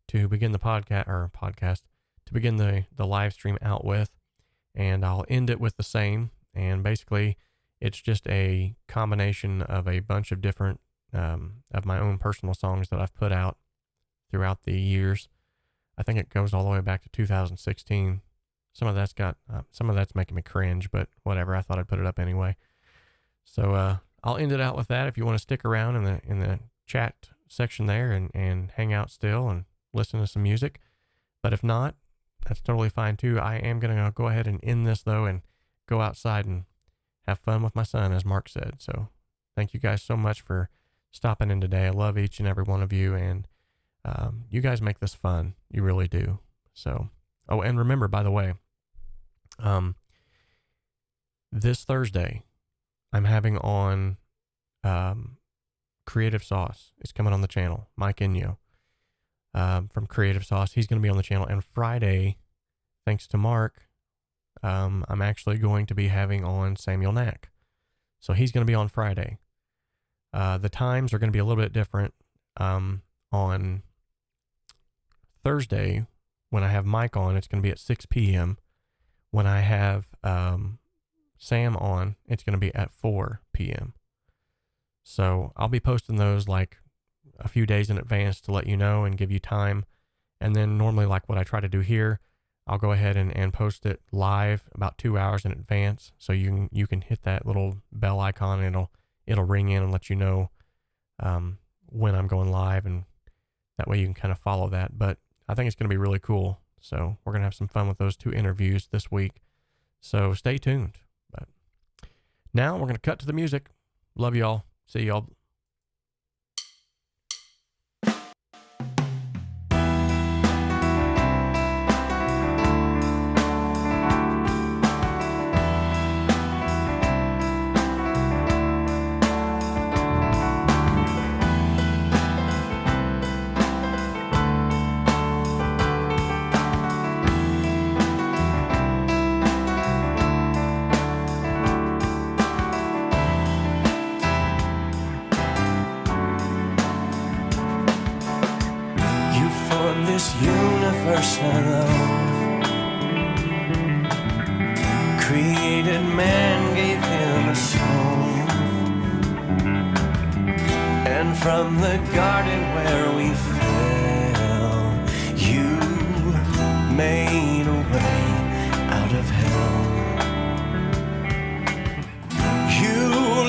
to begin the podcast, to begin the live stream out with, and I'll end it with the same. And basically it's just a combination of a bunch of different of my own personal songs that I've put out throughout the years. I think it goes all the way back to 2016. Some of that's making me cringe, but whatever. I thought I'd put it up anyway. So I'll end it out with that. If you want to stick around in the chat section there and hang out still and listen to some music, but if not, that's totally fine too. I am going to go ahead and end this though and go outside and have fun with my son, as Mark said. So thank you guys so much for stopping in today. I love each and every one of you, and you guys make this fun. You really do. So, oh, and remember, by the way, this Thursday, I'm having on Creative Sauce. It's coming on the channel. Mike Inyo from Creative Sauce. He's going to be on the channel. And Friday, thanks to Mark, I'm actually going to be having on Samuel Knack. So he's going to be on Friday. The times are going to be a little bit different. On Thursday, when I have Mike on, it's going to be at 6 p.m. When I have Sam on, it's going to be at 4 p.m. So I'll be posting those like a few days in advance to let you know and give you time. And then normally, like what I try to do here, I'll go ahead and post it live about 2 hours in advance. So you can hit that little bell icon and it'll ring in and let you know when I'm going live, and that way you can kind of follow that. But I think it's going to be really cool. So we're going to have some fun with those 2 interviews this week. So stay tuned. But now we're going to cut to the music. Love y'all. See y'all. This universe alone, created man, gave him a soul, and from the garden where we fell, you made a way out of hell. You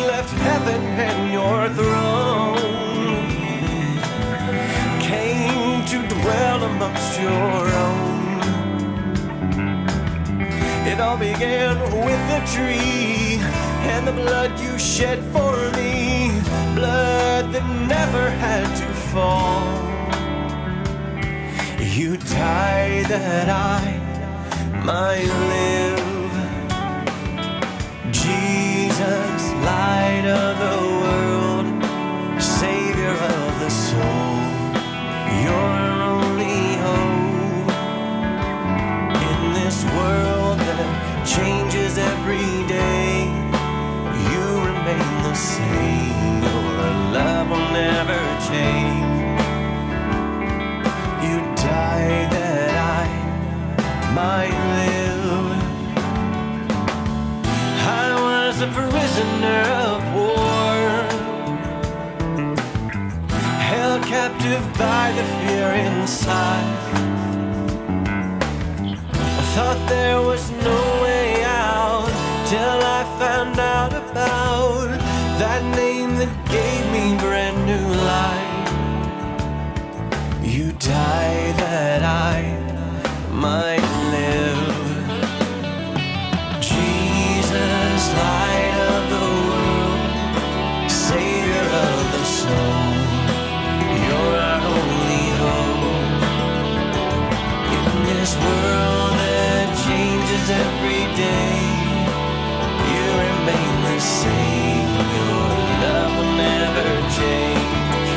left heaven and your throne, came to dwell amongst your own. It all began with the tree and the blood you shed for me, blood that never had to fall. You died that I might live. Jesus, light of the world, Savior of the soul, your only hope. In this world that changes every day, you remain the same. Your love will never change. You died that I might live. I was a prisoner of war, held captive by the fear inside. I thought there was no way out till I found out about that name that gave me brand new life. You died that I might live. Jesus, light of the world, Savior of the soul, you're our only hope. In this world that changes every day, you remain the same. Your love will never change.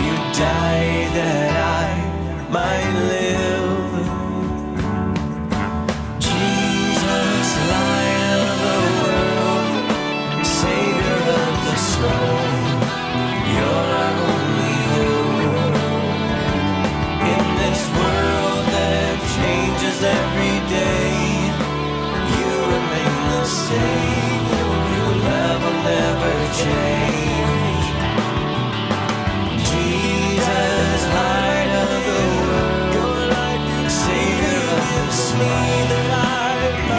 You died that I might live. Jesus, light of the world, Savior of the soul, you're our only hope. In this world that changes every day, you remain the same. Your love will never change. Jesus, light of the world, your light, Savior of the soul,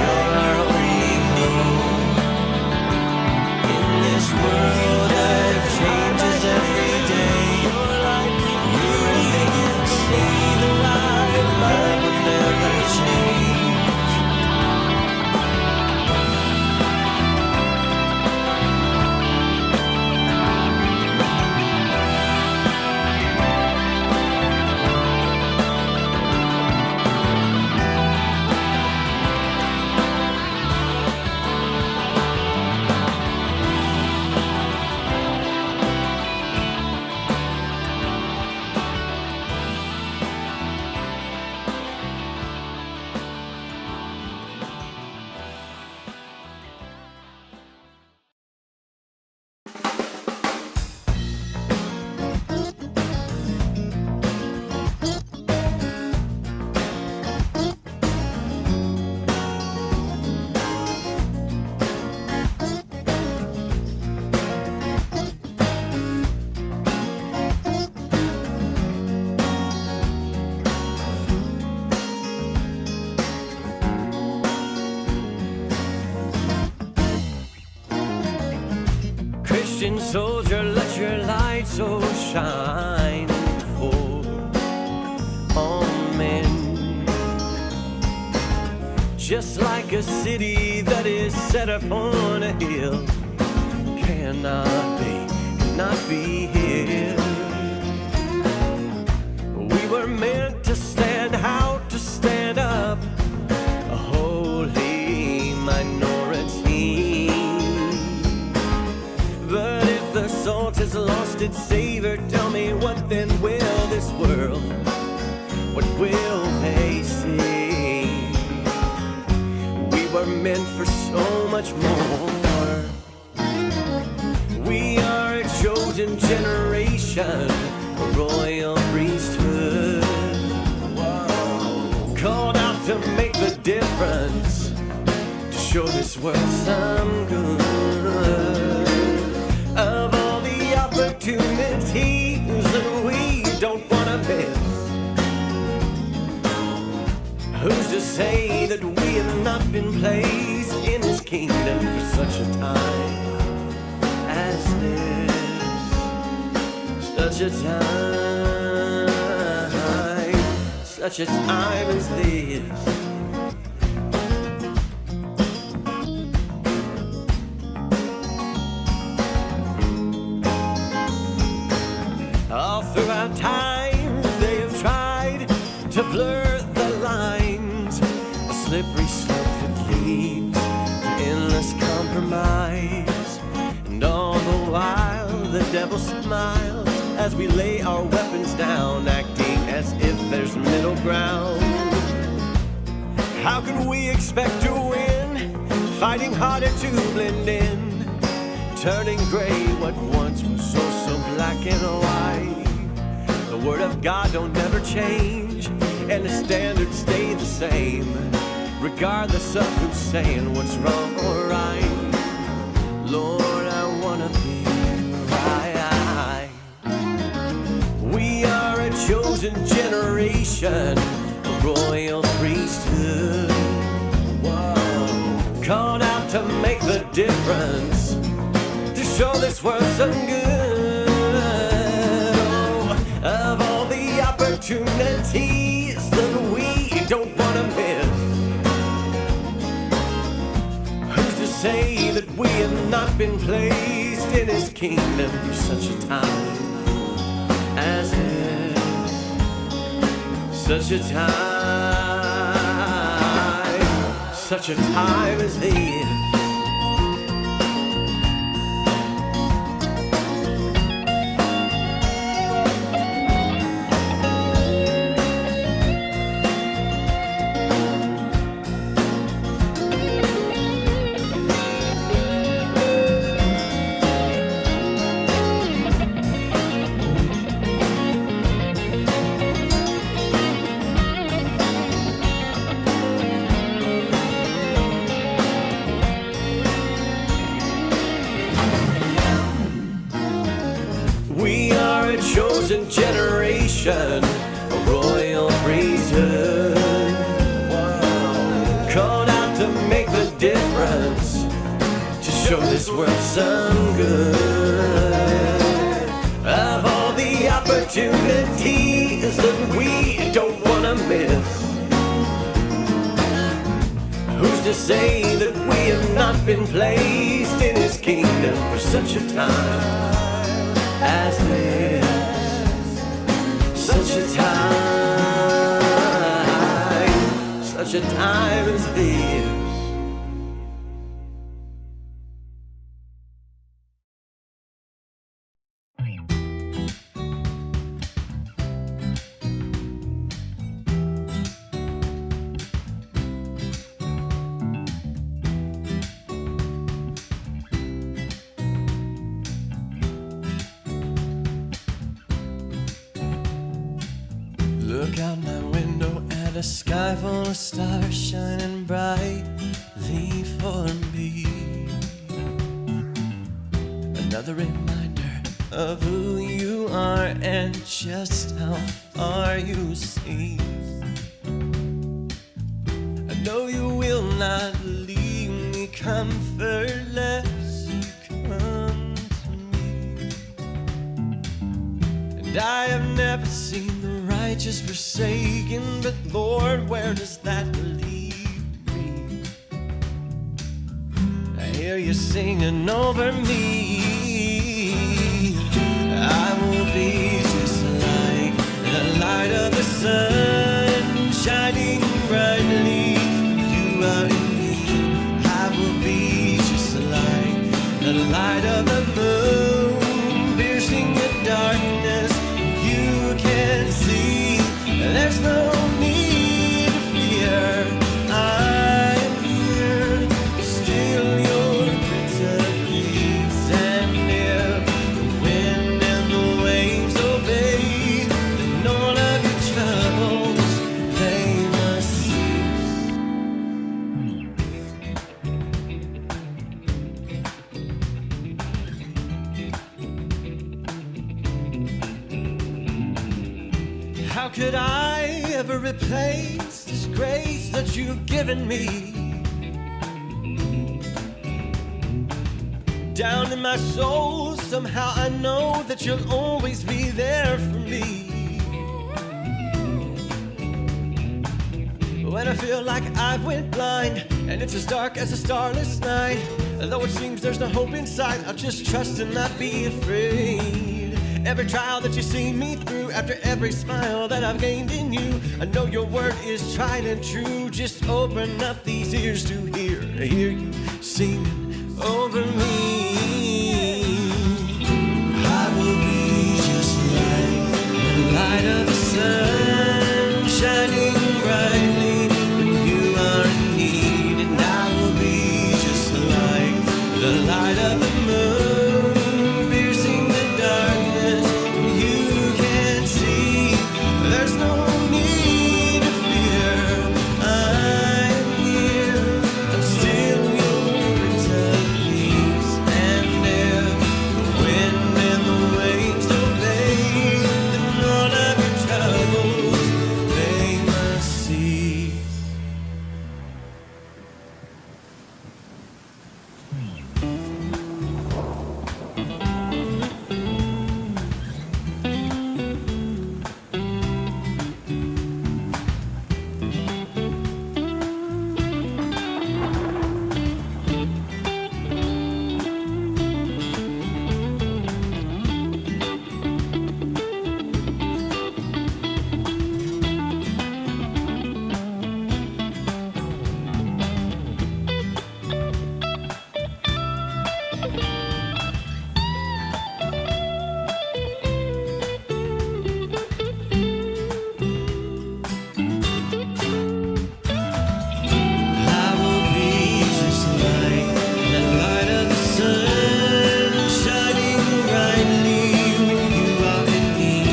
you're our only hope. In this world that changes every day, you remain the same. Your love will never change. Christian soldier, let your light so shine for all men. Just like a city that is set upon a hill cannot be hid. We were meant to stand out, to stand up, a holy minority. But if the salt has lost its savor, tell me what then will this world, what will they see? We were meant for so much more. We are a chosen generation, a royal priesthood, called out to make the difference, to show this world some good. Of all the opportunities that we don't want to miss, who's to say that we have not been placed in His kingdom for such a time as this? Such a time as this. of times they have tried to blur the lines, a slippery slope that leads to endless compromise. And all the while the devil smiles as we lay our weapons down, acting as if there's middle ground. How can we expect to win, fighting harder to blend in, turning gray what once was so black and white? The word of God don't never change, and the standards stay the same, regardless of who's saying what's wrong or right. Lord, I wanna be right. We are a chosen generation, a royal priesthood, whoa, called out to make the difference, to show this world some good. Oh, of all the opportunities that we don't want to miss, who's to say that we have not been placed in His kingdom for such a time as this? Such a time as this. Chosen generation, a royal priesthood, whoa, called out to make the difference, to show this world some good. Of all the opportunities that we don't want to miss, who's to say that we have not been placed in His kingdom for such a time as this? Such a time as this. Look out my window at a sky full of stars shining brightly for me. Another reminder of who you are and just how far you see. I know you will not leave me comfortless. You come to me, and I have never seen righteous forsaken, but Lord, where does that leave me? I hear you singing over me. I will be just like the light of the sun shining brightly. You are in me. I will be just like the light of the moon piercing the darkness. You can see. There's no need to fear. I am here to steal your Prince of Peace. And if the wind and the waves obey, then all of your troubles they must cease. How could I ever replace this grace that you've given me? Down in my soul, somehow I know that you'll always be there for me. When I feel like I've went blind and it's as dark as a starless night, though it seems there's no hope in sight, I'll just trust and not be afraid. every trial that you've seen me through, after every smile that I've gained in you. I know your word is tried and true. Just open up these ears to hear you singing over me. I will be just like the light of the sun, shining brightly when you are in need. And I will be just like the light of the moon, piercing the darkness when you can't see. There's no need to fear, I'm here. I'm still your Prince of Peace. And if the wind and the waves obey, then all of your troubles, they must cease. I will be just like the light of the sun, shining brightly when you are in need.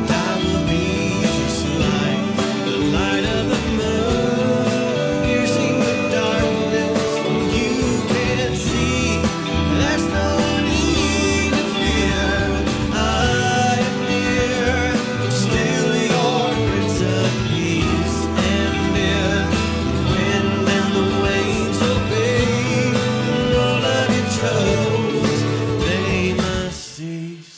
I will be just like the light of the moon, piercing the darkness when you can't see. There's no need to fear, I am here. I'm still your Prince of Peace. And if the wind and the waves obey, then all of your troubles, they must cease.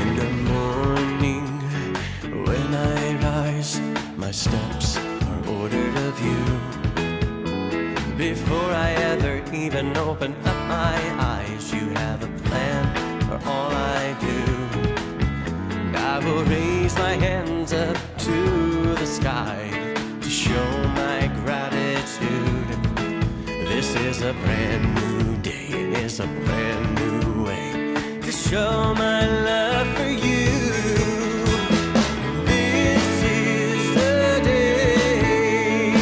In the morning, when I rise, my steps are ordered of you. Before I ever even open up my eyes, you have a plan for all I do. And I will raise my hands up to the sky to show my gratitude. This is a brand new day, it is a brand new way to show my love for you. This is the day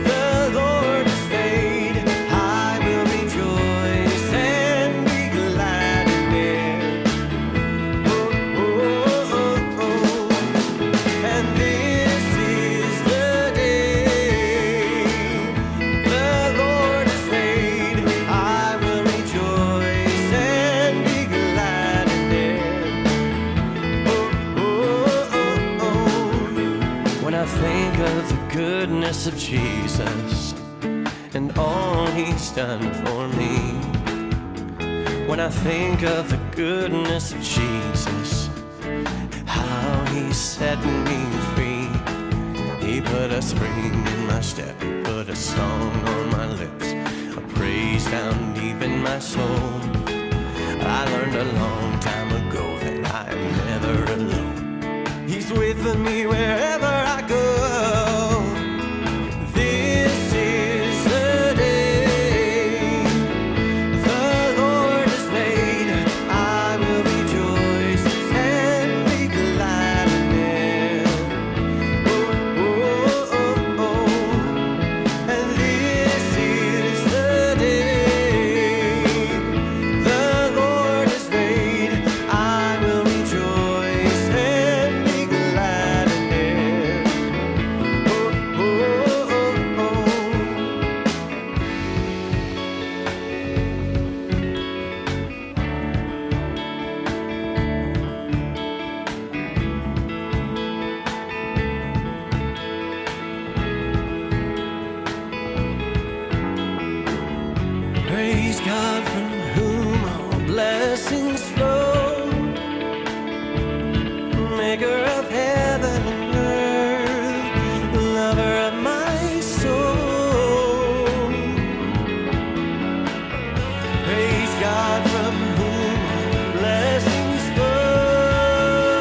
the Lord has made. I will rejoice and be glad in it. Oh, oh, oh, oh. And this is the day the Lord has made. I will rejoice and be glad in it. Oh, oh, oh, oh. When I think of the goodness of Jesus and all he's done for me, when I think of the goodness of Jesus, how he set me free. He put a spring in my step, he put a song on my lips, a praise down deep in my soul. I learned a long time ago that I am never alone. He's with me wherever I go. This is the day the Lord has made. I will rejoice and be glad in it. Oh, oh, oh, oh. And this is the day the Lord has made. I will rejoice and blessings flow, maker of heaven and earth, lover of my soul. Praise God from whom blessings flow,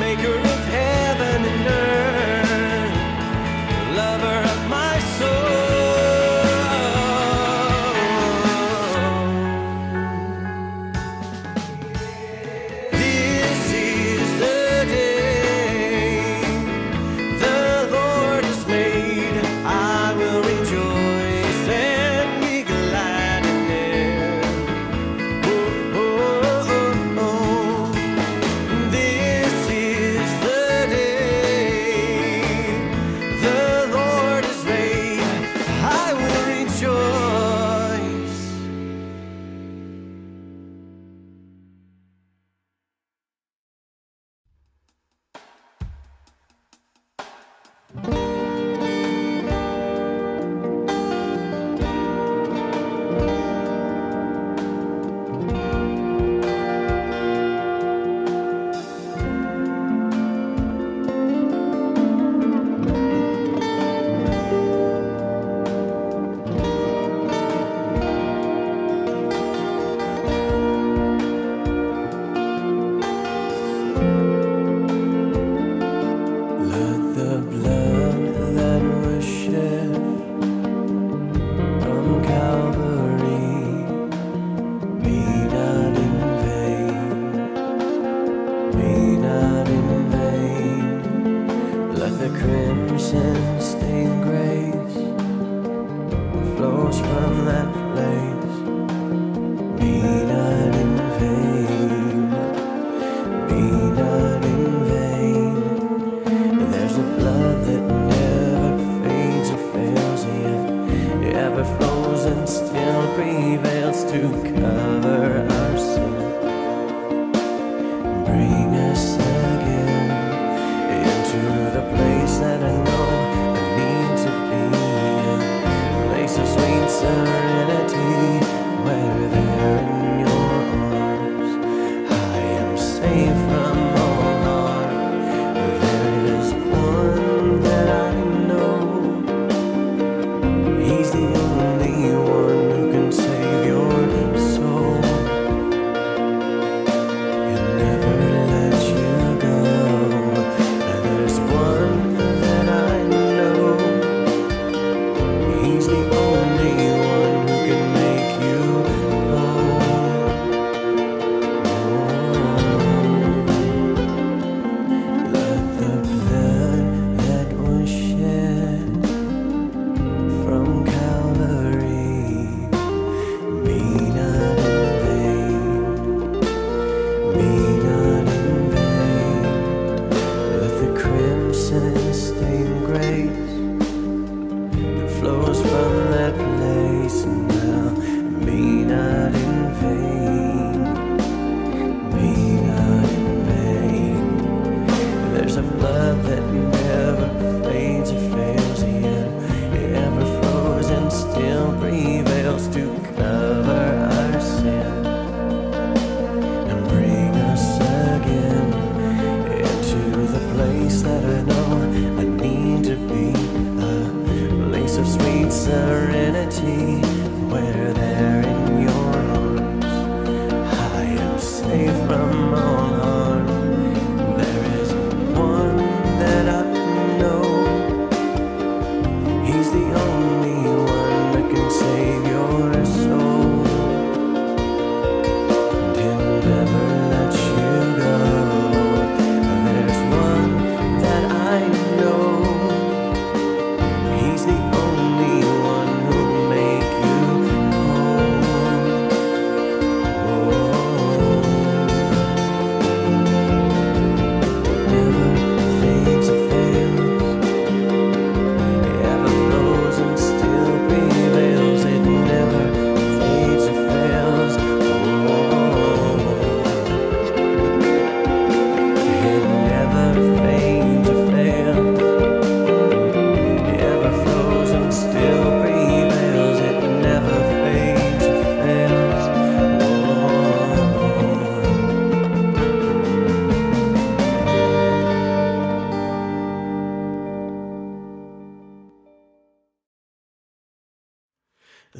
maker of heaven and earth, lover of my soul.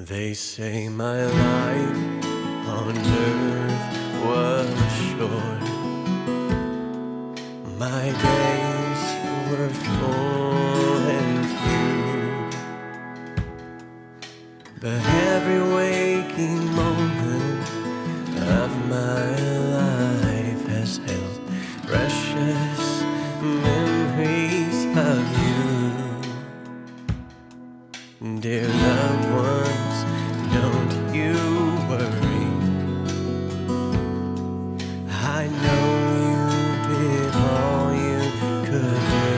They say my life on earth was short. My days were full and few, but every waking moment of my life has held precious memories of you. Dear loved ones, don't you worry. I know you did all you could do.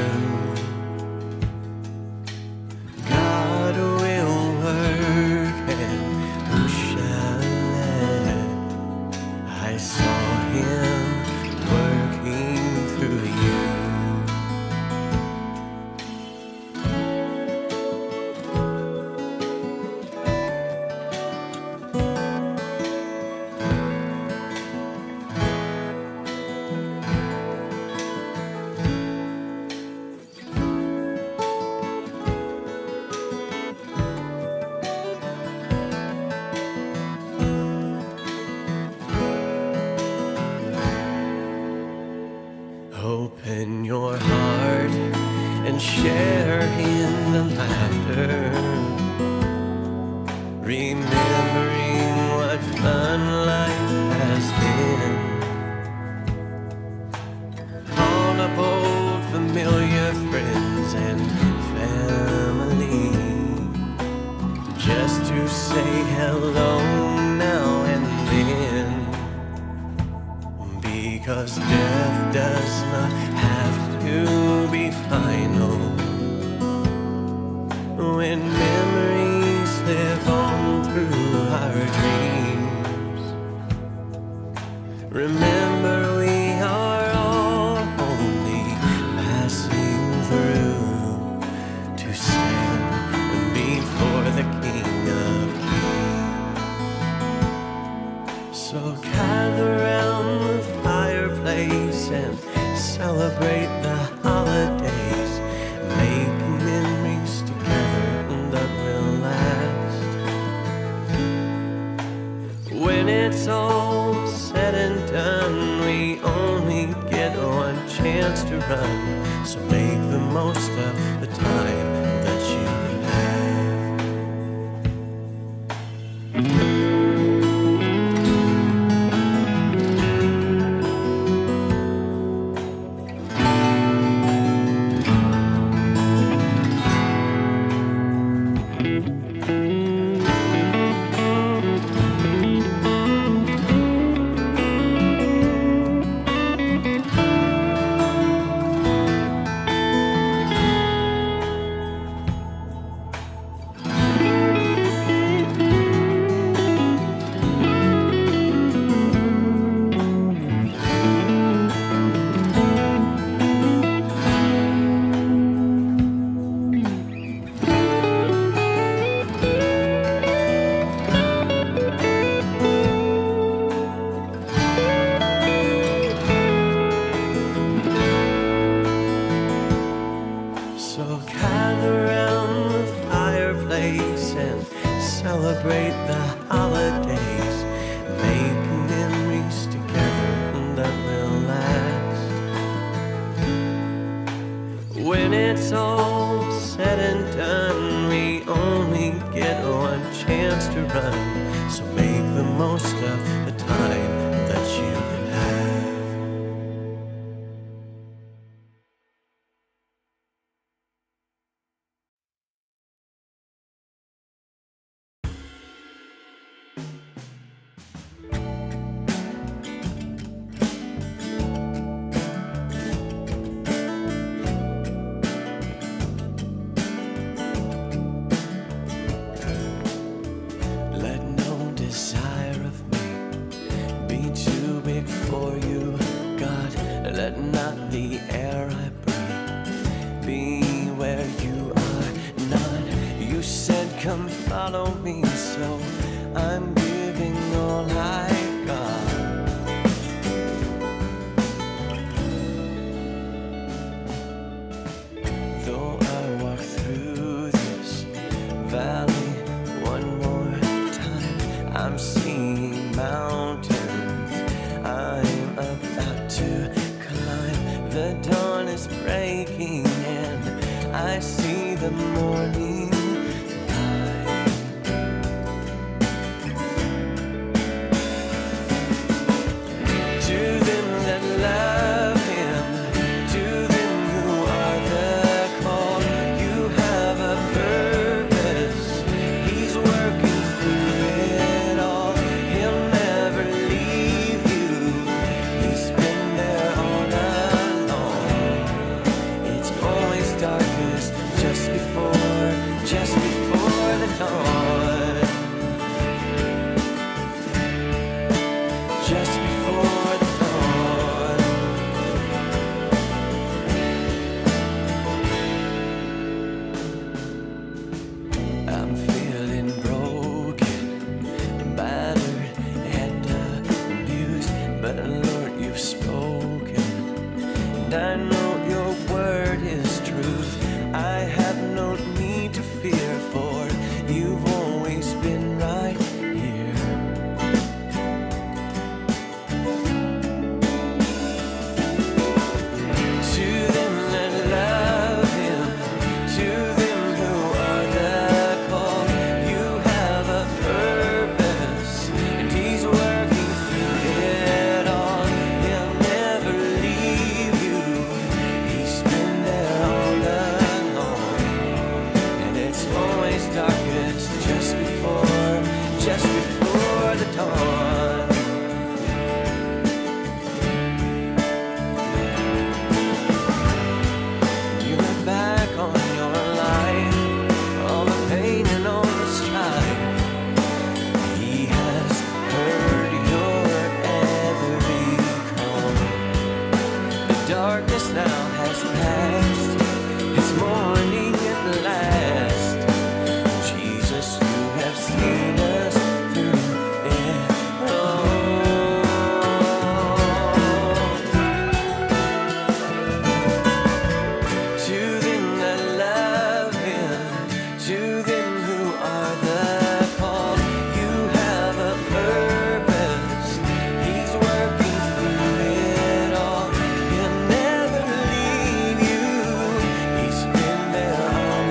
God will work, and who shall let? I saw him working through you. Open your heart and share in the laughter, remembering what fun life has been. Call up old familiar friends and family, just to say hello now and then. Because death does not have to be final. When memories live on through our dreams, remember we are all only passing through to stand before the King of Kings. So gather round the fireplace and celebrate the holidays. Make memories together that will last. When it's all said and done, we only get one chance to run. So make the most of the time that you have. Celebrate the holidays, make memories together that will last. When it's all said and done, we only get one chance to run. So make the most of the time that you have. Let not the air I breathe be where you are not. You said, come follow me, so I'm giving all I've got. Though I walk through this valley one more morning light. To them that love him, to them who are the called, you have a purpose. He's working through it all. He'll never leave you. He's been there all along. It's always darkest just before the dawn. Just before the dawn. I'm feeling broken, battered and abused, but Lord, you've spoken, and I know your word is truth. I have no need to fear, for you've always been right here. To them that love him, to them who are the called, you have a purpose, and he's working through it all. He'll never leave you. He's been there all along, and it's always darkest just before the dawn. You look back on your life, all the pain and all the strife. He has heard your every call. The darkness now has passed. It's morning at last. Jesus, you have seen us through it all. To them that love him, to them who are the called, you have a purpose. He's working through it all. He'll never leave you. He's been there all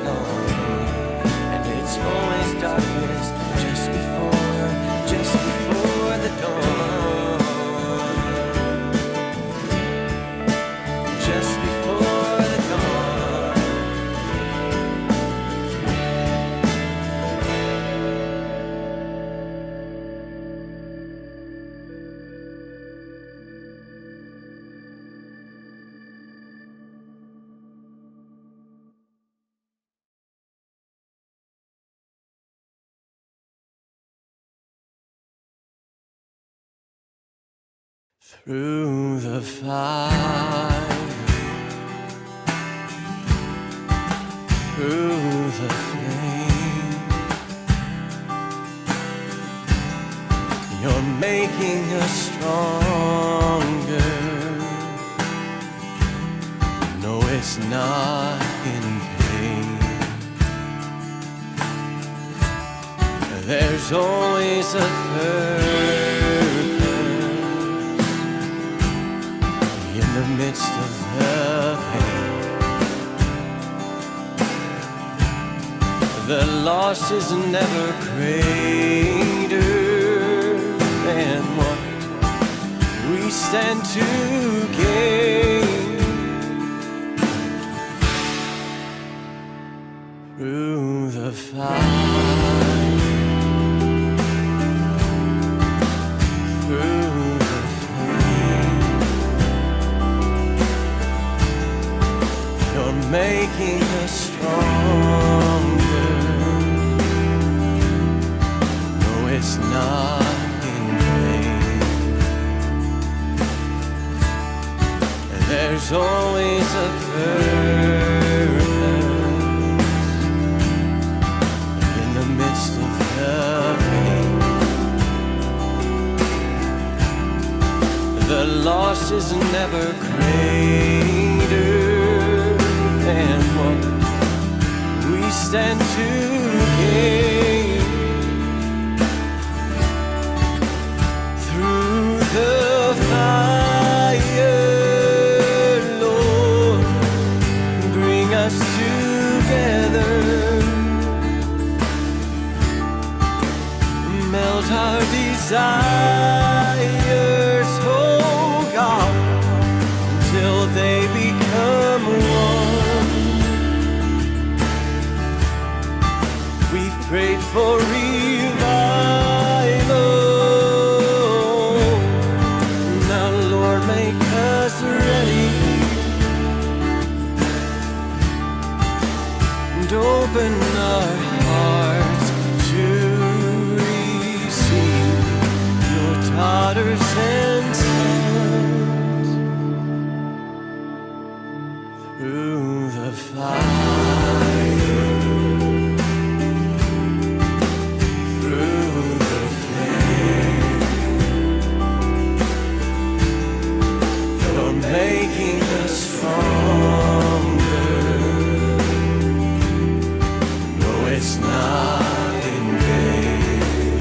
along, and it's always darkest just before the dawn. Just before the dawn. Through the fire, through the flame, you're making us stronger. No, it's not in pain. There's always a purpose in the midst of the pain. The loss is never greater than what we stand to gain. Through the fire, through the flame, you're making us stronger. No, it's not in vain. There's always a purpose in the midst of the pain. The loss is never greater than what we stand to gain. Through the fire, Lord, bring us together. prayed for revival. Now, Lord, make us ready and open our hearts to receive your daughters and sons through the fire, through the flame. You're making us stronger. No, it's not in vain.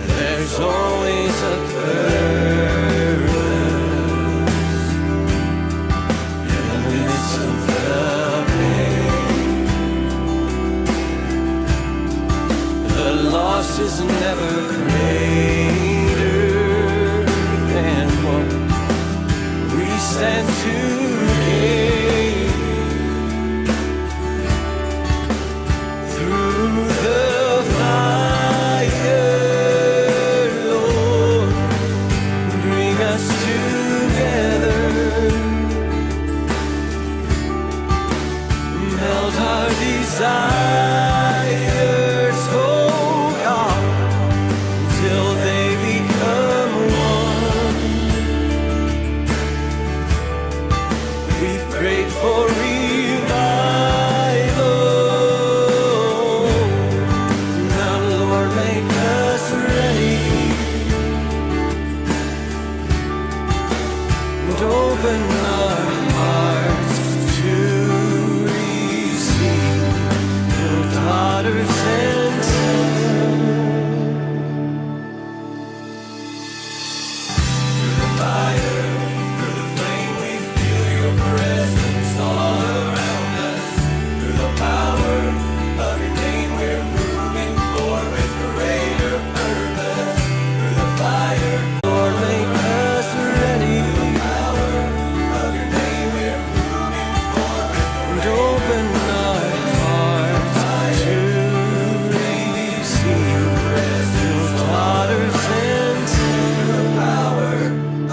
There's always a purpose in the midst of the pain. The loss is never greater than what we stand to gain. Through the fire, Lord, bring us together. Melt our desires, oh God, till they become one. We've prayed for revival. Now, Lord, make us ready and open our hearts to receive your daughters and sons. Through the fire, through the flame, we feel your presence all around us. Through the power of your name, we're moving forward with greater purpose. Through the fire, Lord, make us ready. Through the power of your name, we're moving forward and open our hearts to receive your daughters and sons. Through the power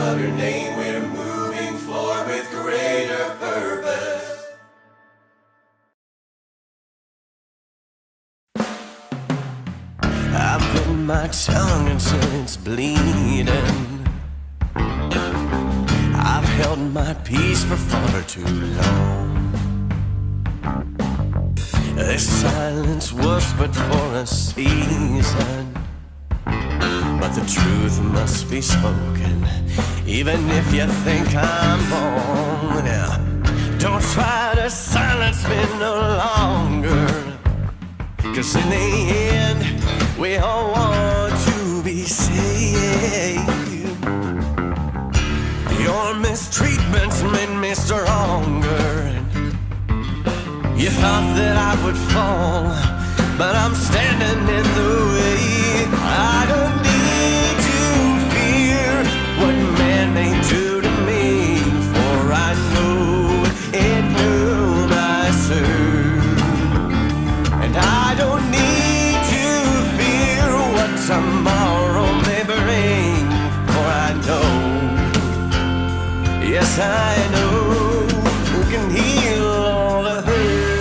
of your name, we're moving forward with greater purpose. I've bit my tongue until it's bleeding. I've held my peace for far too long. This silence was but for a season, but the truth must be spoken, even if you think I'm wrong. Now, don't try to silence me no longer, 'cause in the end, we all want to be saved. Your mistreatments made me stronger. You thought that I would fall, but I'm standing in the way. I don't need to fear what man may do to me, for I know in whom I serve. And I don't need to fear what tomorrow may bring, for I know, yes I know, who can heal all the hurt.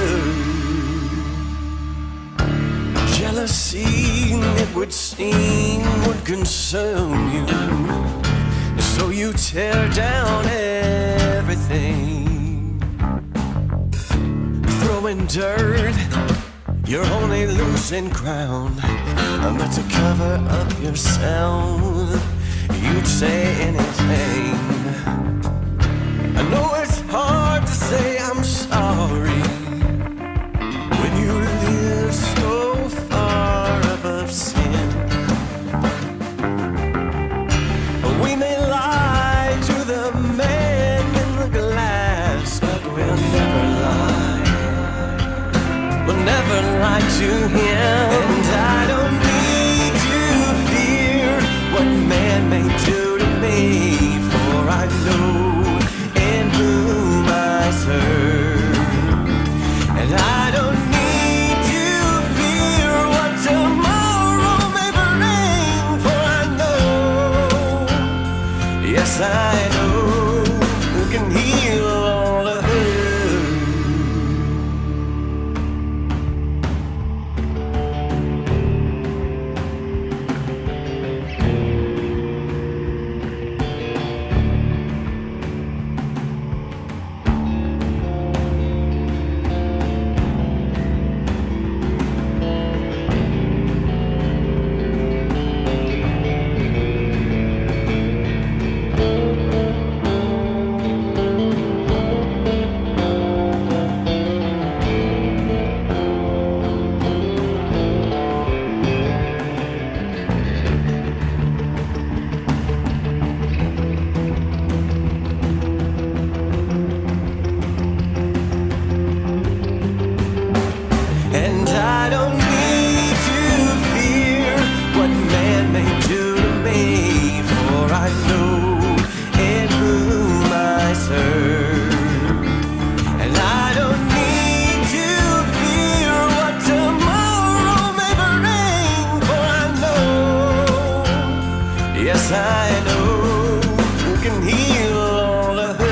Jealousy, it would seem, would consume you, so you tear down everything, throwing dirt, you're only losing ground. But to cover up yourself, you'd say anything. I know it's hard to say I'm sorry when you live so far above sin. We may lie to the man in the glass, but we'll never lie. We'll never lie to him. And I don't need to fear what man may do to me, for I know in whom I serve. And I don't need I know who can heal all the hurt. And I don't need to fear what man may do to me, for I know in whom I serve. And I don't need to fear what tomorrow may bring, for I know, yes I know, who can heal all the hurt.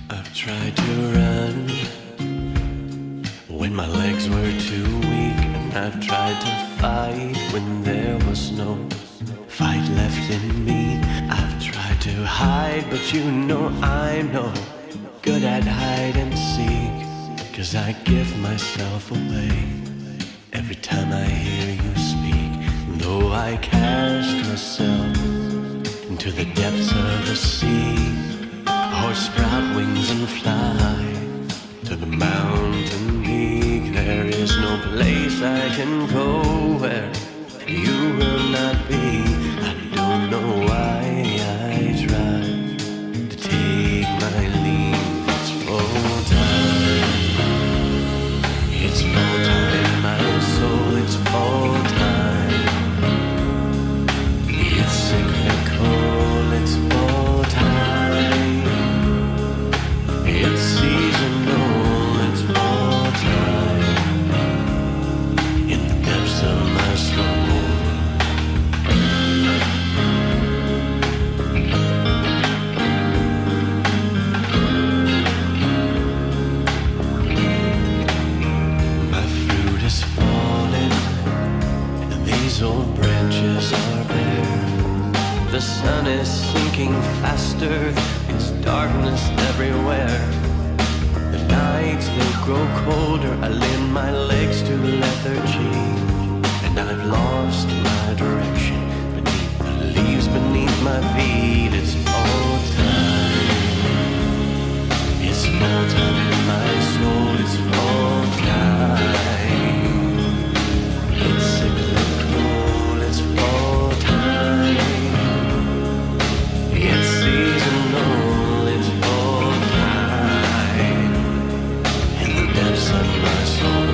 I've tried to run when my legs were too weak, and I've tried to fight when there was no fight left in me. I've tried to hide, but you know I'm no good at hide and seek, 'cause I give myself away every time I hear you speak. Though I cast myself into the depths of the sea, or sprout wings and fly to the mountain peak, there is no place I can go where you will not be. I don't know why I try to take my leave. It's full time. It's full time in my soul. It's full time. It's cyclical. It's full time. It's seasonal, it's full time, in the depths of my soul. My fruit is falling, and these old branches are bare. The sun is sinking faster, it's darkness everywhere. The nights, they grow colder, I lend my legs to lethargy, and I've lost my direction beneath the leaves beneath my feet. It's full time. It's full time in my soul. It's full time. It's cyclical. It's full time. It's seasonal, it's full time, in the depths of my soul.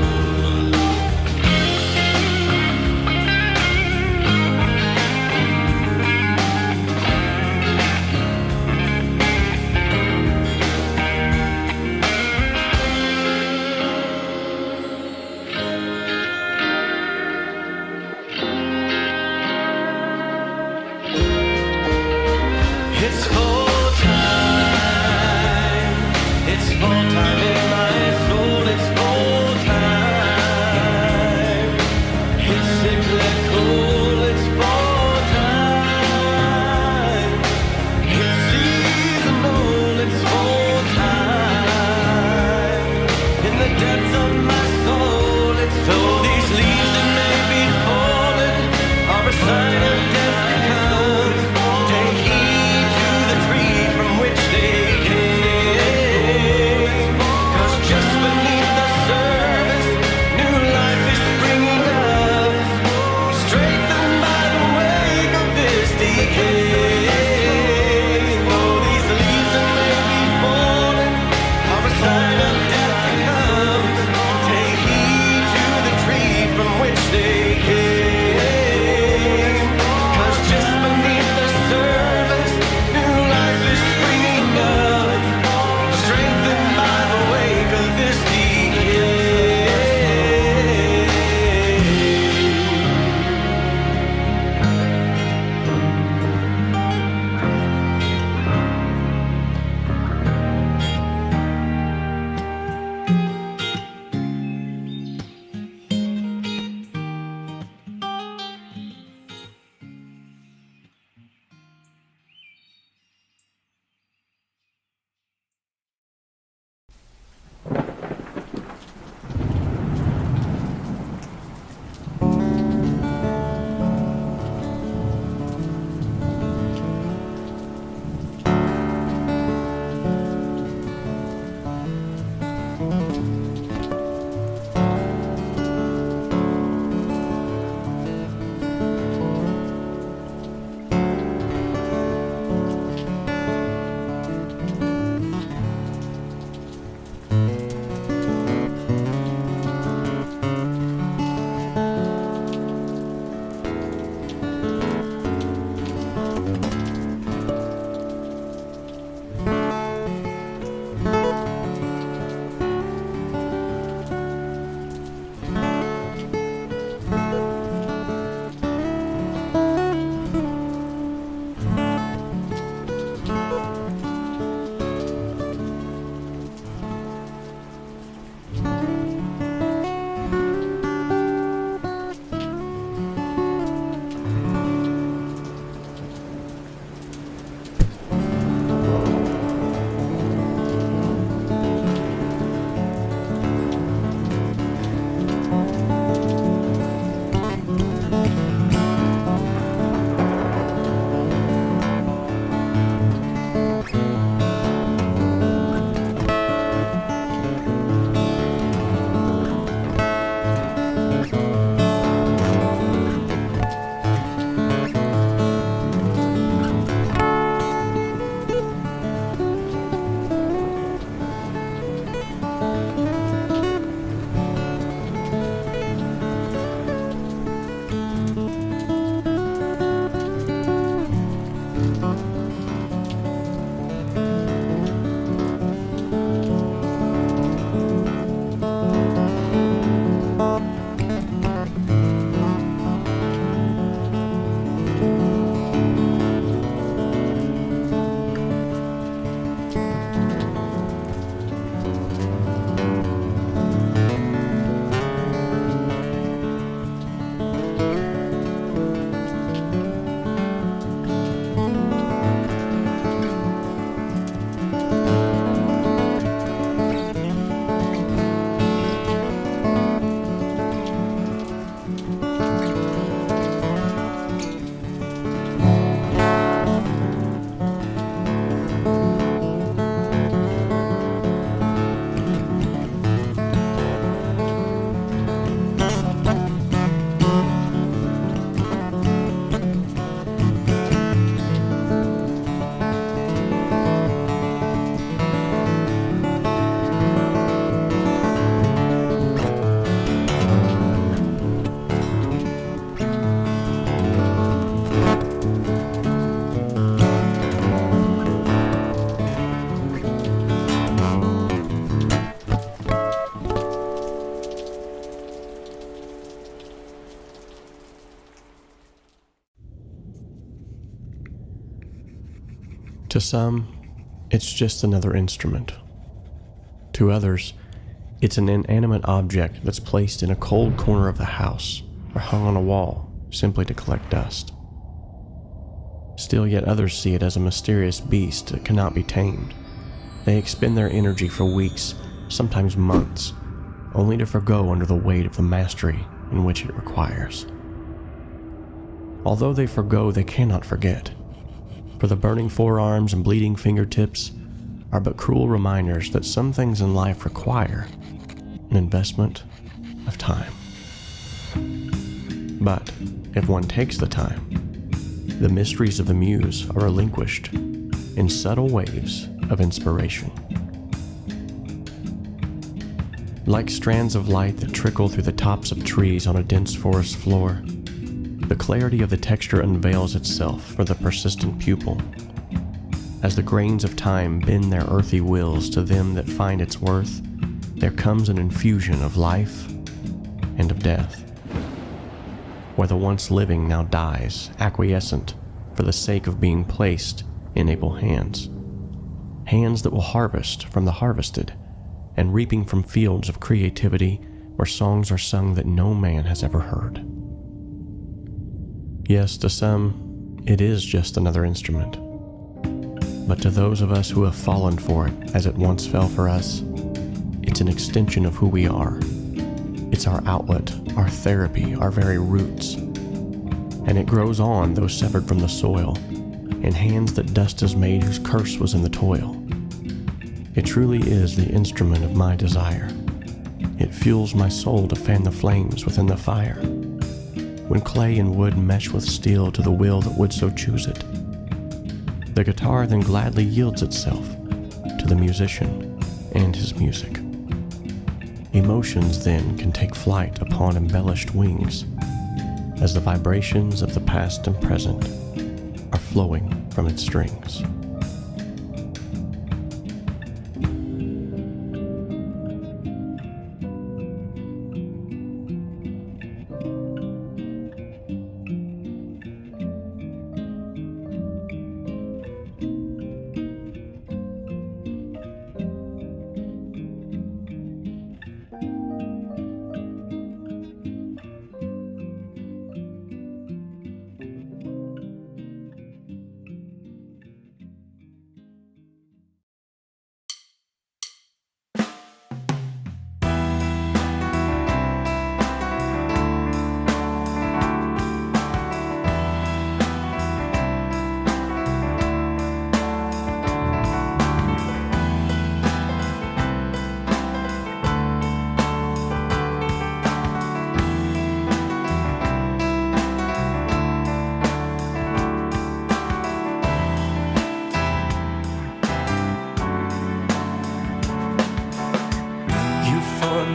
To some, it's just another instrument. To others, it's an inanimate object that's placed in a cold corner of the house or hung on a wall simply to collect dust. Still yet others see it as a mysterious beast that cannot be tamed. They expend their energy for weeks, sometimes months, only to forgo under the weight of the mastery in which it requires. Although they forgo, they cannot forget, for the burning forearms and bleeding fingertips are but cruel reminders that some things in life require an investment of time. But if one takes the time, the mysteries of the muse are relinquished in subtle waves of inspiration. Like strands of light that trickle through the tops of trees on a dense forest floor, the clarity of the texture unveils itself for the persistent pupil. As the grains of time bend their earthy wills to them that find its worth, there comes an infusion of life and of death. Where the once living now dies, acquiescent, for the sake of being placed in able hands. Hands that will harvest from the harvested, and reaping from fields of creativity where songs are sung that no man has ever heard. Yes, to some, it is just another instrument. But to those of us who have fallen for it as it once fell for us, it's an extension of who we are. It's our outlet, our therapy, our very roots. And it grows on, though severed from the soil, in hands that dust has made whose curse was in the toil. It truly is the instrument of my desire. It fuels my soul to fan the flames within the fire. When clay and wood mesh with steel to the will that would so choose it, the guitar then gladly yields itself to the musician and his music. Emotions then can take flight upon embellished wings, as the vibrations of the past and present are flowing from its strings.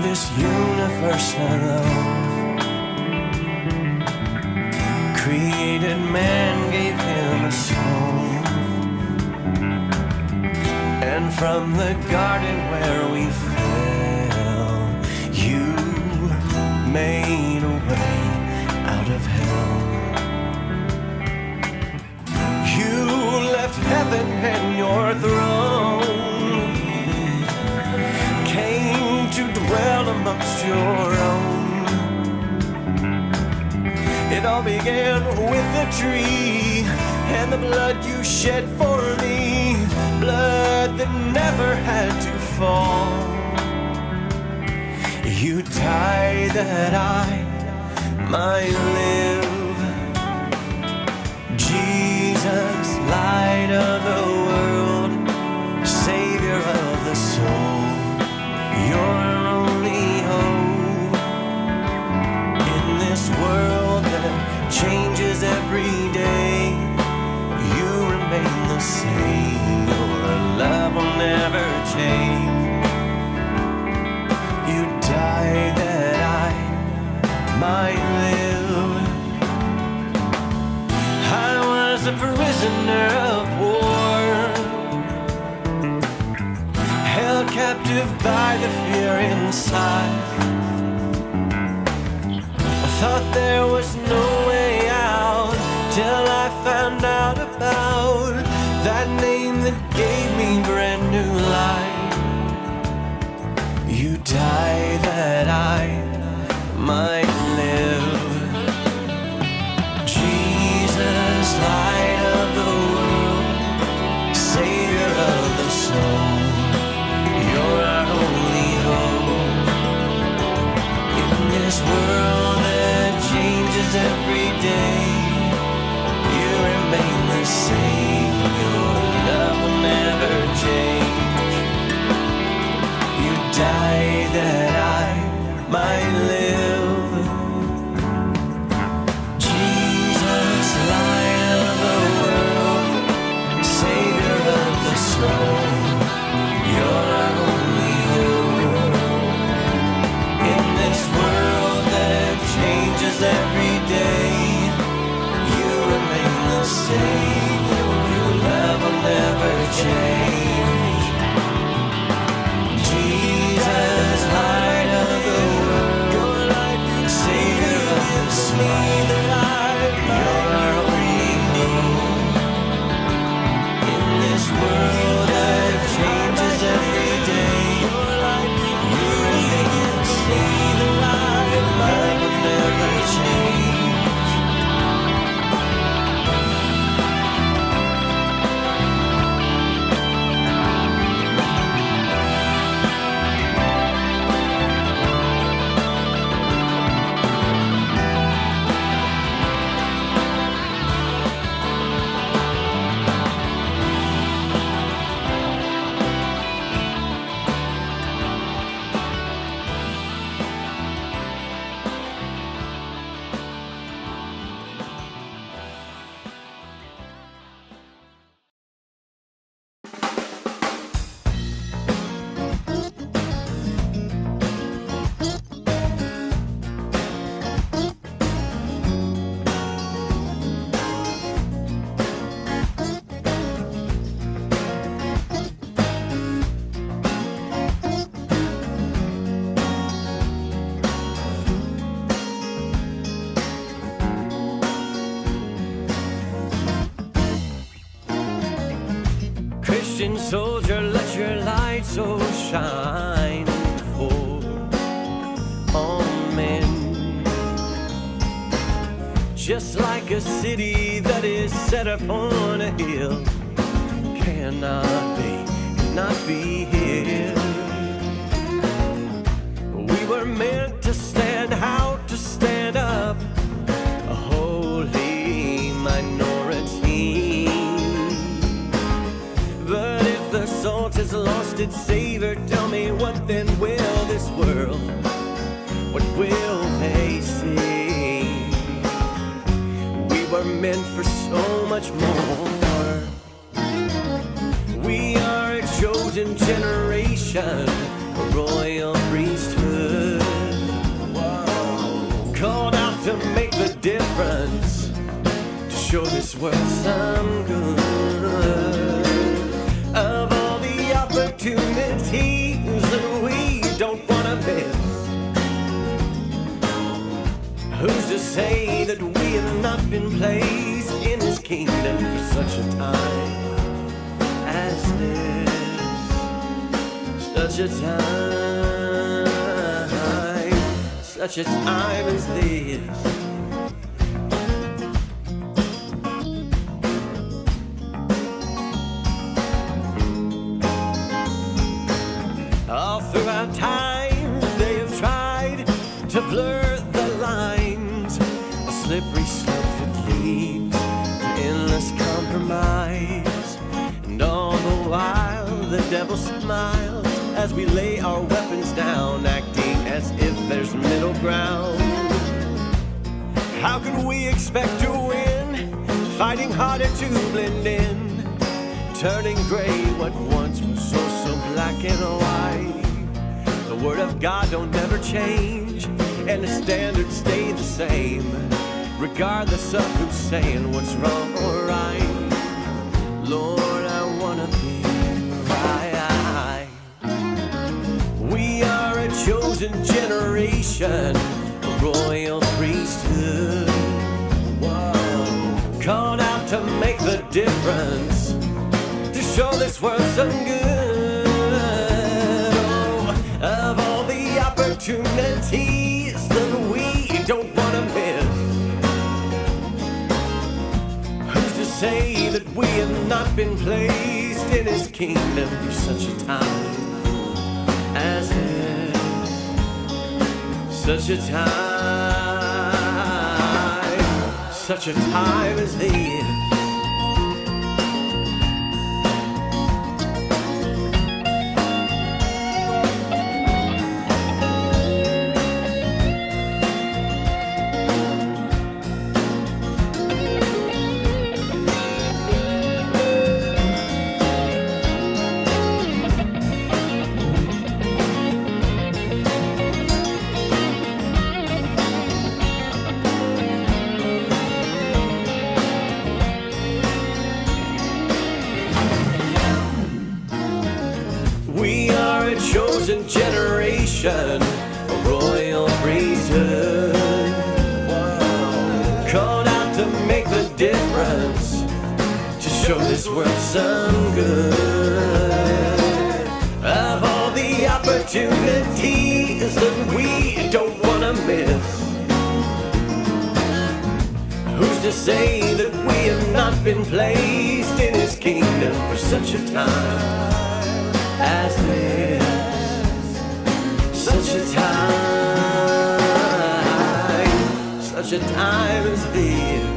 This universe alone, created man, gave him a soul, and from the garden where we fell, you made a way out of hell. You left heaven and your throne, to dwell amongst your own. It all began with the tree and the blood you shed for me, blood that never had to fall. You died that I might live. Jesus, light of the world, Savior of the soul, your only hope in this world that changes every day. You remain the same. Your love will never change. You died that I might live. I was a prisoner of war, held captive by the fear inside. I thought there was no way out till I found out about that my name that gave me brand new life. You died that I might live. Jesus, light of the world, Savior of the soul, you're our only hope. In this world that changes every day, you remain the same. Your love will never change. You died that I might live. Jesus, light of the world, Savior of the soul, you're our only hope. In this world that changes every day, you remain the same. Your love will never change. Jesus, light of the world, your light, Savior of the soul, you're our only hope. In this world that changes every day, you remain the same. Your light will never change. Christian soldier, let your light so shine for all men. Just like a city that is set upon a hill cannot be hid. We were meant to stand out, to stand up, a holy minority. But if the salt has lost its savor, tell me what then will this world, what will they see? We were meant for so much more. We are a chosen generation, a royal priesthood, called out to make the difference, to show this world some good. Of all the opportunities that we don't want to miss, who's to say that we have not been placed in His kingdom for such a time as this? Such a time as this. All throughout time they have tried to blur the lines, a slippery slope that leads to endless compromise. And all the while the devil smiles as we lay our weapons down, acting as if there's middle ground. How can we expect to win, fighting harder to blend in, turning gray what once was so black and white? The word of God don't never change, and the standards stay the same, regardless of who's saying what's wrong or right. Lord, I wanna be right. We are a chosen generation, a royal priesthood, called out to make the difference, show this world some good. Oh, of all the opportunities that we don't want to miss. Who's to say that we have not been placed in his kingdom for such a time as this? Such a time as this. We are a chosen generation, a royal priesthood, called out to make the difference, to show this world some good. Of all the opportunities that we don't want to miss, who's to say that we have not been placed in his kingdom for such a time as this? Such a time as this.